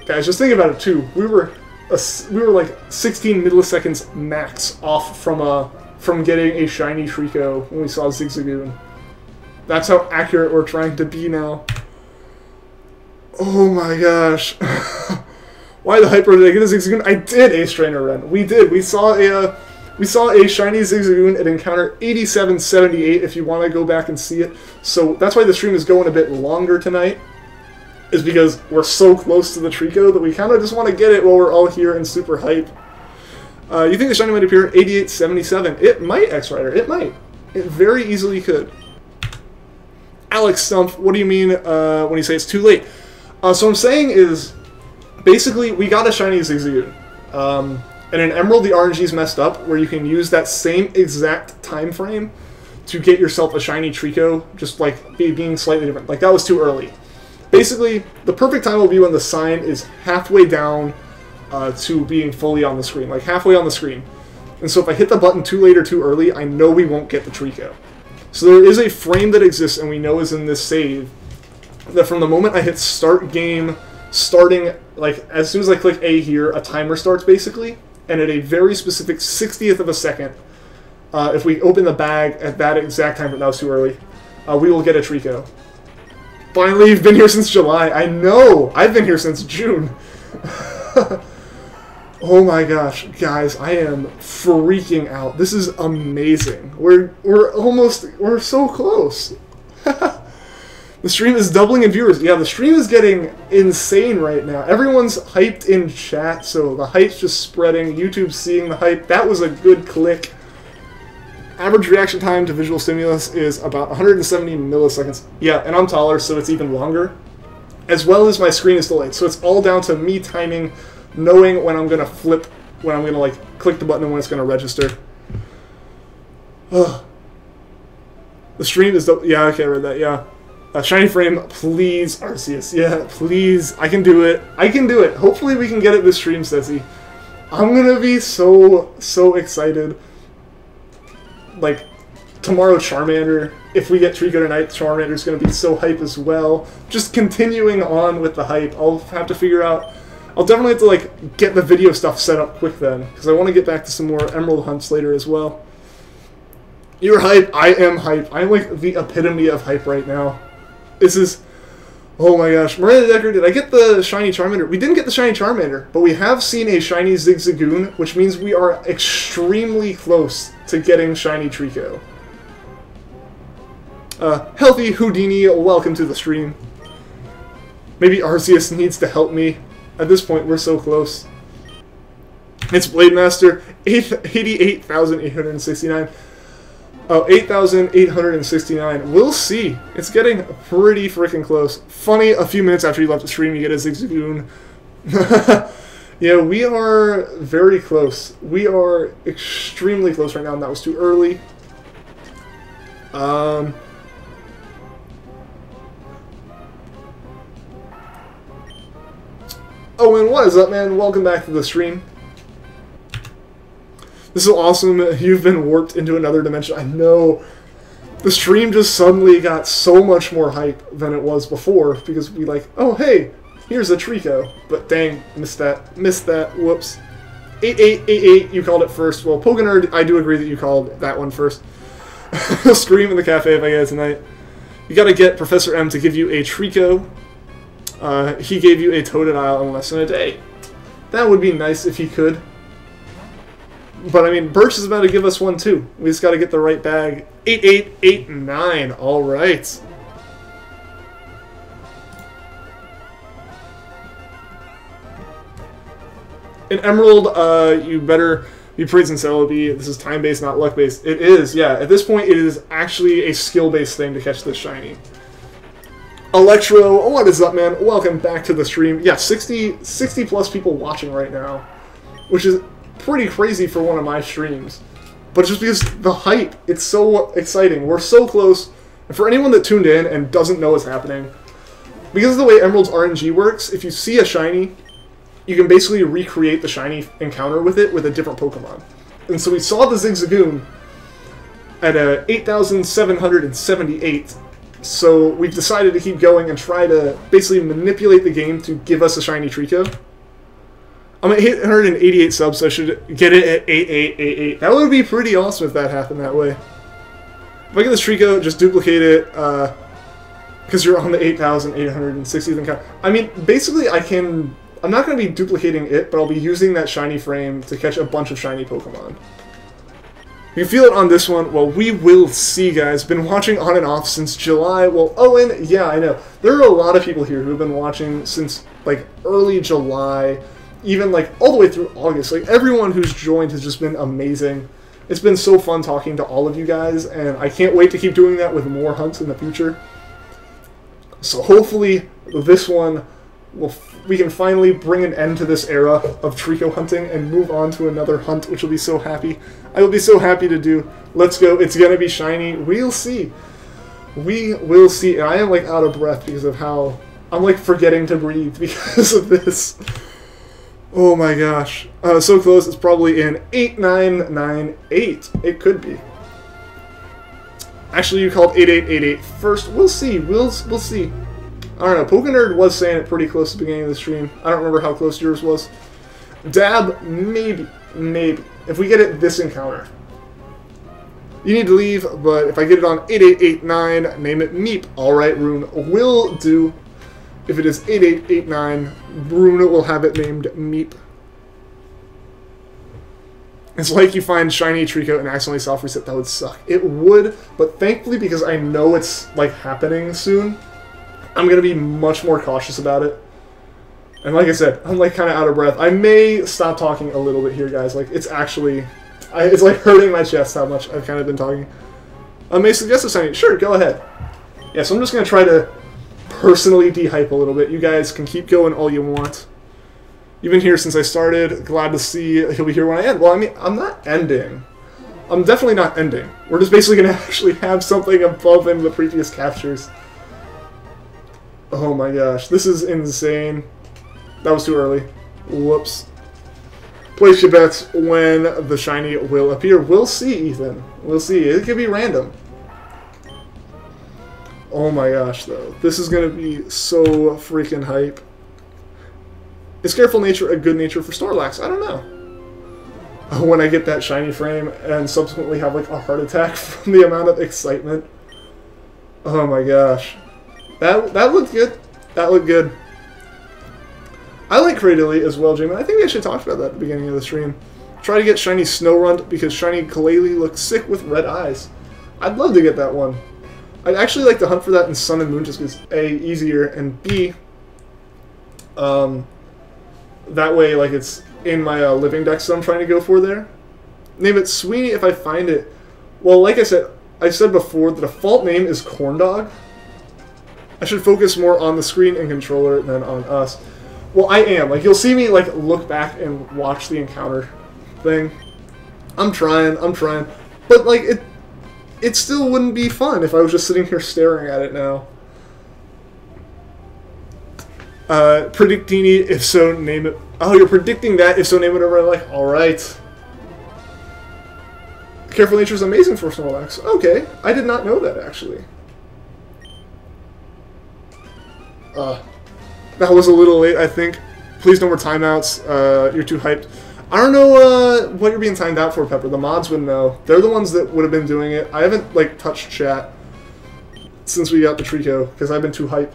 Guys, just think about it too. We were like 16 milliseconds max off from getting a shiny Treecko when we saw Zigzagoon. That's how accurate we're trying to be now. Oh my gosh. Why the hyper did I get a Zigzagoon? I did Ace Trainer Ren. We did. We saw a shiny Zigzagoon at encounter 8778 if you want to go back and see it. So that's why the stream is going a bit longer tonight. Is because we're so close to the Treecko that we kind of just want to get it while we're all here and super hype. You think the shiny might appear at 8877? It might, X-Rider. It might. It very easily could. Alex Stump, what do you mean when you say it's too late? So what I'm saying is, basically, we got a shiny Zigzagoon. And in Emerald, the RNG's messed up, where you can use that same exact time frame to get yourself a shiny Treecko, just like being slightly different. Like, that was too early. Basically, the perfect time will be when the sign is halfway down to being fully on the screen. Like, halfway on the screen. And so if I hit the button too late or too early, I know we won't get the Treecko. So there is a frame that exists, and we know is in this save, that from the moment I hit start game, starting, like, as soon as I click A here, a timer starts, basically. And at a very specific 60th of a second, if we open the bag at that exact time, but that was too early, we will get a Treecko. Finally, you've been here since July. I know! I've been here since June. Oh my gosh, guys, I am freaking out. This is amazing. We're so close. The stream is doubling in viewers. Yeah, the stream is getting insane right now. Everyone's hyped in chat, so the hype's just spreading. YouTube's seeing the hype. That was a good click. Average reaction time to visual stimulus is about 170 milliseconds. Yeah, and I'm taller, so it's even longer. As well as my screen is delayed, so it's all down to me timing, knowing when I'm going to flip, when I'm going to like click the button and when it's going to register. Ugh. The stream is... Yeah, okay, I read that, yeah. Shiny frame, please, Arceus. Yeah, please. I can do it. I can do it. Hopefully we can get it this stream, says he. I'm going to be so excited. Like, tomorrow Charmander. If we get Treecko tonight, Charmander's going to be so hype as well. Just continuing on with the hype. I'll have to figure out... I'll definitely have to, like, get the video stuff set up quick then. Because I want to get back to some more Emerald hunts later as well. You're hype. I am hype. I'm, like, the epitome of hype right now. This is... Oh my gosh, Miranda Decker, did I get the shiny Charmander? We didn't get the shiny Charmander, but we have seen a shiny Zigzagoon, which means we are extremely close to getting shiny Treecko. Healthy Houdini, welcome to the stream. Maybe Arceus needs to help me. At this point, we're so close. It's Blade Master, 88,869. Oh, 8,869. We'll see. It's getting pretty freaking close. Funny, a few minutes after you left the stream, you get a Zigzagoon. Yeah, we are very close. We are extremely close right now, and that was too early. Owen, what is up, man? Welcome back to the stream. This is awesome. You've been warped into another dimension. I know. The stream just suddenly got so much more hype than it was before because we like, oh, hey, here's a Treecko. But dang, missed that. Missed that. Whoops. 8888, you called it first. Well, Pokénerd, I do agree that you called that one first. Scream in the cafe if I get it tonight. You gotta get Professor M to give you a Treecko. He gave you a Totodile in less than a day. That would be nice if he could. But, I mean, Birch is about to give us one, too. We just got to get the right bag. 8889. All right. In Emerald, you better be praising Celebi. This is time-based, not luck-based. It is, yeah. At this point, it is actually a skill-based thing to catch this shiny. Electro, what is up, man? Welcome back to the stream. Yeah, 60 plus people watching right now, which is pretty crazy for one of my streams. But just because the hype, it's so exciting. We're so close. And for anyone that tuned in and doesn't know what's happening, because of the way Emerald's RNG works, if you see a shiny, you can basically recreate the shiny encounter with it with a different Pokemon. And so we saw the Zigzagoon at 8,778. So we've decided to keep going and try to basically manipulate the game to give us a shiny Treecko. I'm at 888 subs, so I should get it at 8888. That would be pretty awesome if that happened that way. If I get this Treecko, just duplicate it, because you're on the 8,860th count. I mean, basically I'm not going to be duplicating it, but I'll be using that shiny frame to catch a bunch of shiny Pokemon. You can feel it on this one. Well, we will see, guys. Been watching on and off since July. Well, Owen, yeah, I know. There are a lot of people here who have been watching since, like, early July, even, like, all the way through August. Like, everyone who's joined has just been amazing. It's been so fun talking to all of you guys, and I can't wait to keep doing that with more hunts in the future. So hopefully this one, we can finally bring an end to this era of Treecko hunting and move on to another hunt, which will be so happy. I will be so happy to do. Let's go. It's going to be shiny. We'll see. We will see. And I am, like, out of breath because of how I'm, like, forgetting to breathe because of this. Oh my gosh. So close, it's probably in 8998. It could be. Actually, you called 8888 first. We'll see. We'll see. I don't know. Pokénerd was saying it pretty close to the beginning of the stream. I don't remember how close yours was. Dab, maybe. Maybe. If we get it this encounter. You need to leave, but if I get it on 8889, name it Meep. Alright, Rune. Will do. If it is 8889, Bruno will have it named Meep. It's like you find shiny Treecko and accidentally self-reset. That would suck. It would, but thankfully, because I know it's, like, happening soon, I'm going to be much more cautious about it. And like I said, I'm, like, kind of out of breath. I may stop talking a little bit here, guys. Like, it's actually... it's, like, hurting my chest how much I've kind of been talking. I may suggest a signing. Sure, go ahead. Yeah, so I'm just going to try to personally de-hype a little bit. You guys can keep going all you want. You've been here since I started. Glad to see he'll be here when I end. Well, I mean, I'm not ending. I'm definitely not ending. We're just basically going to actually have something above in the previous captures. Oh my gosh. This is insane. That was too early. Whoops. Place your bets when the shiny will appear. We'll see, Ethan. We'll see. It could be random. Oh my gosh, though. This is going to be so freaking hype. Is Careful Nature a good nature for Snorlax? I don't know. When I get that shiny frame and subsequently have, like, a heart attack from the amount of excitement. Oh my gosh. That looked good. That looked good. I like Cradily as well, Jamie. I think we actually talked about that at the beginning of the stream. Try to get shiny Snorunt because shiny Kaleli looks sick with red eyes. I'd love to get that one. I'd actually like to hunt for that in Sun and Moon just because A, easier, and B, that way like it's in my living dex that I'm trying to go for there. Name it Sweeney if I find it. Well, like I said before, the default name is Corndog. I should focus more on the screen and controller than on us. Well, I am. Like, you'll see me, like, look back and watch the encounter thing. I'm trying. But, like, it still wouldn't be fun if I was just sitting here staring at it now. Predictini, if so, name it. Oh, you're predicting that, if so, name it whatever I like. Alright. Careful Nature is amazing for Snorlax. Okay, I did not know that, actually. That was a little late, I think. Please no more timeouts. You're too hyped. I don't know what you're being timed out for, Pepper. The mods would know. They're the ones that would have been doing it. I haven't, like, touched chat since we got the Treecko, because I've been too hyped.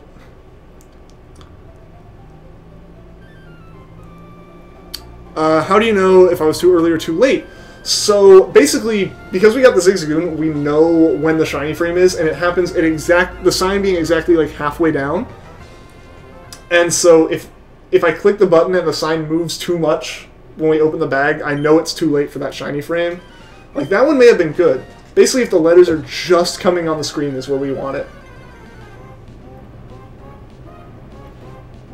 How do you know if I was too early or too late? So, basically, because we got the Zigzagoon, we know when the shiny frame is, and it happens at the sign being exactly, like, halfway down. And so, if I click the button and the sign moves too much when we open the bag, I know it's too late for that shiny frame. Like, that one may have been good. Basically, if the letters are just coming on the screen is where we want it.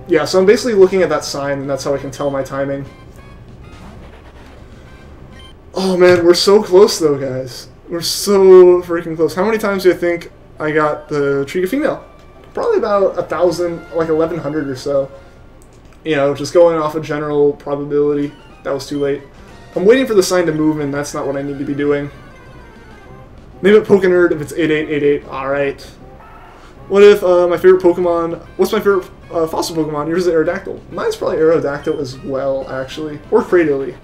Yeah, so I'm basically looking at that sign, and that's how I can tell my timing. Oh man, we're so close though, guys. We're so freaking close. How many times do you think I got the Treecko female? Probably about 1,000, like 1,100 or so. You know, just going off a general probability. That was too late. I'm waiting for the sign to move, and that's not what I need to be doing. Name it Pokenerd if it's 8888. Alright. What if my favorite Pokemon... What's my favorite fossil Pokemon? Yours is Aerodactyl. Mine's probably Aerodactyl as well, actually. Or Cradily.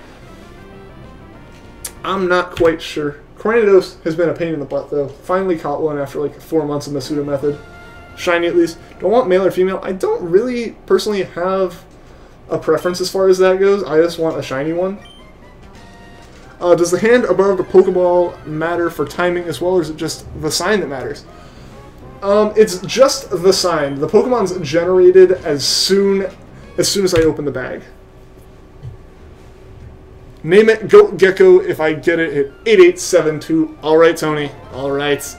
I'm not quite sure. Cornidos has been a pain in the butt, though. Finally caught one after like 4 months in the pseudo method. Shiny, at least. Don't want male or female. I don't really personally have a preference as far as that goes. I just want a shiny one. Does the hand above the Pokeball matter for timing as well, or is it just the sign that matters? It's just the sign. The Pokemon's generated as soon as I open the bag. Name it Goat Gecko if I get it at 8872. Alright, Tony. Alright.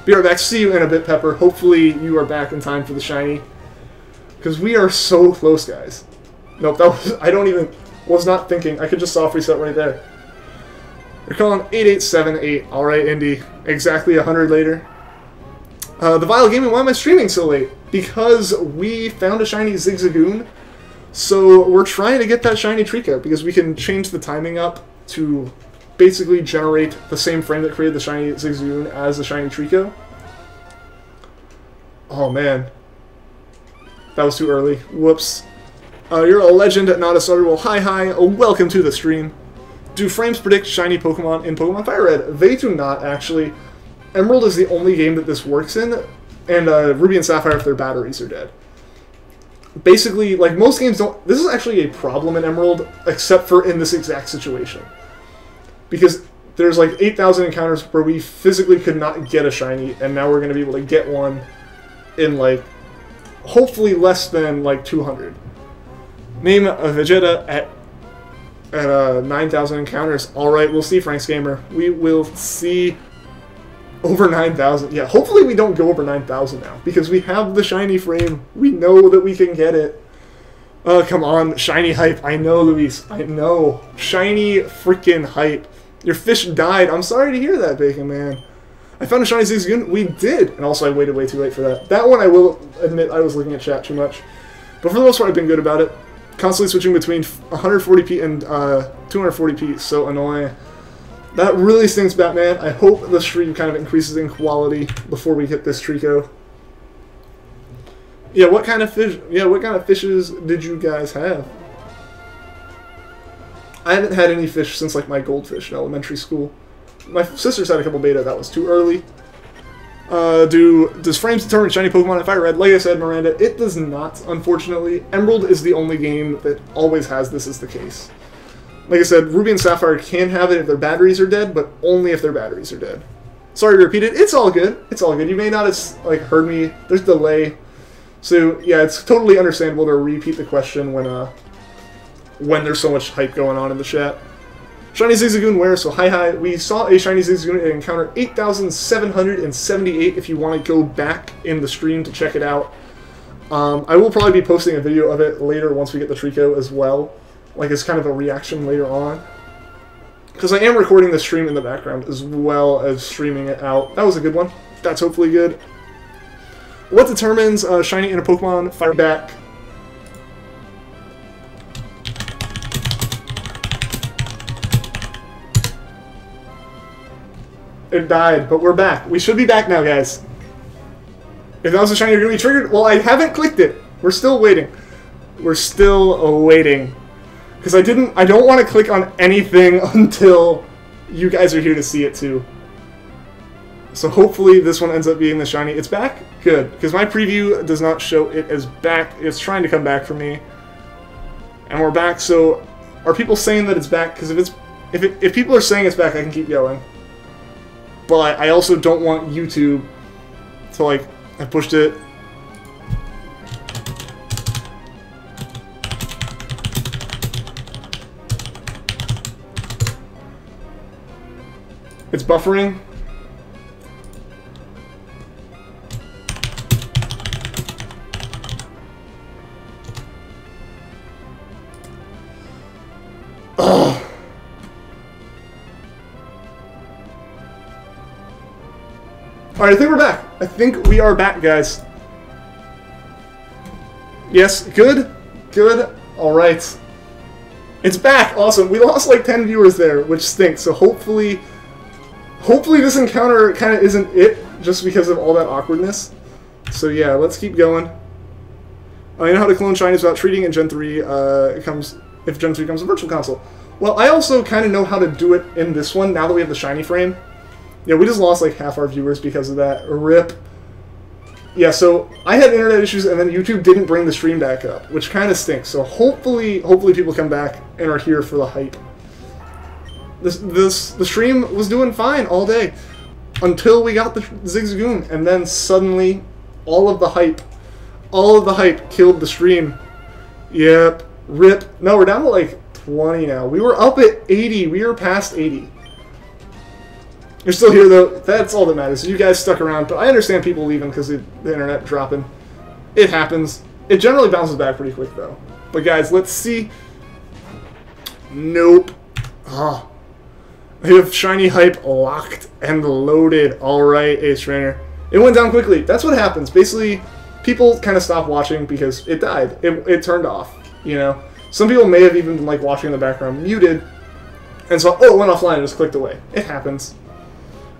Be right back. See you in a bit, Pepper. Hopefully you are back in time for the shiny. Because we are so close, guys. Nope, that was... was not thinking. I could just soft reset right there. You're calling 8878. Alright, Indy. Exactly 100 later. The Vile Gaming, why am I streaming so late? Because we found a shiny Zigzagoon. So we're trying to get that shiny Treecko because we can change the timing up to basically generate the same frame that created the shiny Zigzagoon as the shiny Treecko. Oh man. That was too early. Whoops. You're a legend, not a starter. Well, hi, welcome to the stream. Do frames predict shiny Pokemon in Pokemon Fire Red? They do not, actually. Emerald is the only game that this works in, and Ruby and Sapphire if their batteries are dead. Basically, like, most games don't... This is actually a problem in Emerald, except for in this exact situation. Because there's, like, 8,000 encounters where we physically could not get a shiny, and now we're going to be able to get one in, like, hopefully less than, like, 200. Name a Vegeta at 9,000 encounters. Alright, we'll see, Frank's Gamer. We will see... Over 9,000. Yeah, hopefully we don't go over 9,000 now. Because we have the shiny frame. We know that we can get it. Come on. Shiny hype. I know, Luis. I know. Shiny freaking hype. Your fish died. I'm sorry to hear that, Bacon Man. I found a shiny Zigzagoon. We did. And also I waited way too late for that. That one I will admit I was looking at chat too much. But for the most part I've been good about it. Constantly switching between 140p and 240p. So annoying. That really stinks, Batman. I hope the stream kind of increases in quality before we hit this Treecko. Yeah, what kind of fish? Yeah, what kind of fishes did you guys have? I haven't had any fish since like my goldfish in elementary school. My sisters had a couple beta. That was too early. Does frames determine shiny Pokemon if I read? Like I said, Miranda, it does not, unfortunately. Emerald is the only game that always has this as the case. Like I said, Ruby and Sapphire can have it if their batteries are dead, but only if their batteries are dead. Sorry to repeat it. It's all good. It's all good. You may not have like heard me. There's delay. So yeah, it's totally understandable to repeat the question when there's so much hype going on in the chat. Shiny Zigzagoon where? So hi. We saw a Shiny Zigzagoon at encounter 8,778 if you want to go back in the stream to check it out. I will probably be posting a video of it later once we get the Treecko as well. Like as kind of a reaction later on. Because I am recording the stream in the background as well as streaming it out. That was a good one. That's hopefully good. What determines Shiny in a Pokemon Fire back? It died, but we're back. We should be back now, guys. If that was a Shiny, you're going to be triggered. Well, I haven't clicked it. We're still waiting. We're still waiting. Because I don't want to click on anything until you guys are here to see it too. So hopefully this one ends up being the Shiny. It's back? Good. Because my preview does not show it as back. It's trying to come back for me. And we're back, so are people saying that it's back? Because if people are saying it's back, I can keep going. But I also don't want YouTube to, like, I pushed it. It's buffering. Ugh. Alright, I think we're back. I think we are back, guys. Yes, good. Good. Alright. It's back. Awesome. We lost like 10 viewers there, which stinks. So hopefully this encounter kind of isn't it, just because of all that awkwardness. So yeah, let's keep going. You know how to clone shinies without treating in Gen 3 if Gen 3 comes a virtual console. Well, I also kind of know how to do it in this one, now that we have the shiny frame. Yeah, we just lost like half our viewers because of that. RIP. Yeah, so I had internet issues, and then YouTube didn't bring the stream back up, which kind of stinks. So hopefully people come back and are here for the hype. The stream was doing fine all day until we got the Zigzagoon, and then suddenly all of the hype killed the stream. Yep, RIP. No, we're down to like 20 now. We were up at 80. We were past 80. You're still here though. That's all that matters. You guys stuck around, but I understand people leaving because of the internet dropping. It happens. It generally bounces back pretty quick though. But guys, let's see. Nope. Ah. I have shiny hype locked and loaded. Alright, Ace Trainer. It went down quickly. That's what happens. Basically, people kind of stopped watching because it died. It turned off, you know? Some people may have even been like watching in the background muted. And so, oh, it went offline and just clicked away. It happens.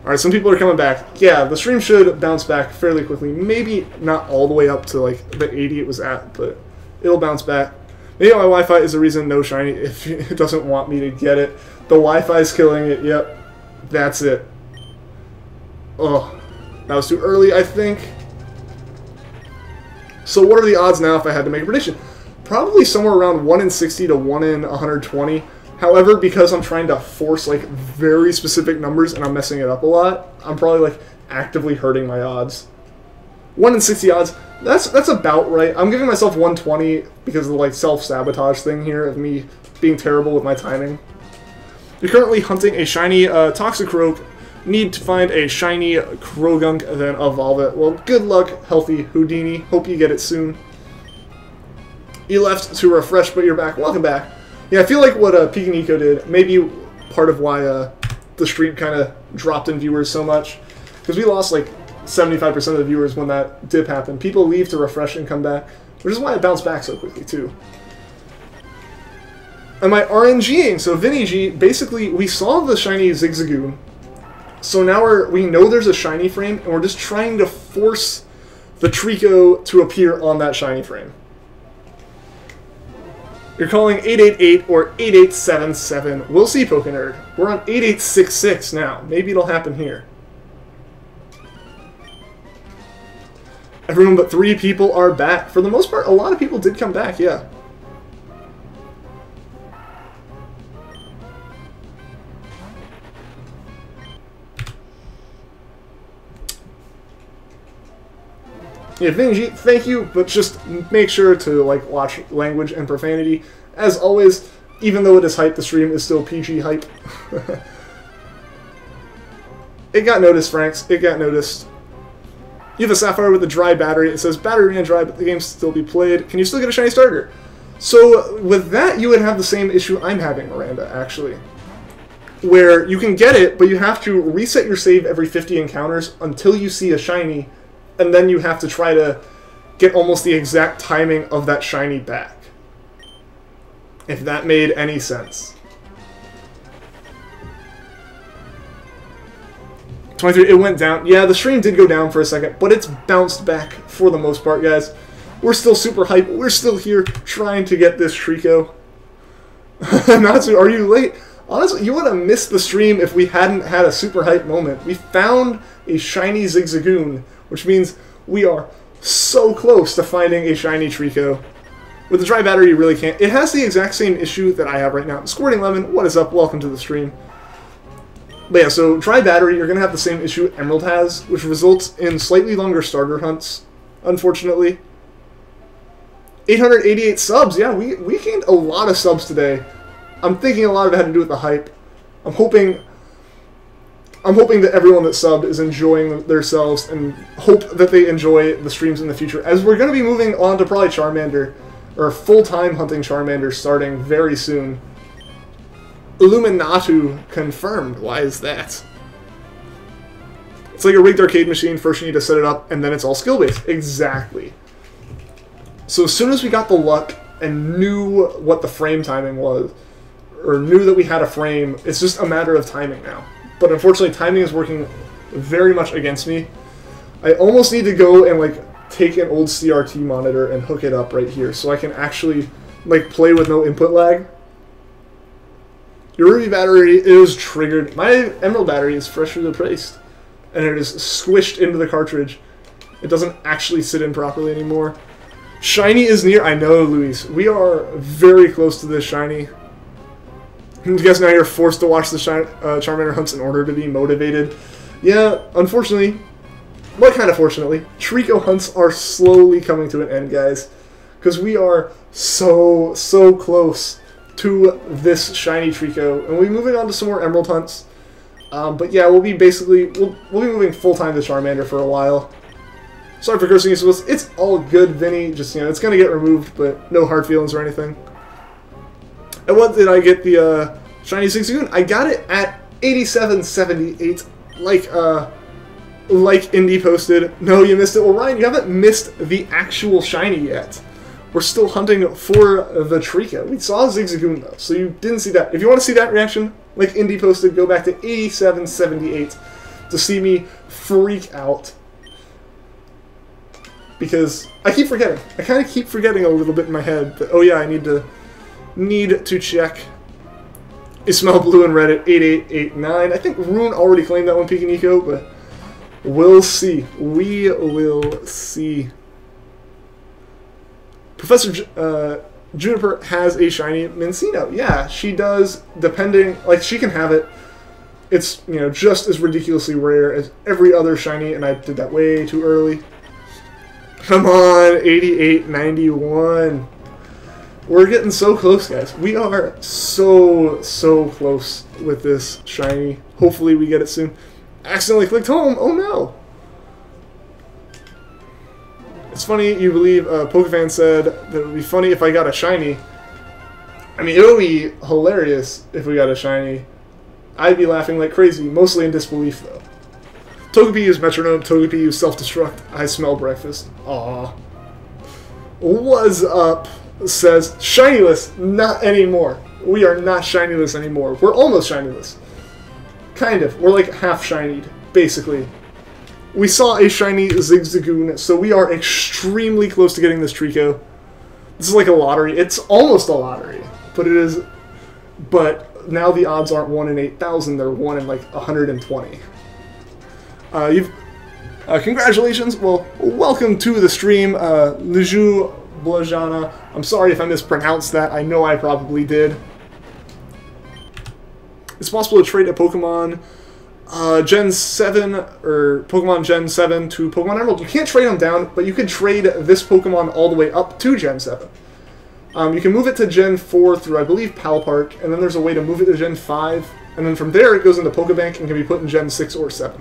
Alright, some people are coming back. Yeah, the stream should bounce back fairly quickly. Maybe not all the way up to like the 80 it was at, but it'll bounce back. Maybe my Wi-Fi is the reason no shiny if it doesn't want me to get it. The Wi-Fi is killing it. Yep. That's it. Oh, that was too early, I think. So what are the odds now if I had to make a prediction? Probably somewhere around 1 in 60 to 1 in 120. However, because I'm trying to force like very specific numbers and I'm messing it up a lot, I'm probably like actively hurting my odds. 1 in 60 odds. That's about right. I'm giving myself 120 because of the like self-sabotage thing here of me being terrible with my timing. You're currently hunting a shiny Toxicroak. Need to find a shiny Krogunk, then evolve it. Well, good luck, healthy Houdini. Hope you get it soon. You left to refresh, but you're back. Welcome back. Yeah, I feel like what Pikaniko did, maybe part of why the stream kind of dropped in viewers so much. Because we lost like 75% of the viewers when that dip happened. People leave to refresh and come back, which is why it bounced back so quickly, too. Am I RNGing? So Vinny G, basically, we saw the shiny Zigzagoon. So now we know there's a shiny frame, and we're just trying to force the Treecko to appear on that shiny frame. You're calling 888 or 8877. We'll see, Pokenerd. We're on 8866 now. Maybe it'll happen here. Everyone but 3 people are back. For the most part, a lot of people did come back, yeah. Yeah, Vinji, thank you, but just make sure to like watch language and profanity. As always, even though it is hype, the stream is still PG hype. It got noticed, Franks. It got noticed. You have a Sapphire with a dry battery. It says battery ran dry, but the game still be played. Can you still get a shiny starter? So with that, you would have the same issue I'm having, Miranda, actually. Where you can get it, but you have to reset your save every 50 encounters until you see a shiny, and then you have to try to get almost the exact timing of that shiny back. If that made any sense. 23, it went down. Yeah, the stream did go down for a second, but it's bounced back for the most part, guys. We're still super hype. We're still here trying to get this Treecko. Natsu, are you late? Honestly, you would have missed the stream if we hadn't had a super hype moment. We found a shiny Zigzagoon, which means we are so close to finding a shiny Treecko. With the dry battery, you really can't. It has the exact same issue that I have right now. Squirting Lemon, what is up? Welcome to the stream. But yeah, so dry battery, you're going to have the same issue Emerald has, which results in slightly longer starter hunts, unfortunately. 888 subs, yeah, we gained a lot of subs today. I'm thinking a lot of it had to do with the hype. I'm hoping that everyone that subbed is enjoying themselves and hope that they enjoy the streams in the future, as we're going to be moving on to probably Charmander, or full-time hunting Charmander starting very soon. Illuminatu confirmed. Why is that? It's like a rigged arcade machine. First you need to set it up, and then it's all skill-based. Exactly. So as soon as we got the luck and knew what the frame timing was, or knew that we had a frame, it's just a matter of timing now. But unfortunately, timing is working very much against me. I almost need to go and like take an old CRT monitor and hook it up right here so I can actually like play with no input lag. Your Ruby battery is triggered. My Emerald battery is freshly replaced, and it is squished into the cartridge. It doesn't actually sit in properly anymore. Shiny is near. I know, Luis. We are very close to this shiny. I guess now you're forced to watch the Charmander hunts in order to be motivated. Yeah, unfortunately, what kind of fortunately, Treecko hunts are slowly coming to an end, guys. Because we are so close to this shiny Treecko. And we'll be moving on to some more Emerald hunts. But yeah, we'll be moving full-time to Charmander for a while. Sorry for cursing you, it's all good, Vinny. Just, you know, it's going to get removed, but no hard feelings or anything. And what did I get the shiny Zigzagoon? I got it at 87.78, like Indy posted. No, you missed it. Well, Ryan, you haven't missed the actual shiny yet. We're still hunting for the Treecko. We saw Zigzagoon, though, so you didn't see that. If you want to see that reaction, like Indy posted, go back to 87.78 to see me freak out. Because I keep forgetting. I kind of keep forgetting a little bit in my head that, oh yeah, I need to check. I smell blue and red at 8889. I think Rune already claimed that one, Pico, but we'll see. We will see. Professor Juniper has a shiny Mincino. Yeah, she does, depending, like, she can have it. It's, you know, just as ridiculously rare as every other shiny, and I did that way too early. Come on, 8891. We're getting so close, guys. We are so close with this shiny. Hopefully we get it soon. Accidentally clicked home. Oh no. It's funny you believe Pokefan said that it would be funny if I got a shiny. I mean, it would be hilarious if we got a shiny. I'd be laughing like crazy, mostly in disbelief though. Togepi use metronome, Togepi use self-destruct. I smell breakfast. Aww. What's up? Says shinyless. Not anymore. We are not shinyless anymore. We're almost shinyless. Kind of. We're like half shinied, basically. We saw a shiny Zigzagoon, so we are extremely close to getting this Treecko. This is like a lottery. It's almost a lottery, but it is. But now the odds aren't 1 in 8,000; they're 1 in like 120. Congratulations. Well, welcome to the stream, Leju Blajana. I'm sorry if I mispronounced that. I know I probably did. It's possible to trade a Pokemon Gen 7 or Pokemon Gen 7 to Pokemon Emerald. You can't trade them down, but you could trade this Pokemon all the way up to Gen 7. You can move it to Gen 4 through, I believe, Pal Park, and then there's a way to move it to Gen 5, and then from there it goes into Pokebank and can be put in Gen 6 or 7.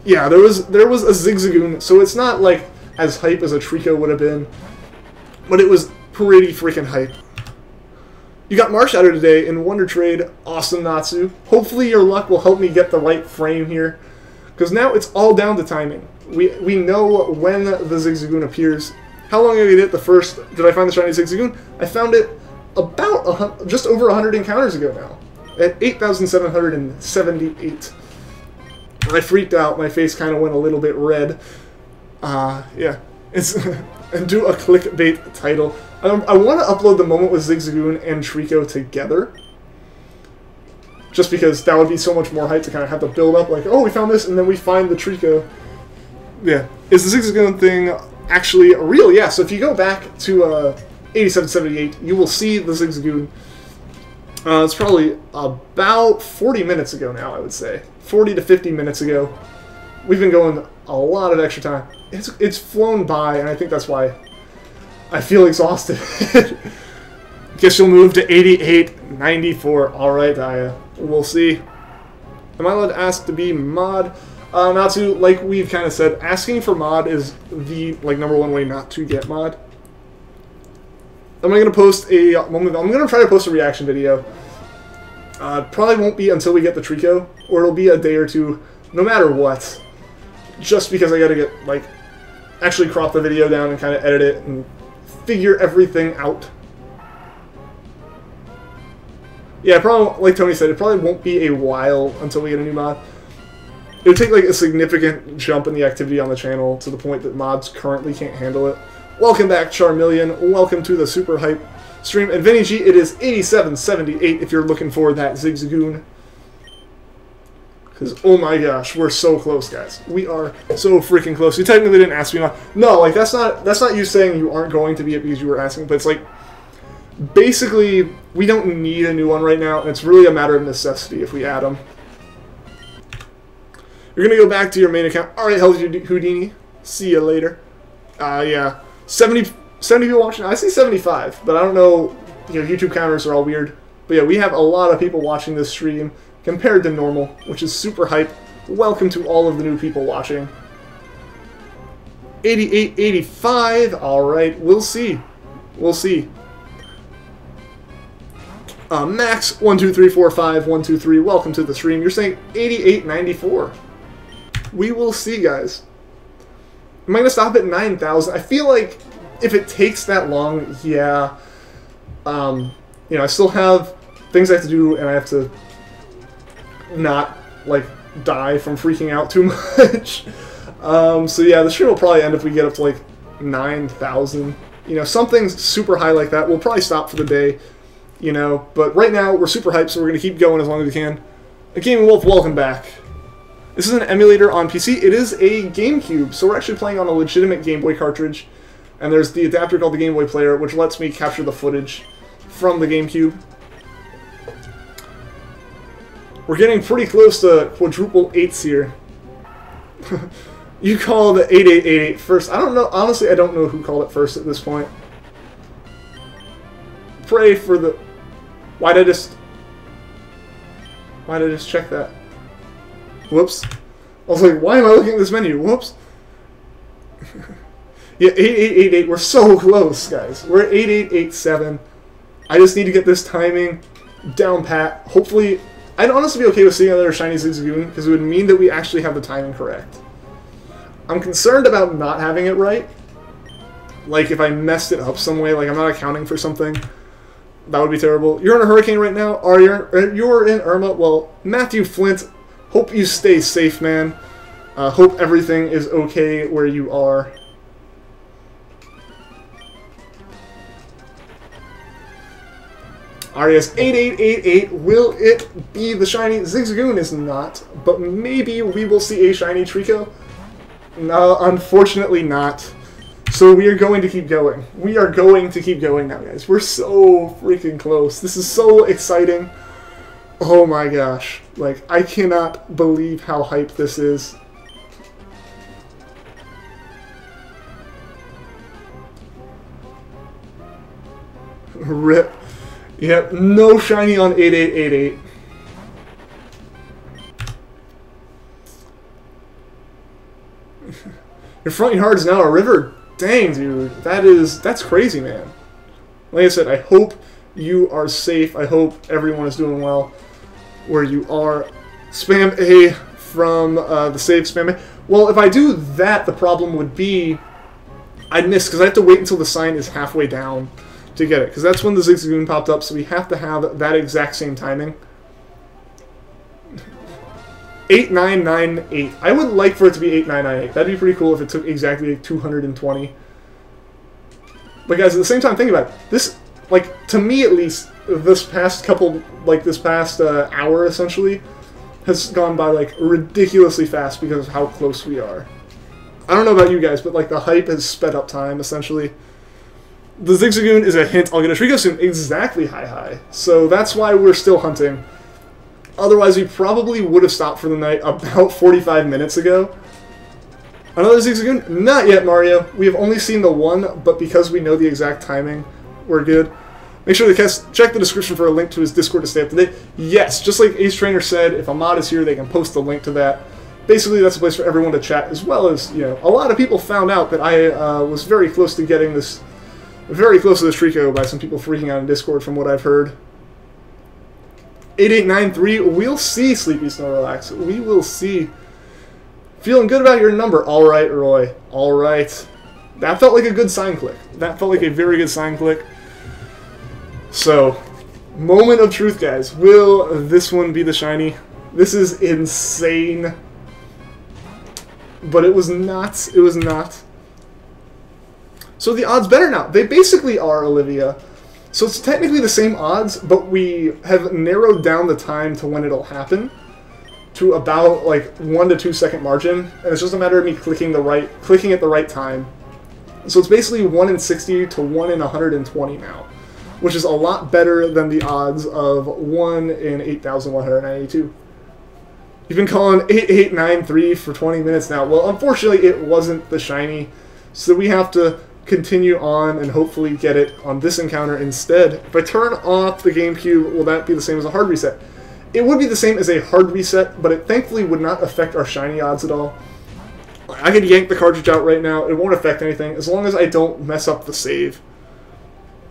Yeah, there was a Zigzagoon, so it's not like as hype as a Treecko would have been, but it was pretty freaking hype. You got Marshadow today in Wonder Trade. Awesome, Natsu. Hopefully your luck will help me get the right frame here, because now it's all down to timing. We know when the Zigzagoon appears. How long ago did it? Did I find the shiny Zigzagoon? I found it about just over 100 encounters ago now, at 8,778. I freaked out. My face kind of went a little bit red. Yeah, it's and do a clickbait title. I want to upload the moment with Zigzagoon and Treecko together, just because that would be so much more hype to kind of have to build up. Like, oh, we found this, and then we find the Treecko. Yeah, is the Zigzagoon thing actually real? Yeah. So if you go back to 8778, you will see the Zigzagoon. It's probably about 40 minutes ago now, I would say. 40 to 50 minutes ago. We've been going a lot of extra time. It's flown by, and I think that's why I feel exhausted. Guess you'll move to 88.94. Alright, we'll see. Am I allowed to ask to be mod? Natsu, like we've kind of said, asking for mod is the #1 way not to get mod. I'm going to post I'm going to try to post a reaction video. Probably won't be until we get the Treecko, or it'll be a day or two, no matter what. Just because I gotta get, actually crop the video down and kind of edit it and figure everything out. Yeah, probably, like Tony said, it probably won't be a while until we get a new mod. It would take, a significant jump in the activity on the channel to the point that mods currently can't handle it. Welcome back, Charmeleon. Welcome to the super hype stream. And Vinny G, it is 87.78 if you're looking for that Zigzagoon. Because, oh my gosh, we're so close, guys. We are so freaking close. You technically didn't ask me not. No, that's not you saying you aren't going to be it because you were asking, but it's basically, we don't need a new one right now, and it's really a matter of necessity if we add them. You're going to go back to your main account. Alright, Houdini. See you later. Yeah. 70 people watching. I see 75, but I don't know. YouTube counters are all weird. But yeah, we have a lot of people watching this stream compared to normal, which is super hype. Welcome to all of the new people watching. 88.85. Alright, we'll see. We'll see. Max 12345 welcome to the stream. You're saying 88.94. We will see, guys. Am I going to stop at 9,000? I feel like if it takes that long, yeah. I still have things I have to do, and I have to not, die from freaking out too much. So yeah, the stream will probably end if we get up to, 9,000. Something super high like that. We'll probably stop for the day, But right now, we're super hyped, so we're going to keep going as long as we can. Gaming Wolf, welcome back. This is an emulator on PC. It is a GameCube, so we're actually playing on a legitimate Game Boy cartridge. And there's the adapter called the Game Boy Player, which lets me capture the footage from the GameCube. We're getting pretty close to quadruple 8s here. You called 8888 first. I don't know. Honestly, I don't know who called it first at this point. Pray for the... Why did I just check that? Whoops. I was like, why am I looking at this menu? Whoops. Yeah, 8888. We're so close, guys. We're at 8887. I just need to get this timing down pat. Hopefully, I'd honestly be okay with seeing another shiny Zigzagoon, because it would mean that we actually have the timing correct. I'm concerned about not having it right. If I messed it up some way, I'm not accounting for something. That would be terrible. You're in a hurricane right now? You're in Irma? Well, Matthew Flint, hope you stay safe, man. Hope everything is okay where you are. Arias 8888. Will it be the shiny? Zigzagoon is not, but maybe we will see a shiny Treecko. No, unfortunately not. So we are going to keep going. We are going to keep going now, guys. We're so freaking close. This is so exciting. Oh my gosh. Like, I cannot believe how hyped this is. Rip. Yep, no shiny on 8888. Your front yard is now a river. Dang, dude. That's crazy, man. Like I said, I hope you are safe. I hope everyone is doing well where you are. Spam A from the save spam A. Well, if I do that, the problem would be I'd miss, because I have to wait until the sign is halfway down to get it, because that's when the Zigzagoon popped up, so we have to have that exact same timing. 8998. I would like for it to be 8998. That'd be pretty cool if it took exactly 220. But guys, at the same time, think about it. This, like, to me at least, this past couple, like this past hour essentially, has gone by like ridiculously fast because of how close we are. I don't know about you guys, but like the hype has sped up time essentially. The Zigzagoon is a hint I'll get a Treecko soon. Exactly, hi. So that's why we're still hunting. Otherwise, we probably would have stopped for the night about 45 minutes ago. Another Zigzagoon? Not yet, Mario. We have only seen the one, but because we know the exact timing, we're good. Make sure to check the description for a link to his Discord to stay up to date. Yes, just like Ace Trainer said, if a mod is here, they can post a link to that. Basically, that's a place for everyone to chat, as well as, you know, a lot of people found out that I was very close to getting this, very close to this Treecko by some people freaking out in Discord from what I've heard. 8893, we'll see, Sleepy Snorlax. We will see. Feeling good about your number. All right, Roy. All right. That felt like a good sign click. That felt like a very good sign click. So, moment of truth, guys. Will this one be the shiny? This is insane. But it was not. It was not. So the odds better now. They basically are, Olivia. So it's technically the same odds, but we have narrowed down the time to when it'll happen to about like 1 to 2 second margin, and it's just a matter of me clicking at the right time. So it's basically 1 in 60 to 1 in 120 now, which is a lot better than the odds of 1 in 8,192. You've been calling 8893 for 20 minutes now. Well, unfortunately, it wasn't the shiny, so we have to continue on and hopefully get it on this encounter instead. If I turn off the GameCube, will that be the same as a hard reset? It would be the same as a hard reset, but it thankfully would not affect our shiny odds at all. I could yank the cartridge out right now. It won't affect anything as long as I don't mess up the save.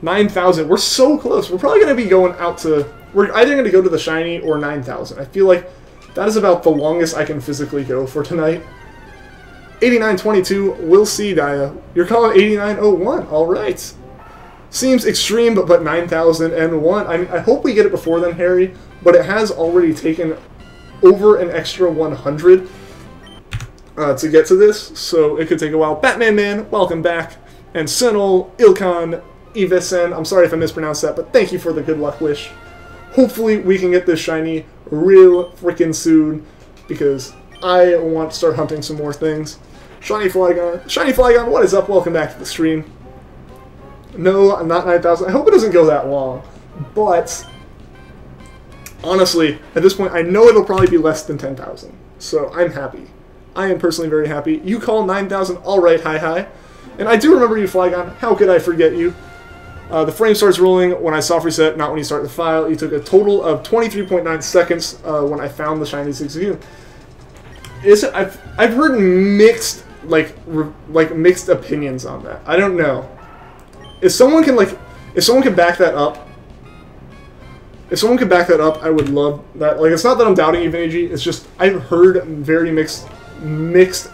9,000. We're so close. We're probably going to be going out to... We're either going to go to the shiny or 9,000. I feel like that is about the longest I can physically go for tonight. 8922, we'll see, Daya. You're calling 8901, alright. Seems extreme, but 9001. I hope we get it before then, Harry, but it has already taken over an extra 100 to get to this, so it could take a while. Batman Man, welcome back. And Sunol, Ilkan, Ivesen, I'm sorry if I mispronounced that, but thank you for the good luck wish. Hopefully we can get this shiny real freaking soon, because I want to start hunting some more things. Shiny Flygon, what is up? Welcome back to the stream. No, not 9,000. I hope it doesn't go that long. But, honestly, at this point, I know it'll probably be less than 10,000. So, I'm happy. I am personally very happy. You call 9,000, alright, hi. And I do remember you, Flygon. How could I forget you? The frame starts rolling when I soft reset, not when you start the file. You took a total of 23.9 seconds when I found the shiny Zigzagoon. I've heard mixed mixed opinions on that. I don't know. If someone can back that up, I would love that. Like, it's not that I'm doubting you, Vinny G. It's just I've heard very mixed things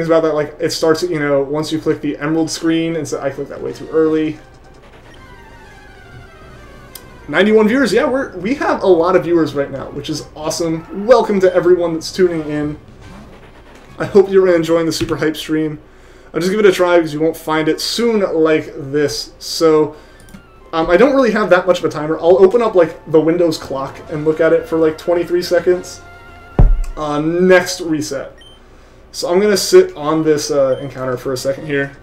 about that. Like, it starts, you know, once you click the emerald screen, and so I clicked that way too early. 91 viewers, yeah, we have a lot of viewers right now, which is awesome. Welcome to everyone that's tuning in. I hope you're enjoying the super hype stream. I'll just give it a try because you won't find it soon like this. So, I don't really have that much of a timer. I'll open up like the Windows clock and look at it for like 23 seconds. Next reset. So I'm going to sit on this encounter for a second here.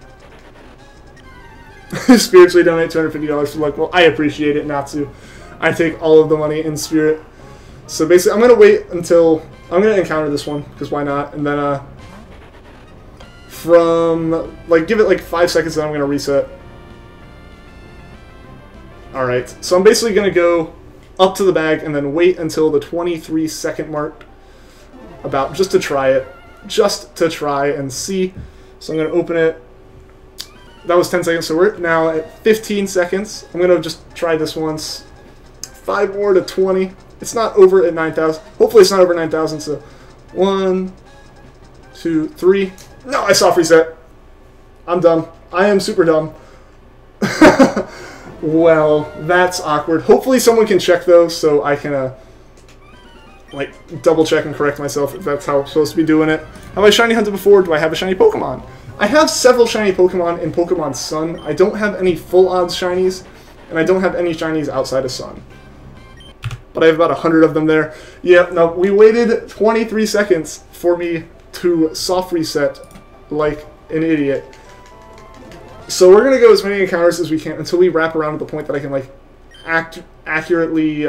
Spiritually donate $250 for luck. Well, I appreciate it, Natsu. I take all of the money in spirit. So basically, I'm going to wait until... I'm going to encounter this one, because why not? And then, give it like 5 seconds, and I'm going to reset. Alright, so I'm basically going to go up to the bag, and then wait until the 23-second mark, just to try it. Just to try and see. So I'm going to open it. That was 10 seconds, so we're now at 15 seconds. I'm going to just try this once. 5 more to 20. It's not over at 9,000. Hopefully it's not over 9,000, so 1, 2, 3. No, I soft reset. I'm dumb. I am super dumb. Well, that's awkward. Hopefully someone can check those so I can, double check and correct myself if that's how I'm supposed to be doing it. Have I shiny hunted before? Do I have a shiny Pokemon? I have several shiny Pokemon in Pokemon Sun. I don't have any full odds shinies, and I don't have any shinies outside of Sun. But I have about 100 of them there. Yeah, no, we waited 23 seconds for me to soft reset like an idiot. So we're going to go as many encounters as we can until we wrap around to the point that I can, accurately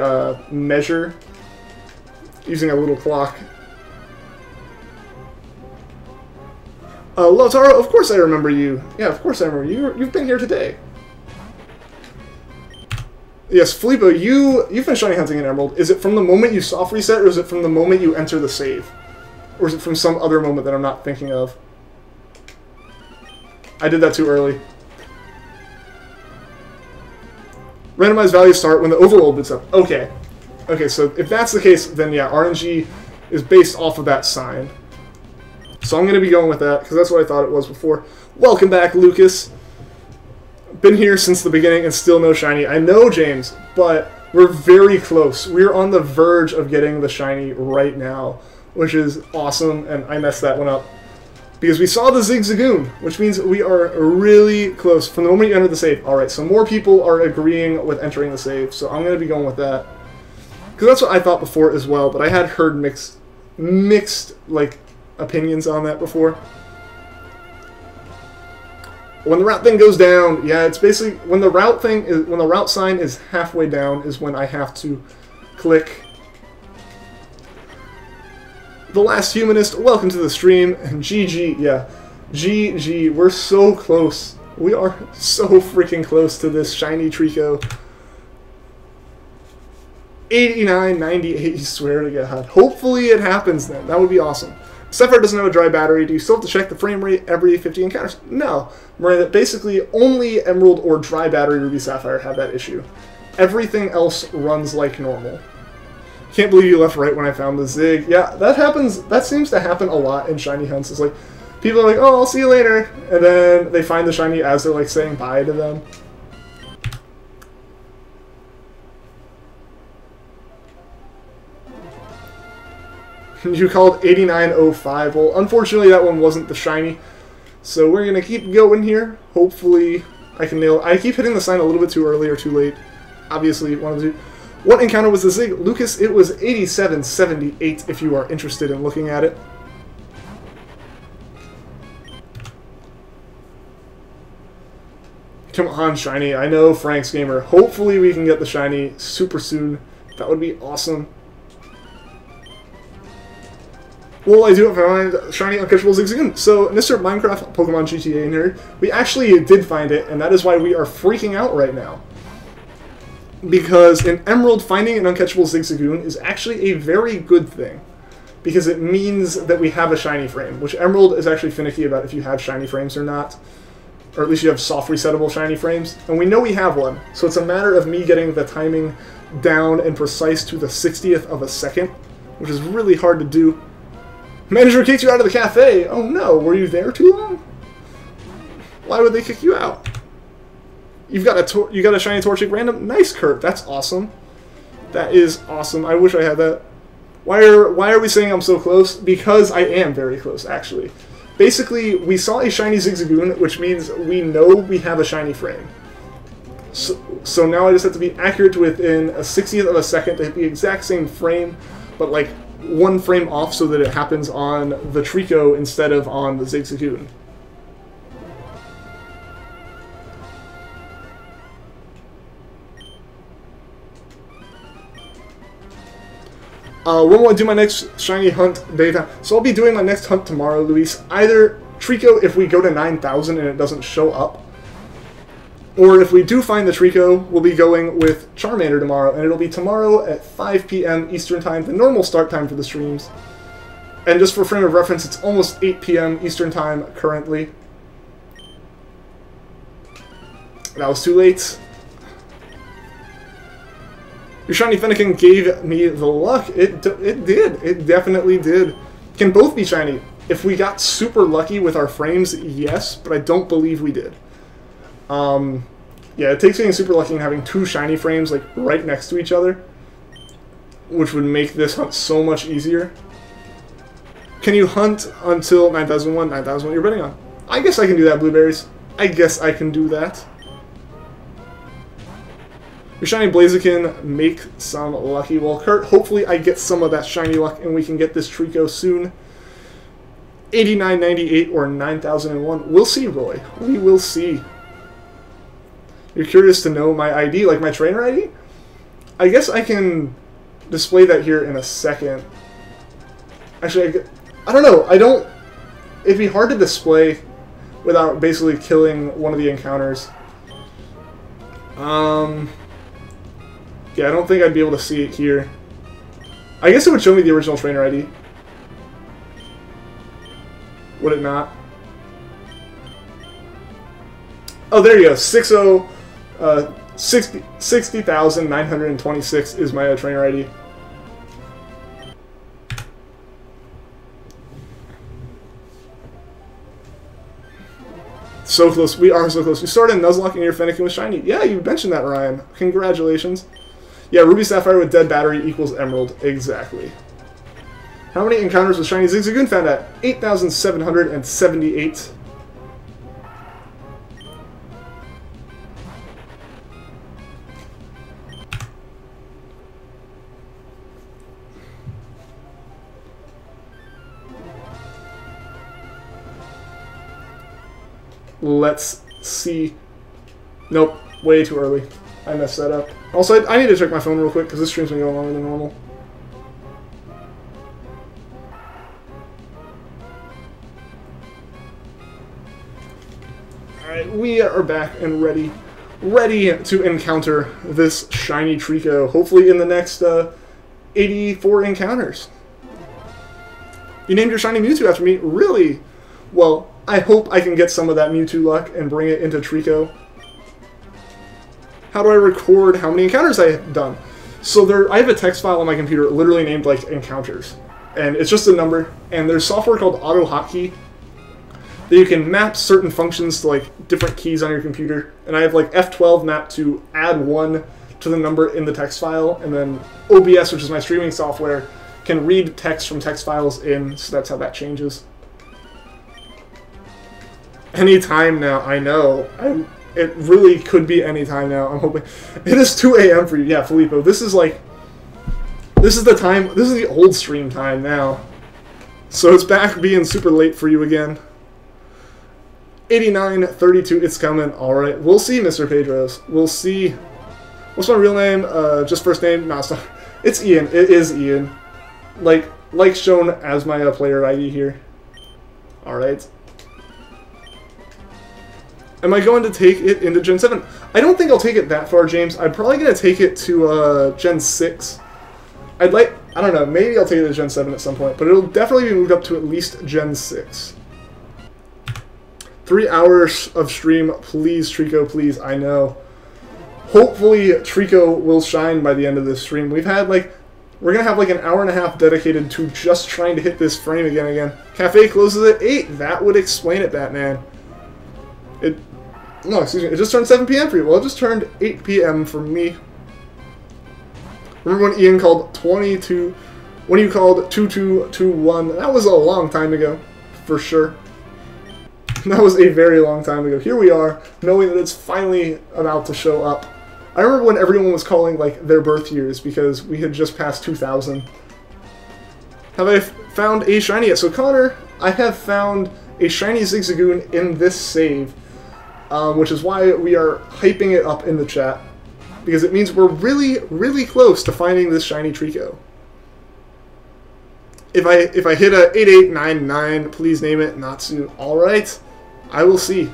measure using a little clock. Lautaro, of course I remember you. Yeah, of course I remember you. You've been here today. Yes, Filippo, you've been shiny hunting in Emerald. Is it from the moment you soft reset, or is it from the moment you enter the save? Or is it from some other moment that I'm not thinking of? I did that too early. Randomized values start when the overworld boots up. Okay. Okay, so if that's the case, then yeah, RNG is based off of that sign. So I'm going to be going with that, because that's what I thought it was before. Welcome back, Lucas. Been here since the beginning and still no shiny. I know, James, but we're very close. We're on the verge of getting the shiny right now, which is awesome, and I messed that one up. Because we saw the Zigzagoon, which means we are really close from the moment you enter the save. Alright, so more people are agreeing with entering the save, so I'm going to be going with that. Because that's what I thought before as well, but I had heard mixed opinions on that before. When the route thing goes down, yeah, it's basically when the route sign is halfway down is when I have to click. The Last Humanist, welcome to the stream. And GG, yeah, GG, we're so close. We are so freaking close to this shiny Treecko. 89, 98, you swear to God. Hopefully it happens then. That would be awesome. Sapphire doesn't have a dry battery. Do you still have to check the frame rate every 50 encounters? No. Miranda, basically only Emerald or dry battery Ruby Sapphire have that issue. Everything else runs like normal. Can't believe you left right when I found the Zig. Yeah, that happens. That seems to happen a lot in shiny hunts. It's like, people are like, oh, I'll see you later. And then they find the shiny as they're saying bye to them. You called 8905. Well, unfortunately, that one wasn't the shiny. So we're going to keep going here. Hopefully, I can nail it. I keep hitting the sign a little bit too early or too late. Obviously, one of the two. What encounter was the Zig? Lucas, it was 8778 if you are interested in looking at it. Come on, shiny. I know, Frank's Gamer. Hopefully, we can get the shiny super soon. That would be awesome. Well, I do have a shiny uncatchable Zigzagoon. So, Mr. Minecraft Pokemon GTA in here, we actually did find it, and that is why we are freaking out right now. Because in Emerald, finding an uncatchable Zigzagoon is actually a very good thing. Because it means that we have a shiny frame, which Emerald is actually finicky about if you have shiny frames or not. Or at least you have soft resettable shiny frames. And we know we have one, so it's a matter of me getting the timing down and precise to the 60th of a second, which is really hard to do. Manager kicked you out of the cafe! Oh no, were you there too long? Why would they kick you out? You got a shiny Torchic random? Nice, Kurt, that's awesome. That is awesome. I wish I had that. Why are we saying I'm so close? Because I am very close, actually. Basically, we saw a shiny Zigzagoon, which means we know we have a shiny frame. So now I just have to be accurate to within a 60th of a second to hit the exact same frame, but like one frame off so that it happens on the Treecko instead of on the Zigzagoon. When will I do my next shiny hunt daytime? So I'll be doing my next hunt tomorrow, Luis. Either Treecko if we go to 9,000 and it doesn't show up, or if we do find the Treecko, we'll be going with Charmander tomorrow, and it'll be tomorrow at 5 p.m. Eastern Time, the normal start time for the streams. And just for frame of reference, it's almost 8 p.m. Eastern Time currently. That was too late. Your shiny Fennekin gave me the luck. It did. It definitely did. Can both be shiny. If we got super lucky with our frames, yes, but I don't believe we did. Yeah, it takes getting super lucky and having two shiny frames like right next to each other, which would make this hunt so much easier. Can you hunt until 9,001? 9,001 you're betting on. I guess I can do that, Blueberries. I guess I can do that. Your shiny Blaziken, make some lucky. Well, Kurt, hopefully I get some of that shiny luck and we can get this Treecko soon. 8998 or 9001. We'll see, Roy. We will see. You're curious to know my ID, like my trainer ID? I guess I can display that here in a second. Actually, I don't know. It'd be hard to display without basically killing one of the encounters. Yeah, I don't think I'd be able to see it here. I guess it would show me the original trainer ID. Would it not? Oh, there you go. 60,926 is my trainer ID. So close. We are so close. You started Nuzlocke and your Fennekin was shiny. Yeah, you mentioned that, Ryan. Congratulations. Yeah, Ruby Sapphire with dead battery equals Emerald. Exactly. How many encounters was shiny Zigzagoon found at? 8,778. Let's see. Nope, way too early. I messed that up. Also, I need to check my phone real quick because this stream's been going longer than normal. Alright, we are back and ready to encounter this shiny Treecko, hopefully in the next 84 encounters. You named your shiny Mewtwo after me? Really? Well, I hope I can get some of that Mewtwo luck and bring it into Treecko. How do I record how many encounters I have done? So I have a text file on my computer literally named like encounters. And it's just a number. And there's software called Auto Hotkey that you can map certain functions to like different keys on your computer. And I have like F12 mapped to add 1 to the number in the text file. And then OBS, which is my streaming software, can read text from text files in. So that's how that changes. Anytime now, I know. It really could be any time now. I'm hoping. It is 2 a.m. for you. Yeah, Filippo. This is the time. This is the old stream time now. So it's back being super late for you again. 89:32. It's coming. All right. We'll see, Mr. Pedros. We'll see. What's my real name? Just first name? Nah, stop. It's Ian. It is Ian. Like shown as my player ID here. All right. Am I going to take it into Gen 7? I don't think I'll take it that far, James. I'm probably going to take it to Gen 6. I don't know, maybe I'll take it to Gen 7 at some point, but it'll definitely be moved up to at least Gen 6. 3 hours of stream, please, Treecko, please, I know. Hopefully, Treecko will shine by the end of this stream. We're going to have like an hour and a half dedicated to just trying to hit this frame again. Cafe closes at 8. That would explain it, Batman. No, excuse me. It just turned 7 p.m. for you. Well, it just turned 8 p.m. for me. Remember when Ian called 22... When you called 2221? That was a long time ago. For sure. That was a very long time ago. Here we are, knowing that it's finally about to show up. I remember when everyone was calling, like, their birth years because we had just passed 2000. Have I found a shiny yet? So, Connor, I have found a shiny Zigzagoon in this save, which is why we are hyping it up in the chat, because it means we're really, really close to finding this shiny Treecko. If I hit a 8899, please name it Natsu. Alright, I will see.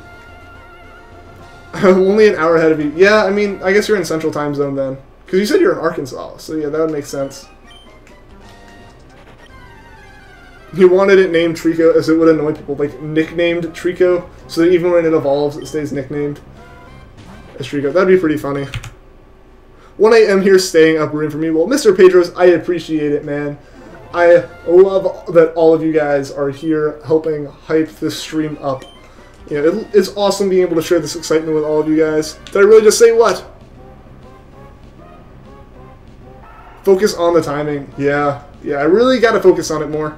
I'm only an hour ahead of you. Yeah, I mean, I guess you're in Central Time Zone then. Because you said you're in Arkansas, so yeah, that would make sense. You wanted it named Treecko as it would annoy people, like nicknamed Treecko, so that even when it evolves, it stays nicknamed as Treecko. That'd be pretty funny. 1 a.m. here staying up rooting for me. Well, Mr. Pedros, I appreciate it, man. I love that all of you guys are here helping hype this stream up. You know, it's awesome being able to share this excitement with all of you guys. Did I really just say what? Focus on the timing. Yeah, I really got to focus on it more.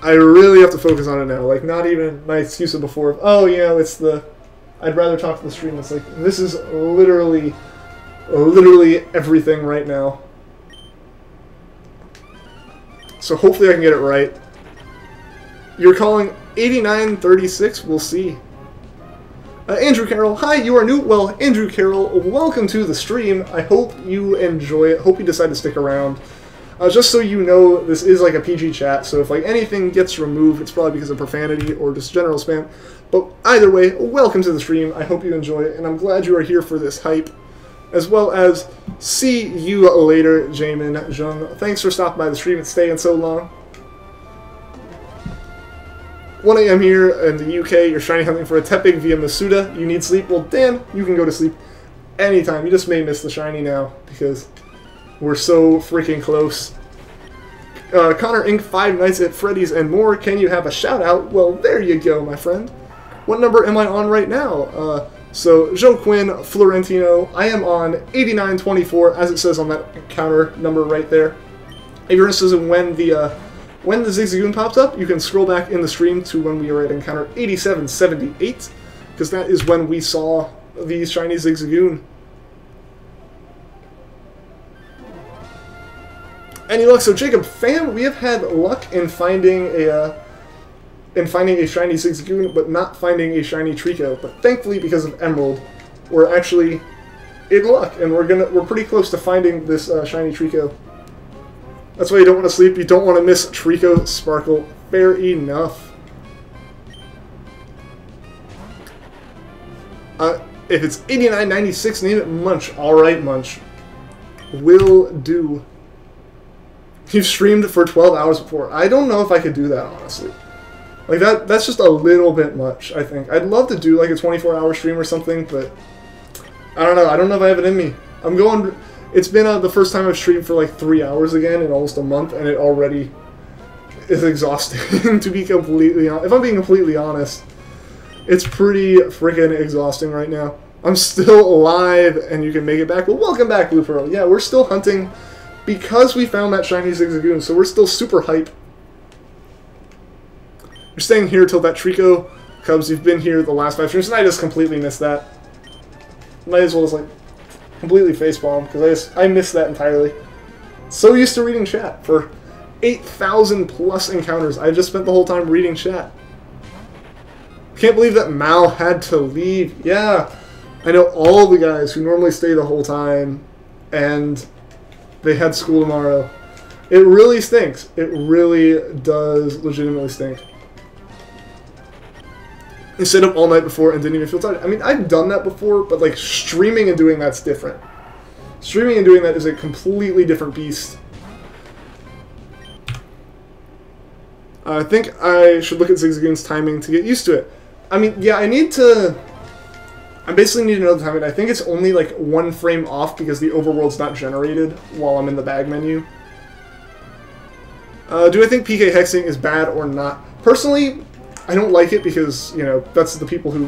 I really have to focus on it now. Like, not even my excuse of before. Oh, you know, it's the... I'd rather talk to the stream. It's like, this is literally everything right now. So hopefully I can get it right. You're calling 8936? We'll see. Andrew Carroll, hi, you are new. Well, Andrew Carroll, welcome to the stream. I hope you enjoy it. Hope you decide to stick around. Just so you know, this is like a PG chat, so if like anything gets removed, it's probably because of profanity or just general spam. But either way, welcome to the stream. I hope you enjoy it, and I'm glad you are here for this hype. As well as, see you later, Jamin Jung. Thanks for stopping by the stream and staying so long. 1 a.m. here in the UK, you're shiny hunting for a Tepig via Masuda. You need sleep? Well, damn, you can go to sleep anytime. You just may miss the shiny now, because we're so freaking close. Connor Inc. 5 Nights at Freddy's and more. Can you have a shout out? Well, there you go, my friend. What number am I on right now? So, Joe Quinn, Florentino, I am on 8924, as it says on that counter number right there. If you're interested in when the Zigzagoon pops up, you can scroll back in the stream to when we were at encounter 8778, because that is when we saw the shiny Zigzagoon. Any luck? So, Jacob, fam, we have had luck in finding a shiny Zigzagoon, but not finding a shiny Treecko. But thankfully, because of Emerald, we're actually in luck, and we're pretty close to finding this shiny Treecko. That's why you don't want to sleep. You don't want to miss Treecko Sparkle. Fair enough. If it's 8996, name it Munch. All right, Munch. Will do. You've streamed for 12 hours before. I don't know if I could do that, honestly. Like, that's just a little bit much, I think. I'd love to do, like, a 24-hour stream or something, but I don't know. I don't know if I have it in me. I'm going... It's been the first time I've streamed for, like, 3 hours again in almost a month, and it already is exhausting, to be completely honest. If I'm being completely honest, it's pretty freaking exhausting right now. I'm still alive, and you can make it back. Well, welcome back, Blue Pearl. Yeah, we're still hunting because we found that shiny Zigzagoon, so we're still super hype. You're staying here till that Treecko comes. You've been here the last 5 streams, and I just completely missed that. Might as well just, like, completely facepalm, because I missed that entirely. So used to reading chat. For 8,000 plus encounters, I just spent the whole time reading chat. Can't believe that Mal had to leave. Yeah, I know all the guys who normally stay the whole time, and they had school tomorrow. It really stinks. It really does legitimately stink. You stayed up all night before and didn't even feel tired. I mean, I've done that before, but like streaming and doing that's different. Streaming and doing that is a completely different beast. I think I should look at Zigzagoon's timing to get used to it. I mean, yeah, I basically need to know the timing. I think it's only like 1 frame off because the overworld's not generated while I'm in the bag menu. Do I think PK hexing is bad or not? Personally, I don't like it because, you know, that's the people who,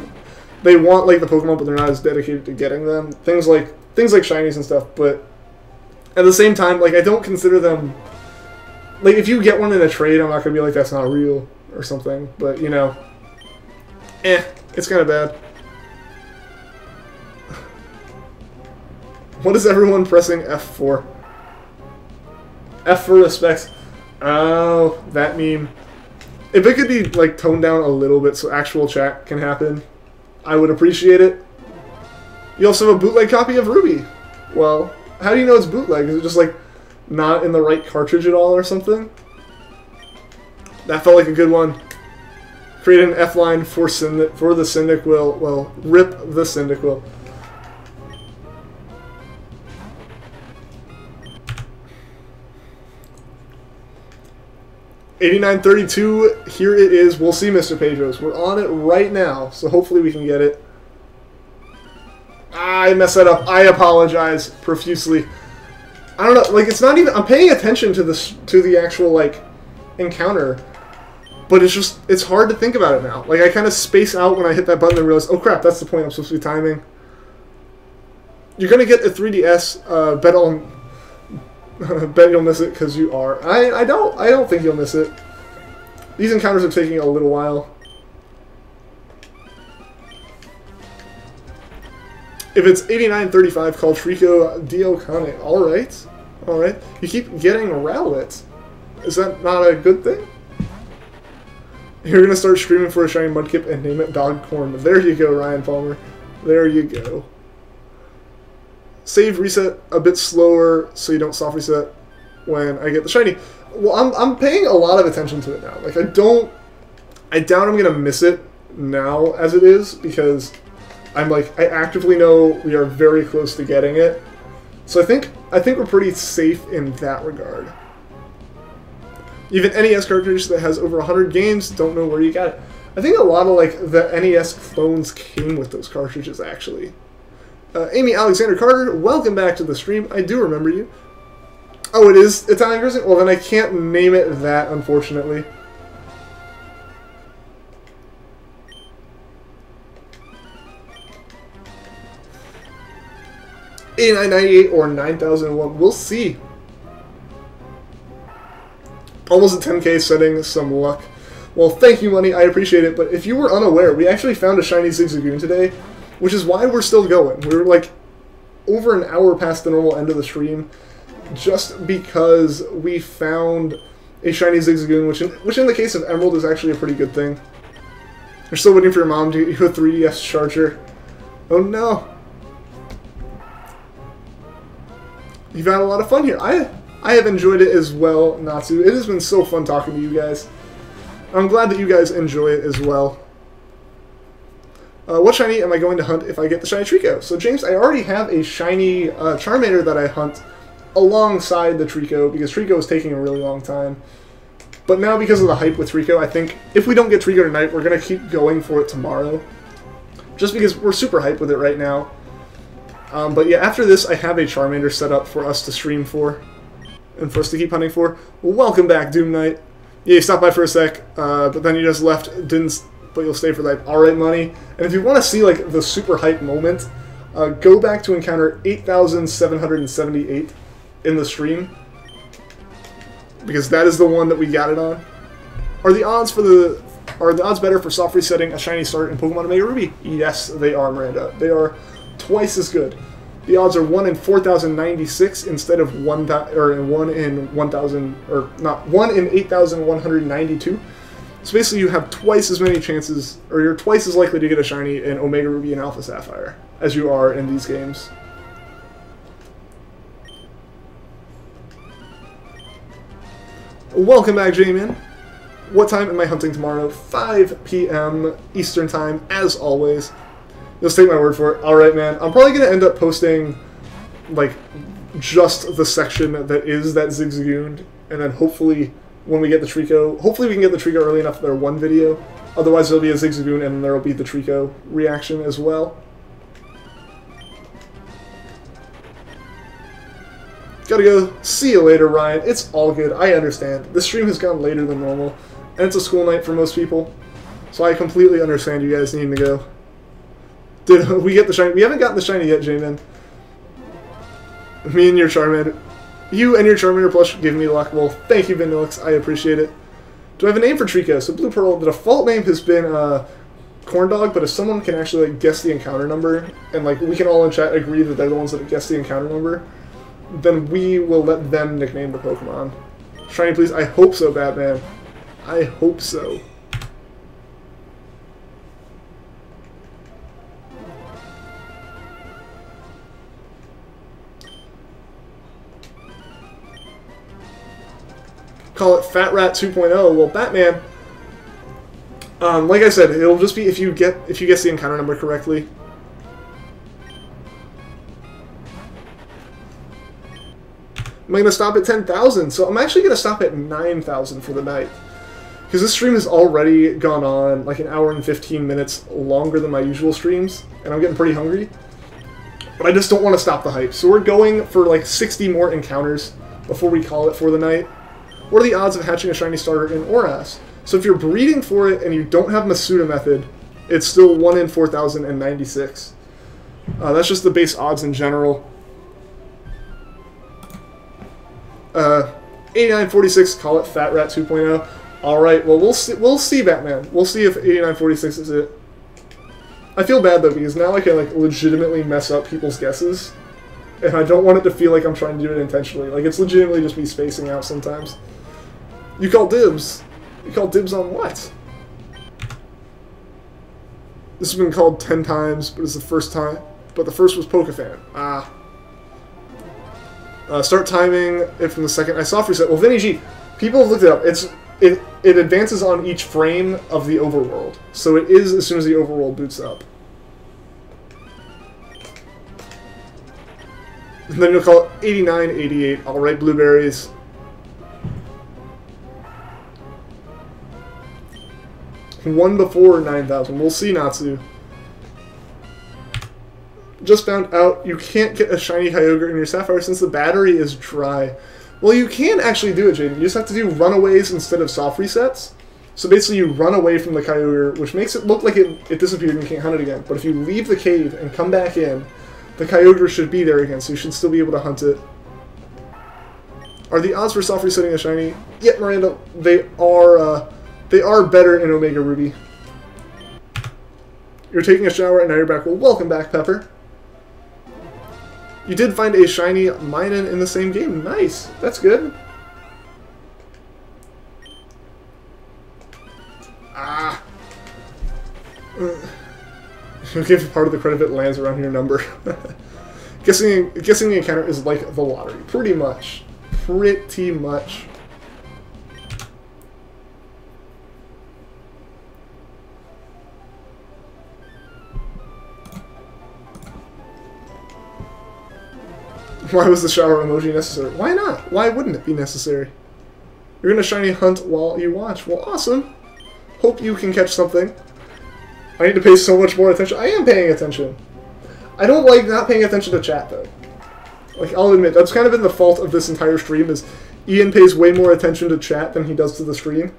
they want like the Pokemon, but they're not as dedicated to getting them. Things like shinies and stuff, but at the same time, like, I don't consider them, like, if you get one in a trade, I'm not going to be like, that's not real or something, but, you know, It's kind of bad. What is everyone pressing F for? F for respects. Oh, that meme. If it could be, like, toned down a little bit so actual chat can happen, I would appreciate it. You also have a bootleg copy of Ruby. Well, how do you know it's bootleg? Is it just, like, not in the right cartridge at all or something? That felt like a good one. Create an F line for the Cyndaquil. Well, rip the Cyndaquil. $89.32, here it is. We'll see, Mr. Pedros. We're on it right now, so hopefully we can get it. I messed that up. I apologize profusely. I don't know, like, it's not even... I'm paying attention to the actual, like, encounter, but it's just... It's hard to think about it now. Like, I kind of space out when I hit that button and realize, oh crap, that's the point I'm supposed to be timing. You're gonna get a 3DS, bet on... bet you'll miss it because you are. I don't think you'll miss it. These encounters are taking a little while. If it's 89.35, call Treecko Diokane. Alright. Alright. You keep getting Rowlet. Is that not a good thing? You're gonna start screaming for a shiny Mudkip and name it Dogcorn. There you go, Ryan Palmer. There you go. Save reset a bit slower so you don't soft reset when I get the shiny. Well, I'm paying a lot of attention to it now. Like, I doubt I'm gonna miss it now as it is, because I'm like, I actively know we are very close to getting it. So I think we're pretty safe in that regard. Even NES cartridge that has over 100 games, don't know where you got it. I think a lot of like the NES clones came with those cartridges actually. Amy Alexander Carter, welcome back to the stream. I do remember you. Oh, it is Italian Crescent? Well, then I can't name it that, unfortunately. $89.98 or 9,001. We'll see. Almost a 10K setting, some luck. Well, thank you, Money. I appreciate it. But if you were unaware, we actually found a shiny Zigzagoon today, which is why we're still going. We were like over an hour past the normal end of the stream, just because we found a shiny Zigzagoon, which in the case of Emerald is actually a pretty good thing. You're still waiting for your mom to get you a 3DS charger. Oh no. You've had a lot of fun here. I have enjoyed it as well, Natsu. It has been so fun talking to you guys. I'm glad that you guys enjoy it as well. What shiny am I going to hunt if I get the shiny Treecko? So, James, I already have a shiny Charmander that I hunt alongside the Treecko, because Treecko is taking a really long time. But now, because of the hype with Treecko, I think if we don't get Treecko tonight, we're going to keep going for it tomorrow. Just because we're super hyped with it right now. But yeah, after this, I have a Charmander set up for us to stream for, and for us to keep hunting for. Welcome back, Doom Knight. Yeah, you stopped by for a sec, but then you just left, but you'll stay for that. Alright, Money. And if you want to see like the super hype moment, go back to encounter 8,778 in the stream, because that is the one that we got it on. Are the odds better for soft resetting a shiny start in Pokemon Omega Ruby? Yes, they are, Miranda. They are twice as good. The odds are 1 in 4,096 instead of 1 in 1,000, or not 1 in 8,192. So basically, you have twice as many chances, or you're twice as likely to get a shiny in Omega Ruby and Alpha Sapphire as you are in these games. Welcome back, J-Man. What time am I hunting tomorrow? 5 p.m. Eastern Time, as always. Just take my word for it. Alright, man. I'm probably going to end up posting, like, just the section that is that Zigzagoon, and then hopefully, when we get the Treecko, hopefully we can get the Treecko early enough for their one video. Otherwise, there'll be a Zigzagoon, and there will be the Treecko reaction as well. Gotta go. See you later, Ryan. It's all good. I understand. This stream has gone later than normal, and it's a school night for most people, so I completely understand you guys needing to go. Did we get the shiny? We haven't gotten the shiny yet, J-Man. Me and your Charmander. You and your Charmander plush give me luck. Well, thank you, Vanillix. I appreciate it. Do I have a name for Treecko? So, Blue Pearl, the default name has been corn dog, but if someone can actually like guess the encounter number, and like we can all in chat agree that they're the ones that guess the encounter number, then we will let them nickname the Pokemon. Shiny, please. I hope so, Batman. I hope so. Call it Fat Rat 2.0. Well, Batman. Like I said, it'll just be if you guess the encounter number correctly. I'm gonna stop at 10,000, so I'm actually gonna stop at 9,000 for the night, because this stream has already gone on like an hour and 15 minutes longer than my usual streams, and I'm getting pretty hungry. But I just don't want to stop the hype, so we're going for like 60 more encounters before we call it for the night. What are the odds of hatching a shiny starter in Oras? So if you're breeding for it and you don't have Masuda method, it's still 1 in 4,096. That's just the base odds in general. 8946, call it Fat Rat 2.0. Alright, well we'll see, Batman. We'll see if 8946 is it. I feel bad though, because now I can like legitimately mess up people's guesses. And I don't want it to feel like I'm trying to do it intentionally. Like, it's legitimately just me spacing out sometimes. You call dibs. You call dibs on what? This has been called 10 times, but it's the first time. But the first was Pokefan. Ah. Start timing it from the second I soft reset. Well, Vinny G, people have looked it up. It advances on each frame of the overworld. So it is as soon as the overworld boots up. And then you'll call it 8988. Alright, blueberries. One before 9,000. We'll see, Natsu. Just found out you can't get a shiny Kyogre in your Sapphire since the battery is dry. Well, you can actually do it, Jaden. You just have to do runaways instead of soft resets. So basically you run away from the Kyogre, which makes it look like it disappeared and you can't hunt it again. But if you leave the cave and come back in, the Kyogre should be there again, so you should still be able to hunt it. Are the odds for soft resetting a shiny? Yeah, Miranda, they are better in Omega Ruby. You're taking a shower and now you're back. Well, welcome back, Pepper. You did find a shiny Minun in the same game. Nice. That's good. Ah. You'll give part of the credit if it lands around your number. guessing the encounter is like the lottery. Pretty much. Pretty much. Why was the shower emoji necessary? Why not? Why wouldn't it be necessary? You're gonna shiny hunt while you watch. Well, awesome. Hope you can catch something. I need to pay so much more attention. I am paying attention. I don't like not paying attention to chat, though. Like, I'll admit, that's kind of been the fault of this entire stream, is Ian pays way more attention to chat than he does to the stream.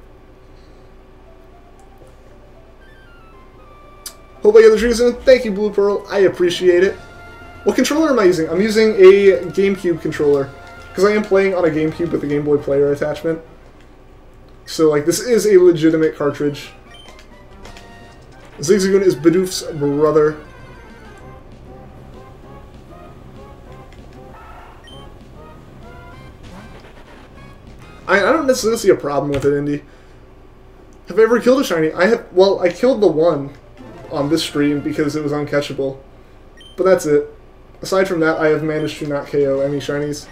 Hope I get the trees in. Thank you, Blue Pearl. I appreciate it. What controller am I using? I'm using a GameCube controller, because I am playing on a GameCube with a Game Boy Player attachment. So, like, this is a legitimate cartridge. Zigzagoon is Bidoof's brother. I don't necessarily see a problem with it, Indy. Have I ever killed a shiny? I have. Well, I killed the one on this stream because it was uncatchable. But that's it. Aside from that, I have managed to not KO any shinies.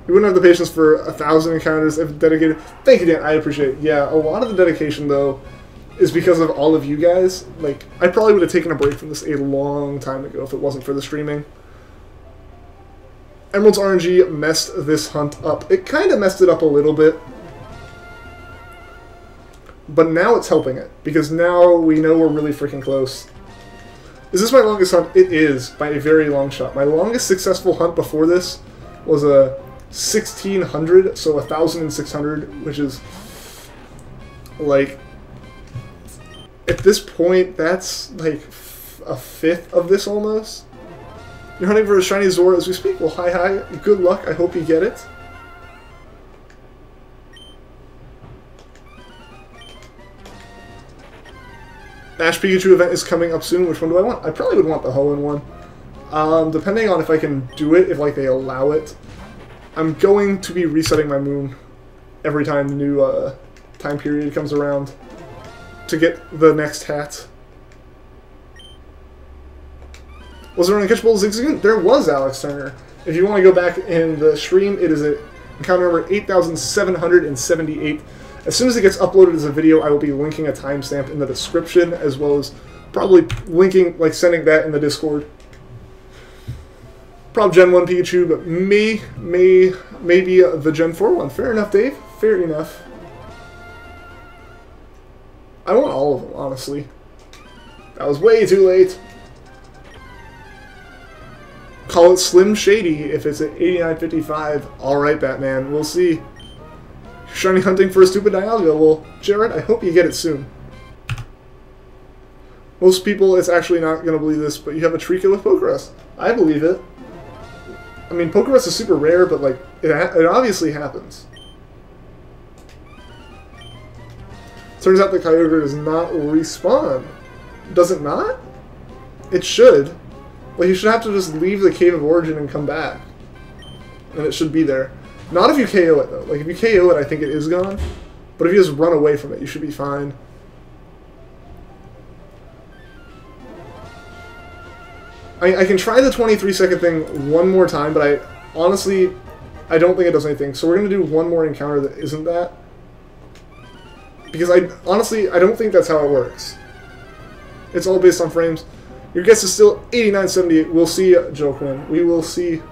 You wouldn't have the patience for 1,000 encounters if dedicated. Thank you, Dan. I appreciate it. Yeah, a lot of the dedication, though, is because of all of you guys. Like, I probably would have taken a break from this a long time ago if it wasn't for the streaming. Emerald's RNG messed this hunt up. It kind of messed it up a little bit. But now it's helping it, because now we know we're really freaking close. Is this my longest hunt? It is, by a very long shot. My longest successful hunt before this was a 1,600, so 1,600, which is, like, at this point, that's, like, a fifth of this almost. You're hunting for a shiny Zora as we speak? Well, hi. Good luck. I hope you get it. Ash Pikachu event is coming up soon. Which one do I want? I probably would want the Hoenn one. Depending on if I can do it, if like they allow it. I'm going to be resetting my moon every time the new time period comes around to get the next hat. Was there an uncatchable Zigzagoon? There was, Alex Turner. If you want to go back in the stream, it is at encounter number 8,778. As soon as it gets uploaded as a video, I will be linking a timestamp in the description, as well as probably linking, like sending that in the Discord. Probably Gen 1 Pikachu, but maybe the Gen 4 one. Fair enough, Dave. Fair enough. I want all of them, honestly. That was way too late. Call it Slim Shady if it's at 89.55. Alright, Batman. We'll see. Shiny hunting for a stupid Dialga. Well, Jared, I hope you get it soon. Most people, it's actually not going to believe this, but you have a Treecko with Pokerus. I believe it. I mean, Pokerus is super rare, but like it obviously happens. Turns out the Kyogre does not respawn. Does it not? It should. Like, you should have to just leave the Cave of Origin and come back. And it should be there. Not if you KO it, though. Like, if you KO it, I think it is gone. But if you just run away from it, you should be fine. I can try the 23-second thing one more time, but honestly, I don't think it does anything. So we're going to do one more encounter that isn't that. Because honestly, I don't think that's how it works. It's all based on frames. Your guess is still 89.78. We'll see, Joe Quinn. We will see.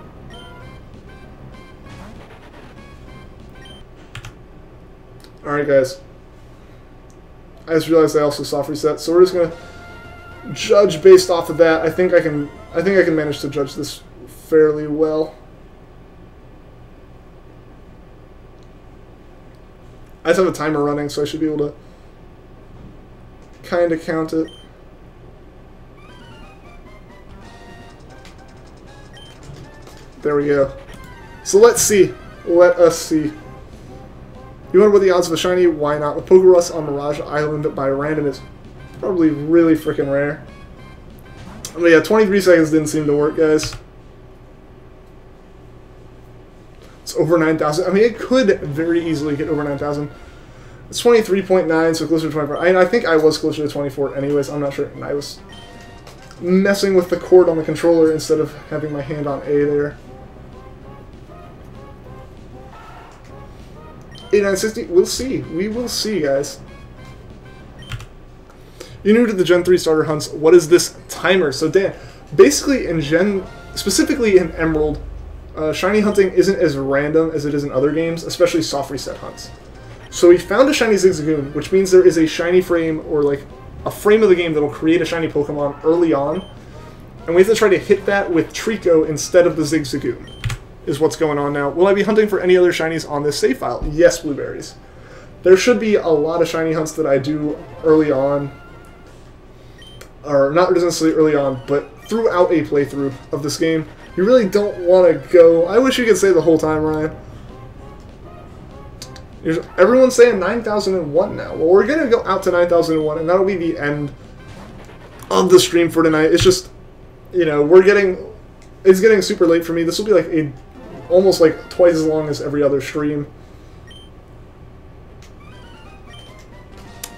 Alright, guys. I just realized I also soft reset, so we're just gonna judge based off of that. I think I can manage to judge this fairly well. I just have a timer running, so I should be able to kind of count it. There we go. So let's see. Let us see. You wonder what the odds of a shiny? Why not? With Pokerus on Mirage Island by random is probably really freaking rare. But yeah, 23 seconds didn't seem to work, guys. It's over 9,000. I mean, it could very easily get over 9,000. It's 23.9, so closer to 24. I think I was closer to 24 anyways. I'm not sure. And I was messing with the cord on the controller instead of having my hand on A there. 8960. We'll see. We will see, guys. You're new to the Gen 3 starter hunts. What is this timer? So, Dan, basically in specifically in Emerald, shiny hunting isn't as random as it is in other games, especially soft reset hunts. So we found a shiny Zigzagoon, which means there is a shiny frame, or like a frame of the game that will create a shiny Pokemon early on, and we have to try to hit that with Treecko instead of the Zigzagoon, is what's going on now. Will I be hunting for any other shinies on this save file? Yes, Blueberries. There should be a lot of shiny hunts that I do early on, or not necessarily early on, but throughout a playthrough of this game. You really don't want to go... I wish you could say the whole time, Ryan. Everyone's saying 9,001 now. Well, we're going to go out to 9,001, and that'll be the end of the stream for tonight. It's just, you know, it's getting super late for me. This will be like almost like twice as long as every other stream.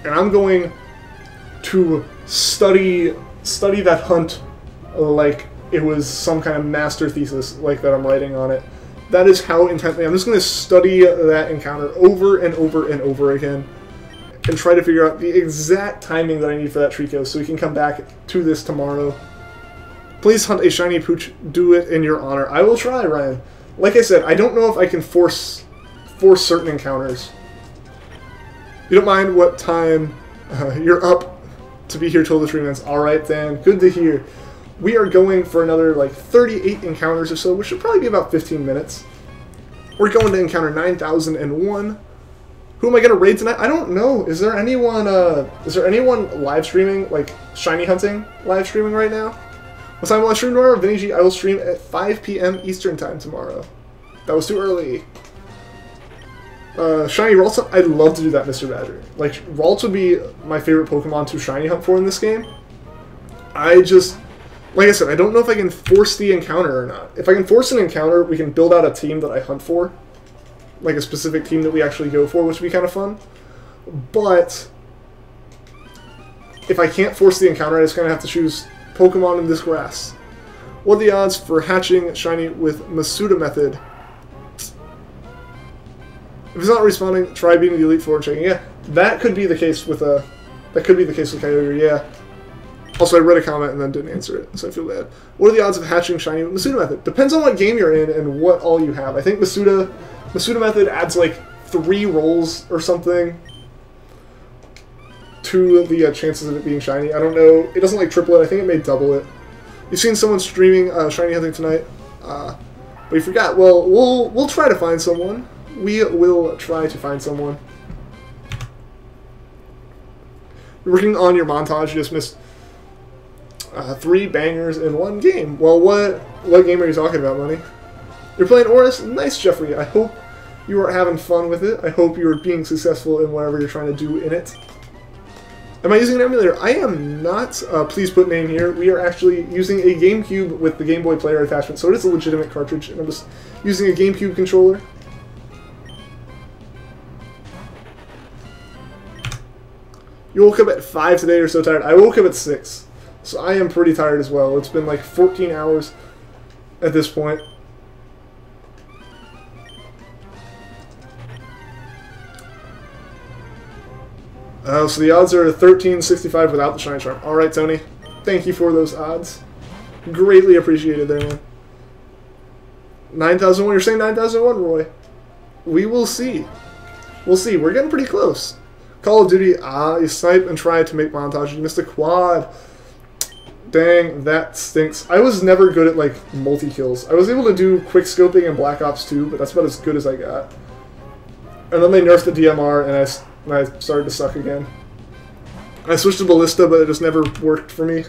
And I'm going to study that hunt like it was some kind of master thesis, like that I'm writing on it. That is how intently I'm just going to study that encounter over and over and over again and try to figure out the exact timing that I need for that Treecko so we can come back to this tomorrow. Please hunt a shiny Pooch. Do it in your honor. I will try, Ryan. Like I said, I don't know if I can force certain encounters. You don't mind what time you're up to be here till the stream ends. Alright then, good to hear. We are going for another like 38 encounters or so, which should probably be about 15 minutes. We're going to encounter 9001. Who am I going to raid tonight? I don't know. Is there anyone live streaming, like shiny hunting live streaming right now? What time will I stream tomorrow? Vinny G, I will stream at 5 p.m. Eastern time tomorrow. That was too early. Shiny Ralts, I'd love to do that, Mr. Badger. Like, Ralts would be my favorite Pokemon to shiny hunt for in this game. Like I said, I don't know if I can force the encounter or not. If I can force an encounter, we can build out a team that I hunt for. Like a specific team that we actually go for, which would be kind of fun. But if I can't force the encounter, I just kind of have to choose Pokemon in this grass. What are the odds for hatching shiny with Masuda method? If it's not responding, try beating the Elite Four and checking. Yeah, that could be the case with Kyogre, yeah. Also, I read a comment and then didn't answer it, so I feel bad. What are the odds of hatching shiny with Masuda method? Depends on what game you're in and what all you have. I think Masuda method adds like 3 rolls or something to the chances of it being shiny. I don't know. It doesn't like triple it. I think it may double it. You've seen someone streaming shiny hunting tonight, but you forgot. Well, we'll try to find someone. We will try to find someone. You're working on your montage. You just missed 3 bangers in 1 game. Well, what game are you talking about, Money? You're playing Oris? Nice, Jeffrey. I hope you are having fun with it. I hope you are being successful in whatever you're trying to do in it. Am I using an emulator? I am not. Please put name here. We are actually using a GameCube with the Game Boy Player attachment, so it is a legitimate cartridge, and I'm just using a GameCube controller. You woke up at 5 today, you're so tired. I woke up at 6, so I am pretty tired as well. It's been like 14 hours at this point. So the odds are 1365 without the Shine Charm. Alright, Tony. Thank you for those odds. Greatly appreciated there, man. 9,001. You're saying 9,001, Roy? We will see. We'll see. We're getting pretty close. Call of Duty. You snipe and try to make montage. You missed a quad. Dang, that stinks. I was never good at, like, multi-kills. I was able to do quick scoping in Black Ops 2, but that's about as good as I got. And then they nerfed the DMR, and I started to suck again. I switched to Ballista, but it just never worked for me.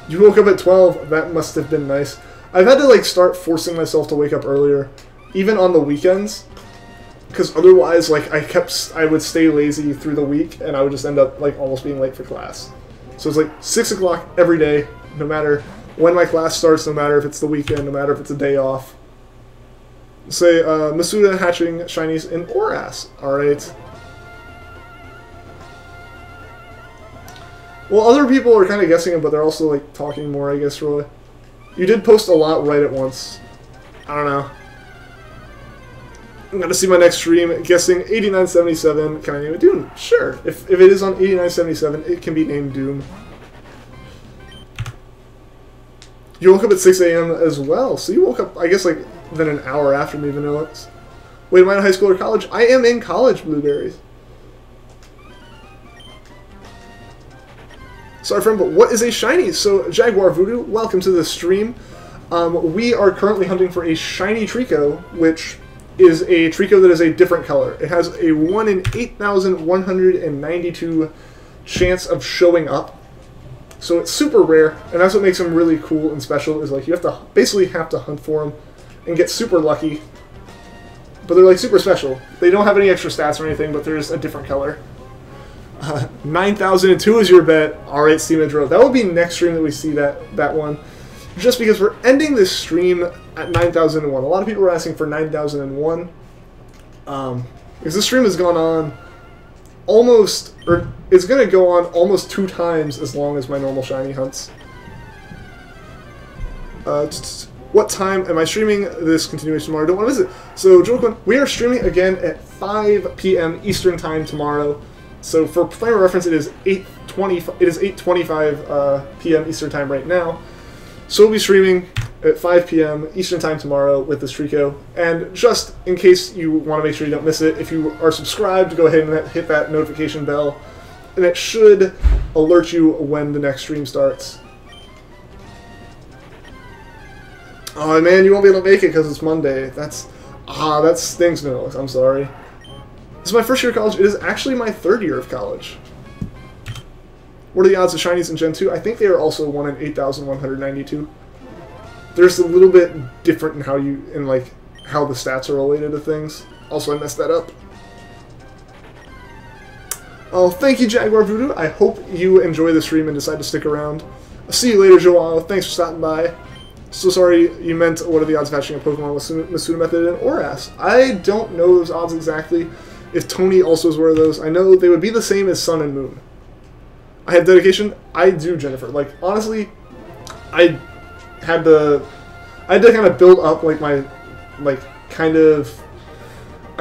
You woke up at 12. That must have been nice. I've had to like start forcing myself to wake up earlier, even on the weekends, because otherwise, like I would stay lazy through the week, and I would just end up like almost being late for class. So it's like 6 o'clock every day, no matter when my class starts, no matter if it's the weekend, no matter if it's a day off. Say, Masuda hatching shinies in Oras. Alright. Well, other people are kind of guessing it, but they're also, like, talking more, I guess, Roy. You did post a lot right at once. I don't know. I'm gonna see my next stream guessing 8977. Can I name it Doom? Sure. If it is on 8977, it can be named Doom. You woke up at 6 a.m. as well, so you woke up, I guess, like, then an hour after me, Vanillix. Wait, am I in high school or college? I am in college, Blueberries. Sorry, friend, but what is a shiny? So, Jaguar Voodoo, welcome to the stream. We are currently hunting for a shiny Treecko, which is a Treecko that is a different color. It has a 1 in 8,192 chance of showing up. So it's super rare, and that's what makes him really cool and special, is like you have to basically hunt for him and get super lucky. But they're like super special. They don't have any extra stats or anything, but there's a different color. 9,002 is your bet. Alright, Steamedro. That will be next stream that we see that one. Just because we're ending this stream at 9,001. A lot of people are asking for 9,001. Because this stream has gone on almost, or it's going to go on almost 2 times as long as my normal shiny hunts. What time am I streaming this continuation tomorrow? Don't want to visit. So, Joel, we are streaming again at 5 p.m. Eastern Time tomorrow. So, for frame of reference, it is 8:25 p.m. Eastern Time right now. So, we'll be streaming at 5 p.m. Eastern Time tomorrow with this Treecko. And just in case you want to make sure you don't miss it, if you are subscribed, go ahead and hit that notification bell, and it should alert you when the next stream starts. Oh man, you won't be able to make it because it's Monday. That stinks, Vanillix. I'm sorry. This is my first year of college. It is actually my 3rd year of college. What are the odds of shinies in Gen 2? I think they are also 1 in 8,192. there's a little bit different in how the stats are related to things. Also, I messed that up. Oh, thank you, Jaguar Voodoo. I hope you enjoy the stream and decide to stick around. I'll see you later, Joao. Thanks for stopping by. So sorry, you meant what are the odds of hatching a Pokemon with Masuda Method and Oras? I don't know those odds exactly. If Tony also is aware of those, I know they would be the same as Sun and Moon. I have dedication. I do, Jennifer. Like, honestly, I had to kind of build up like my, I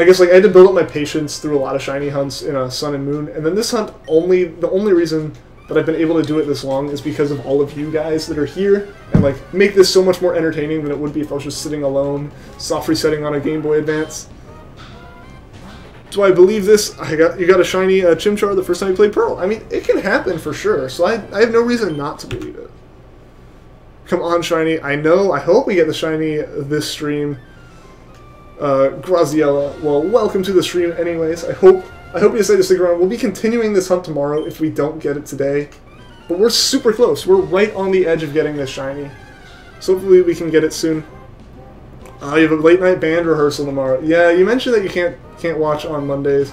guess like I had to build up my patience through a lot of shiny hunts in a Sun and Moon, and then this hunt the only reason that I've been able to do it this long is because of all of you guys that are here and like make this so much more entertaining than it would be if I was just sitting alone, soft resetting on a Game Boy Advance. Do I believe this? You got a shiny Chimchar the first time you played Pearl. I mean, it can happen for sure, so I have no reason not to believe it. Come on, shiny. I know. I hope we get the shiny this stream. Graziella. Well, welcome to the stream anyways. I hope you decide to stick around. We'll be continuing this hunt tomorrow if we don't get it today. But we're super close. We're right on the edge of getting this shiny. So hopefully we can get it soon. You have a late night band rehearsal tomorrow. Yeah, you mentioned that you can't watch on Mondays.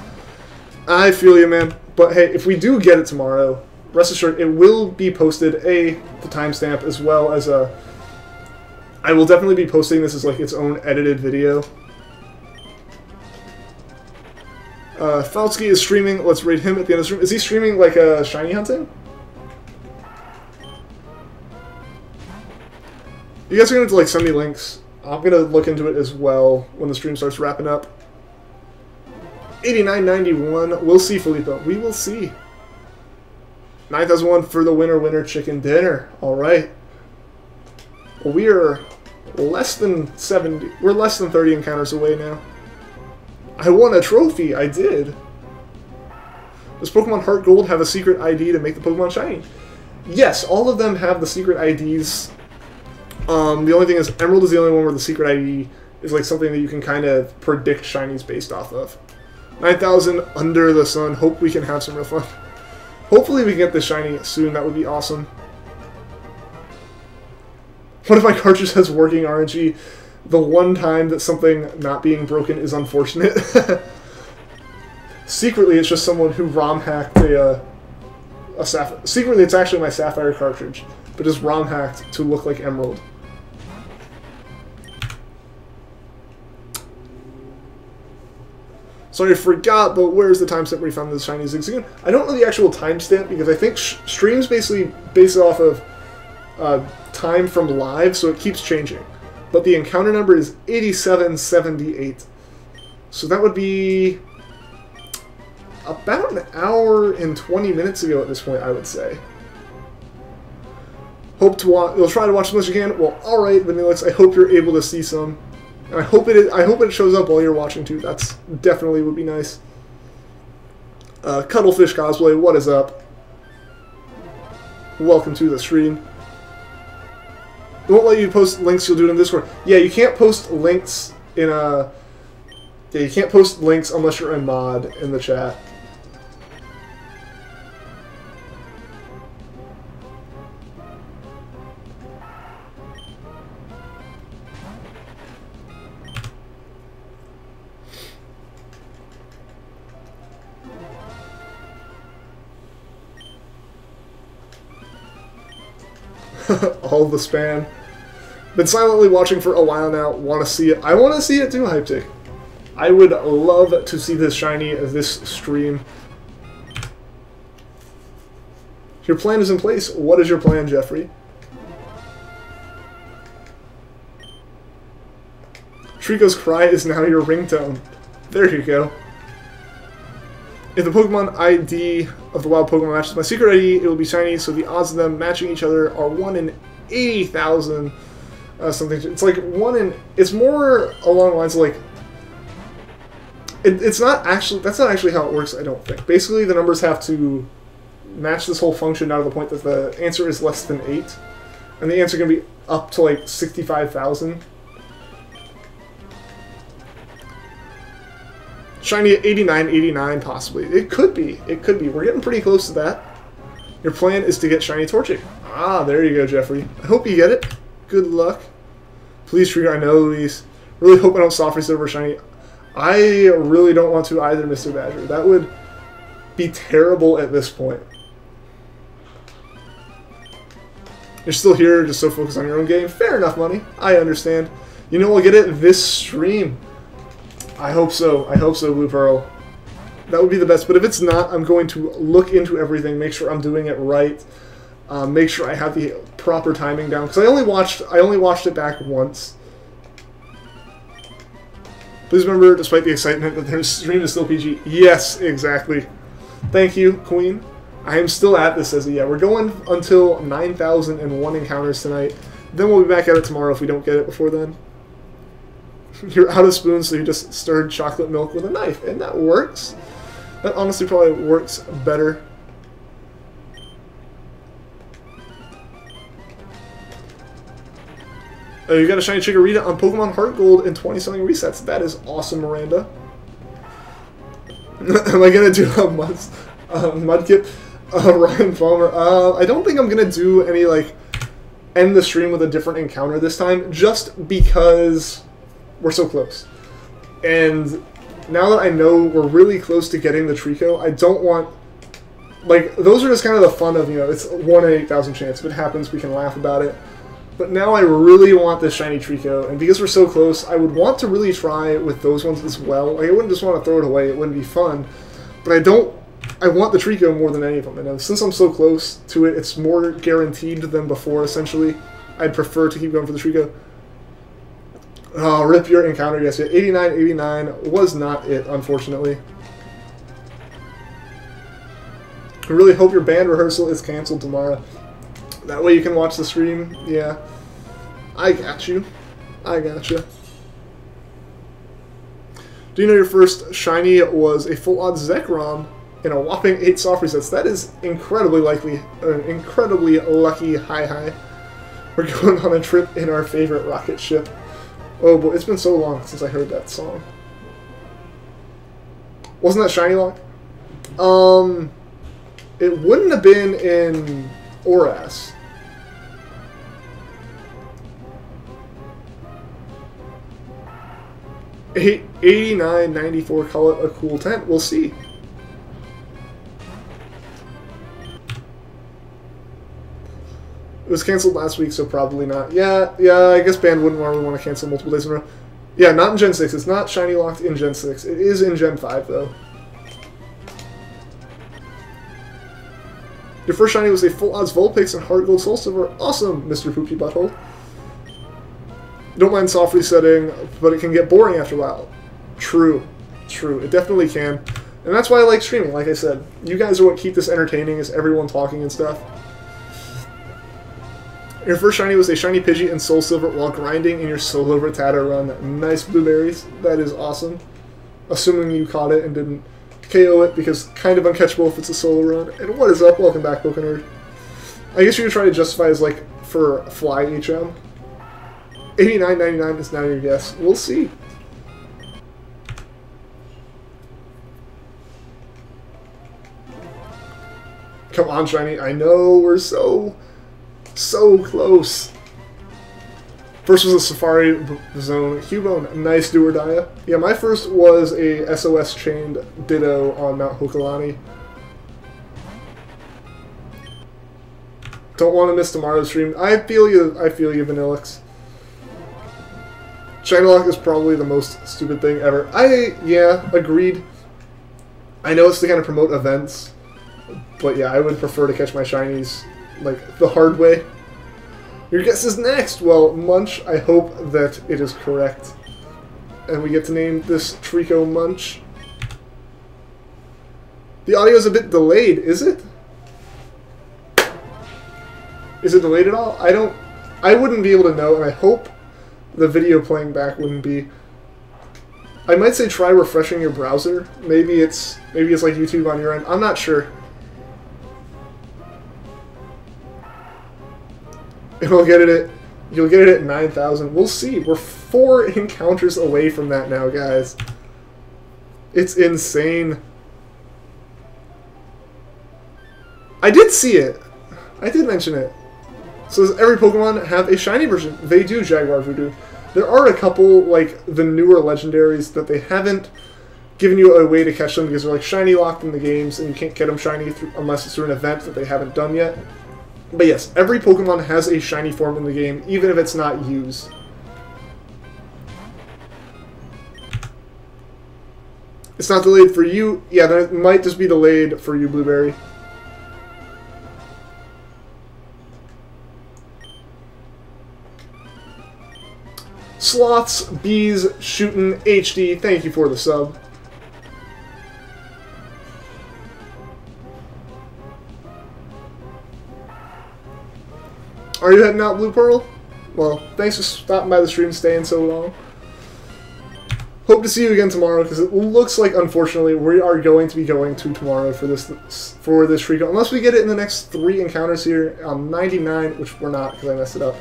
I feel you, man. But hey, if we do get it tomorrow, rest assured it will be posted, the timestamp, as well as I will definitely be posting this as like its own edited video. Falsky is streaming. Let's rate him at the end of the stream. Is he streaming like shiny hunting? You guys are going to like send me links. I'm going to look into it as well when the stream starts wrapping up. 89.91. We'll see, Filippo. We will see. 9,001 for the winner chicken dinner. All right. Well, we are less than 70. We're less than 30 encounters away now. I won a trophy. I did. Does Pokemon Heart Gold have a secret ID to make the Pokemon shiny? Yes, all of them have the secret IDs. The only thing is, Emerald is the only one where the secret ID is like something that you can kind of predict shinies based off of. 9,000 under the sun. Hope we can have some real fun. Hopefully we can get this shiny soon. That would be awesome. What if my cartridge has working RNG? The one time that something not being broken is unfortunate. Secretly, it's just someone who ROM hacked a Sapphire. Secretly, it's actually my Sapphire cartridge, but just ROM hacked to look like Emerald. Sorry, I forgot, but where's the timestamp where you found the shiny Zigzagoon? I don't know the actual timestamp because I think streams basically base it off of time from live, so it keeps changing. But the encounter number is 8778. So that would be about an hour and 20 minutes ago at this point, I would say. Hope to watch. You'll try to watch as much as you can. Well, all right, Vanillix. I hope you're able to see some. And I hope it shows up while you're watching too. That's definitely would be nice. Cuttlefish Cosplay, what is up? Welcome to the stream. It won't let you post links. You'll do it in Discord. Yeah, you can't post links in a. Yeah, you can't post links unless you're in mod in the chat. All the spam. Been silently watching for a while now. Want to see it. I want to see it too, Hyptic. I would love to see this shiny this stream. Your plan is in place. What is your plan, Jeffrey? Treecko's cry is now your ringtone. There you go. If the Pokemon ID of the wild Pokemon matches my secret ID, it will be shiny, so the odds of them matching each other are 1 in 80,000. Something. It's like 1 in... It's more along the lines of like... It's not actually... That's not actually how it works, I don't think. Basically, the numbers have to match this whole function down to the point that the answer is less than 8. And the answer can be up to like 65,000. Shiny at 89, possibly. It could be. It could be. We're getting pretty close to that. Your plan is to get shiny Torchic. Ah, there you go, Jeffrey. I hope you get it. Good luck. Please, Treecko. I know, Luis. Really hope I don't soft reset over shiny. I really don't want to either, Mr. Badger. That would be terrible at this point. You're still here, just so focused on your own game. Fair enough, Money. I understand. You know we'll get it this stream. I hope so. I hope so, Blue Pearl. That would be the best. But if it's not, I'm going to look into everything, make sure I'm doing it right, make sure I have the proper timing down. Because I only watched it back once. Please remember, despite the excitement, that their stream is still PG. Yes, exactly. Thank you, Queen. I am still at this as a yeah. We're going until 9,001 encounters tonight. Then we'll be back at it tomorrow if we don't get it before then. You're out of spoons, so you just stirred chocolate milk with a knife, and that works. That honestly probably works better. Oh, you got a shiny Chikorita on Pokemon Heart Gold in 20-something resets. That is awesome, Miranda. Am I gonna do a Mudkip? Ryan Palmer. I don't think I'm gonna do any, like, end the stream with a different encounter this time, just because we're so close. And now that I know we're really close to getting the Treecko, I don't want, like, those are just kind of the fun of, you know, it's 1 in 8,000 chance. If it happens, we can laugh about it. But now I really want this shiny Treecko, and because we're so close, I would want to really try with those ones as well. Like, I wouldn't just want to throw it away, it wouldn't be fun. But I want the Treecko more than any of them, and since I'm so close to it, it's more guaranteed than before, essentially. I'd prefer to keep going for the Treecko. Oh, rip your encounter, yes, yeah. 89 was not it, unfortunately. I really hope your band rehearsal is canceled tomorrow. That way you can watch the stream, yeah. I got you. I got you. Do you know your first shiny was a full-odds Zekrom in a whopping 8 soft resets? That is incredibly likely, incredibly lucky. Hi. We're going on a trip in our favorite rocket ship. Oh boy, it's been so long since I heard that song. Wasn't that Shiny Lock? It wouldn't have been in Oras. $89.94, call it a cool tent. We'll see. It was canceled last week, so probably not. Yeah, I guess Band wouldn't really want to cancel multiple days in a row. Yeah, not in Gen 6. It's not Shiny Locked in Gen 6. It is in Gen 5, though. Your first shiny was a full odds Vulpix and Heart Gold Soul Silver. Awesome, Mr. Poopy Butthole. Don't mind soft resetting, but it can get boring after a while. True. It definitely can. And that's why I like streaming, like I said. You guys are what keep this entertaining, is everyone talking and stuff. Your first shiny was a shiny Pidgey and Soul Silver while grinding in your solo Rattata run. Nice blueberries. That is awesome. Assuming you caught it and didn't KO it, because kind of uncatchable if it's a solo run. And what is up? Welcome back, Pokénerd. I guess you could try to justify as, like, for Fly HM. $89.99 is now your guess. We'll see. Come on, shiny. I know, we're so close. First was a Safari Zone Cubone. Nice do or die. Yeah, my first was a SOS chained Ditto on Mount Hokalani. Don't want to miss tomorrow's stream. I feel you, Vanillix. Shiny Lock is probably the most stupid thing ever. Yeah, agreed. I know it's to kind of promote events, but yeah, I would prefer to catch my shinies, like, the hard way. Your guess is next! Well, Munch, I hope that it is correct. And we get to name this Treecko Munch. The audio is a bit delayed, is it? Is it delayed at all? I wouldn't be able to know, and I hope the video playing back wouldn't be. I might say try refreshing your browser. Maybe it's like YouTube on your end. I'm not sure. You'll get it at 9,000. We'll see. We're 4 encounters away from that now, guys. It's insane. I did see it. I did mention it. So does every Pokemon have a shiny version? They do, Jaguar Voodoo. There are a couple, like the newer legendaries, that they haven't given you a way to catch them because they're like shiny locked in the games and you can't get them shiny unless it's through an event that they haven't done yet. But yes, every Pokemon has a shiny form in the game, even if it's not used. It's not delayed for you. Yeah, that might just be delayed for you, Blueberry. Sloths, Bees, Shootin', HD, thank you for the sub. Are you heading out, Blue Pearl? Well, thanks for stopping by the stream, staying so long. Hope to see you again tomorrow, because it looks like, unfortunately, we are going to be going to tomorrow for this Treecko. Unless we get it in the next 3 encounters here on 99, which we're not, because I messed it up.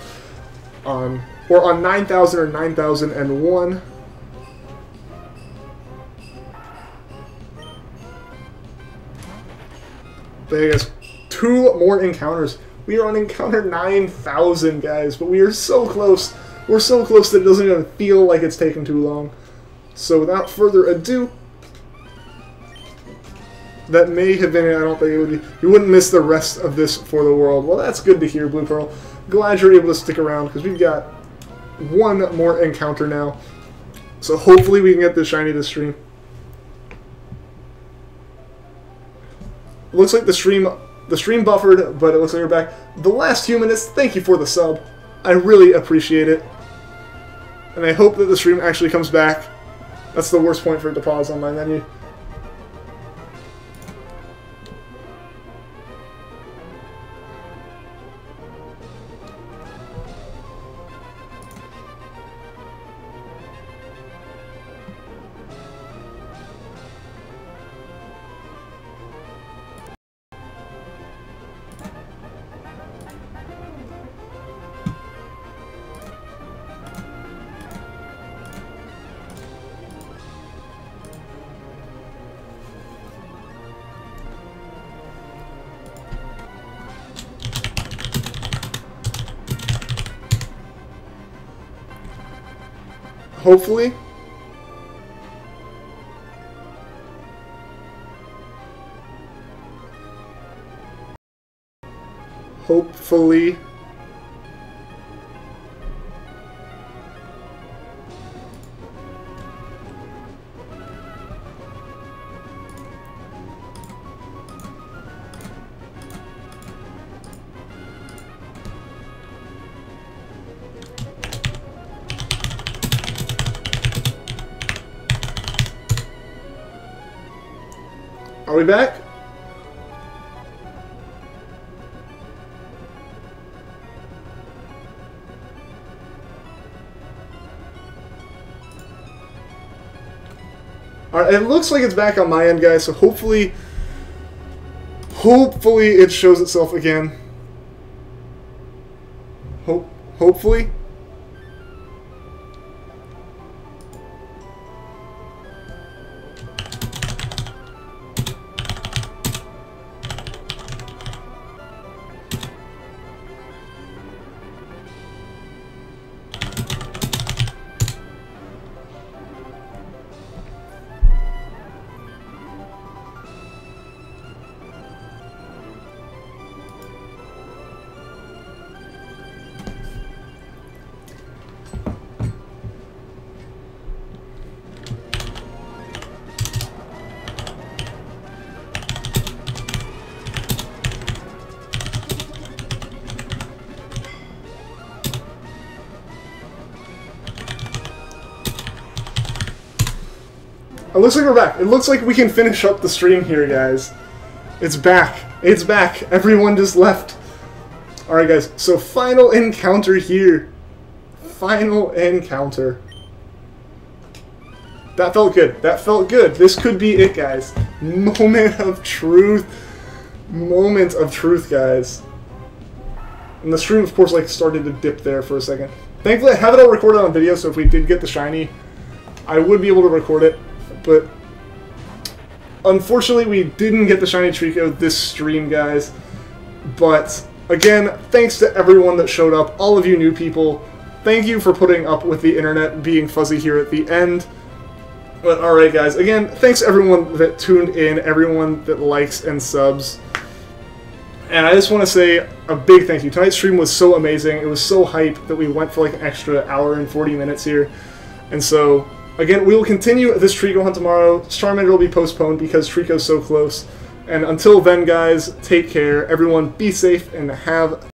Or on 9,000 or 9,001. But yeah, guys, 2 more encounters. We are on encounter 9,000, guys, but we are so close. We're so close that it doesn't even feel like it's taken too long. So without further ado, that may have been it. I don't think it would be. You wouldn't miss the rest of this for the world. Well, that's good to hear, Blue Pearl. Glad you're able to stick around, because we've got 1 more encounter now. So hopefully we can get this shiny this stream. Looks like the stream buffered, but it looks like we're back. The last few minutes, thank you for the sub. I really appreciate it. And I hope that the stream actually comes back. That's the worst point for it to pause on my menu. Hopefully. Hopefully. Are we back? Alright, it looks like it's back on my end, guys, so hopefully it shows itself again. Hopefully. It looks like we're back. It looks like we can finish up the stream here, guys. It's back. It's back. Everyone just left. Alright, guys. So, final encounter here. Final encounter. That felt good. That felt good. This could be it, guys. Moment of truth. Moment of truth, guys. And the stream, of course, like started to dip there for a second. Thankfully, I have it all recorded on video, so if we did get the shiny, I would be able to record it. But unfortunately, we didn't get the shiny Treecko this stream, guys. But again, thanks to everyone that showed up, all of you new people. Thank you for putting up with the internet being fuzzy here at the end. But alright guys, again, thanks everyone that tuned in, everyone that likes and subs. And I just want to say a big thank you. Tonight's stream was so amazing. It was so hype that we went for like an extra hour and 40 minutes here. And so, again, we will continue this Treecko hunt tomorrow. Charmander will be postponed because Treecko's so close. And until then, guys, take care. Everyone be safe and have